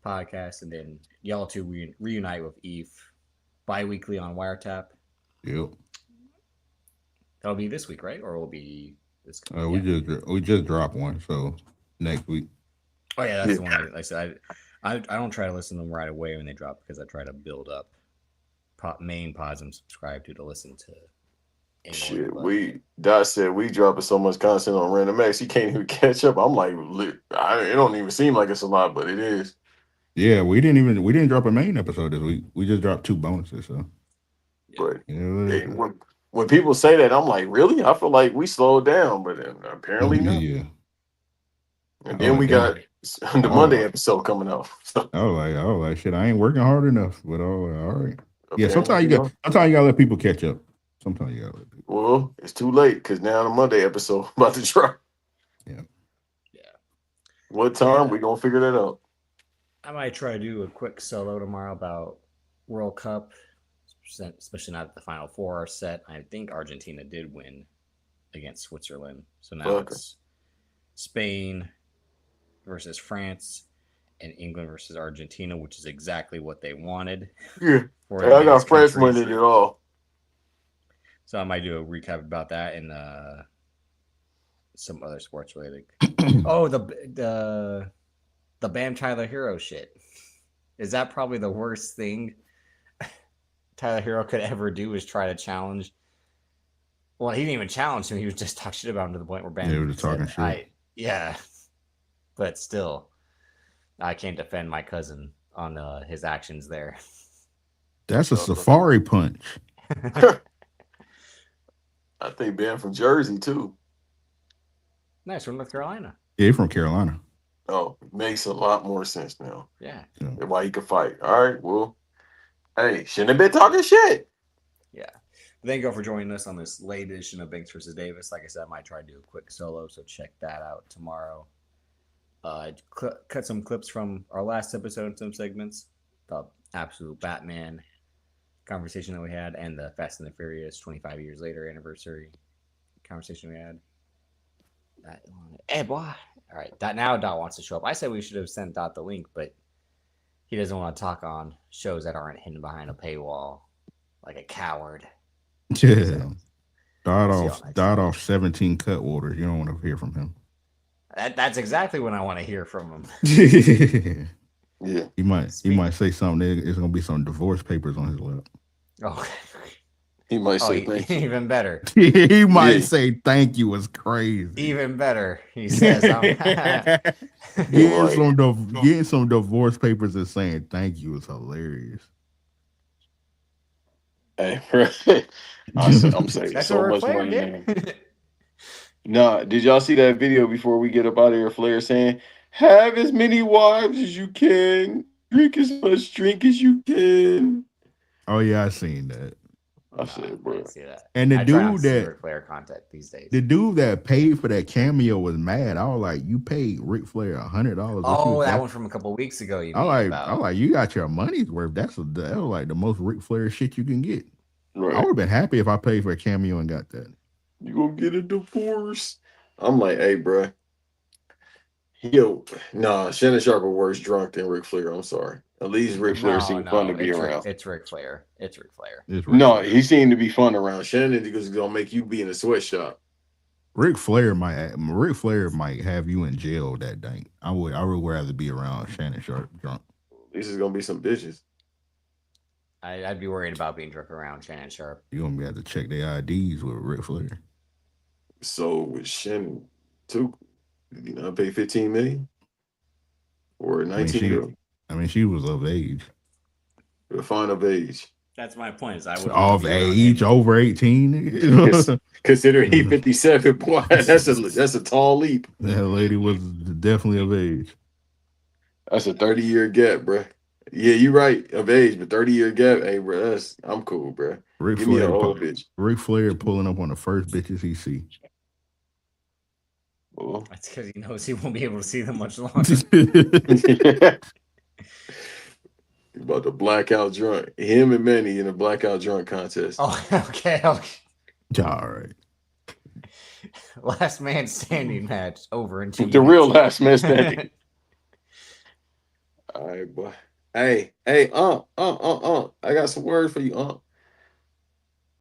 podcast, and then y'all two reunite with Eve bi-weekly on Wiretap. Yep. That'll be this week, right? Or will be We just dropped one, so next week. Oh yeah, that's the one. Like I said, I don't try to listen to them right away when they drop because I try to build up main pods I'm subscribed to listen to. Shit, Dot said we dropping so much content on Random X, he can't even catch up. I'm like, it don't even seem like it's a lot, but it is. Yeah, we didn't drop a main episode this week. We just dropped 2 bonuses. So, but when people say that, I'm like, really? I feel like we slowed down, but apparently not. Yeah. And then we got the Monday episode coming out. So. I was like, shit, I ain't working hard enough. But all right. Yeah, sometimes you gotta let people catch up. Sometimes you gotta let people. Well, it's too late because now the Monday episode about to drop. Yeah. What time? We gonna figure that out. I might try to do a quick solo tomorrow about World Cup, especially now that the Final Four are set. I think Argentina did win against Switzerland. So now it's Spain versus France and England versus Argentina, which is exactly what they wanted. Yeah. I got France winning it all. So I might do a recap about that and some other sports related. Oh, the Bam Tyler Hero shit. Is that probably the worst thing Tyler Hero could ever do is try to challenge? Well, he didn't even challenge him. He was just talking shit about him to the point where Bam was talking shit. Yeah. But still, I can't defend my cousin on his actions there. That's a safari punch. I think Bam from Jersey, too. Nice, from North Carolina. Yeah, he's from Carolina. Oh, makes a lot more sense now. Yeah. Why he could fight. All right, well, hey, shouldn't have been talking shit. Yeah. Thank you all for joining us on this late edition of Banks versus Davis. Like I said, I might try to do a quick solo, so check that out tomorrow. I cut some clips from our last episode and some segments. The absolute Batman conversation that we had and the Fast and the Furious 25 years later anniversary conversation we had. Hey, boy. All right. Now Dot wants to show up. I said we should have sent Dot the link, but he doesn't want to talk on shows that aren't hidden behind a paywall like a coward. Yeah. So, Dot off 17 cut waters. You don't want to hear from him. That's exactly what I want to hear from him. Yeah. He might say something. It's gonna be some divorce papers on his lap. Oh. He might say thank you. Even better. He might say thank you is crazy. Even better. He says getting some divorce papers and saying thank you is hilarious. Hey, I'm saving so much money. Nah, did y'all see that video before we get up out of here? Flair saying, "Have as many wives as you can, drink as much drink as you can." Oh yeah, I seen that. I said, bro. See that. And the dude that Ric Flair content these days. The dude that paid for that cameo was mad. I was like, "You paid Ric Flair $100." Oh, that one from a couple weeks ago. I like, you got your money's worth. That was like the most Ric Flair shit you can get. Right. I would have been happy if I paid for a cameo and got that. You gonna get a divorce? I'm like, hey, bro. Shannon Sharp was worse drunk than Ric Flair. I'm sorry. At least Ric Flair seemed fun to be around. It's Ric Flair. He seemed to be fun around. Shannon is gonna make you be in a sweatshop. Ric Flair might have you in jail that day. I would rather be around Shannon Sharp drunk. At least it's gonna be some bitches. I'd be worried about being drunk around Shannon Sharp. You're gonna have to check their IDs with Ric Flair. So with Shannon too, I pay $15 million or 19 she was of age. Fine of age. That's my point. Is I would of age over 18. Considering he 57, boy, that's a tall leap. That lady was definitely of age. That's a 30-year gap, bro. Yeah, you're right, of age, but 30-year gap. Hey, bro, I'm cool, bro. Give me an old bitch. Ric Flair pulling up on the first bitches he see. Well, that's because he knows he won't be able to see them much longer. About the blackout drunk. Him and Manny in a blackout drunk contest. Oh, okay. All right. Last man standing match over in 2 minutes. The real last man standing. All right, boy. Hey, I got some words for you,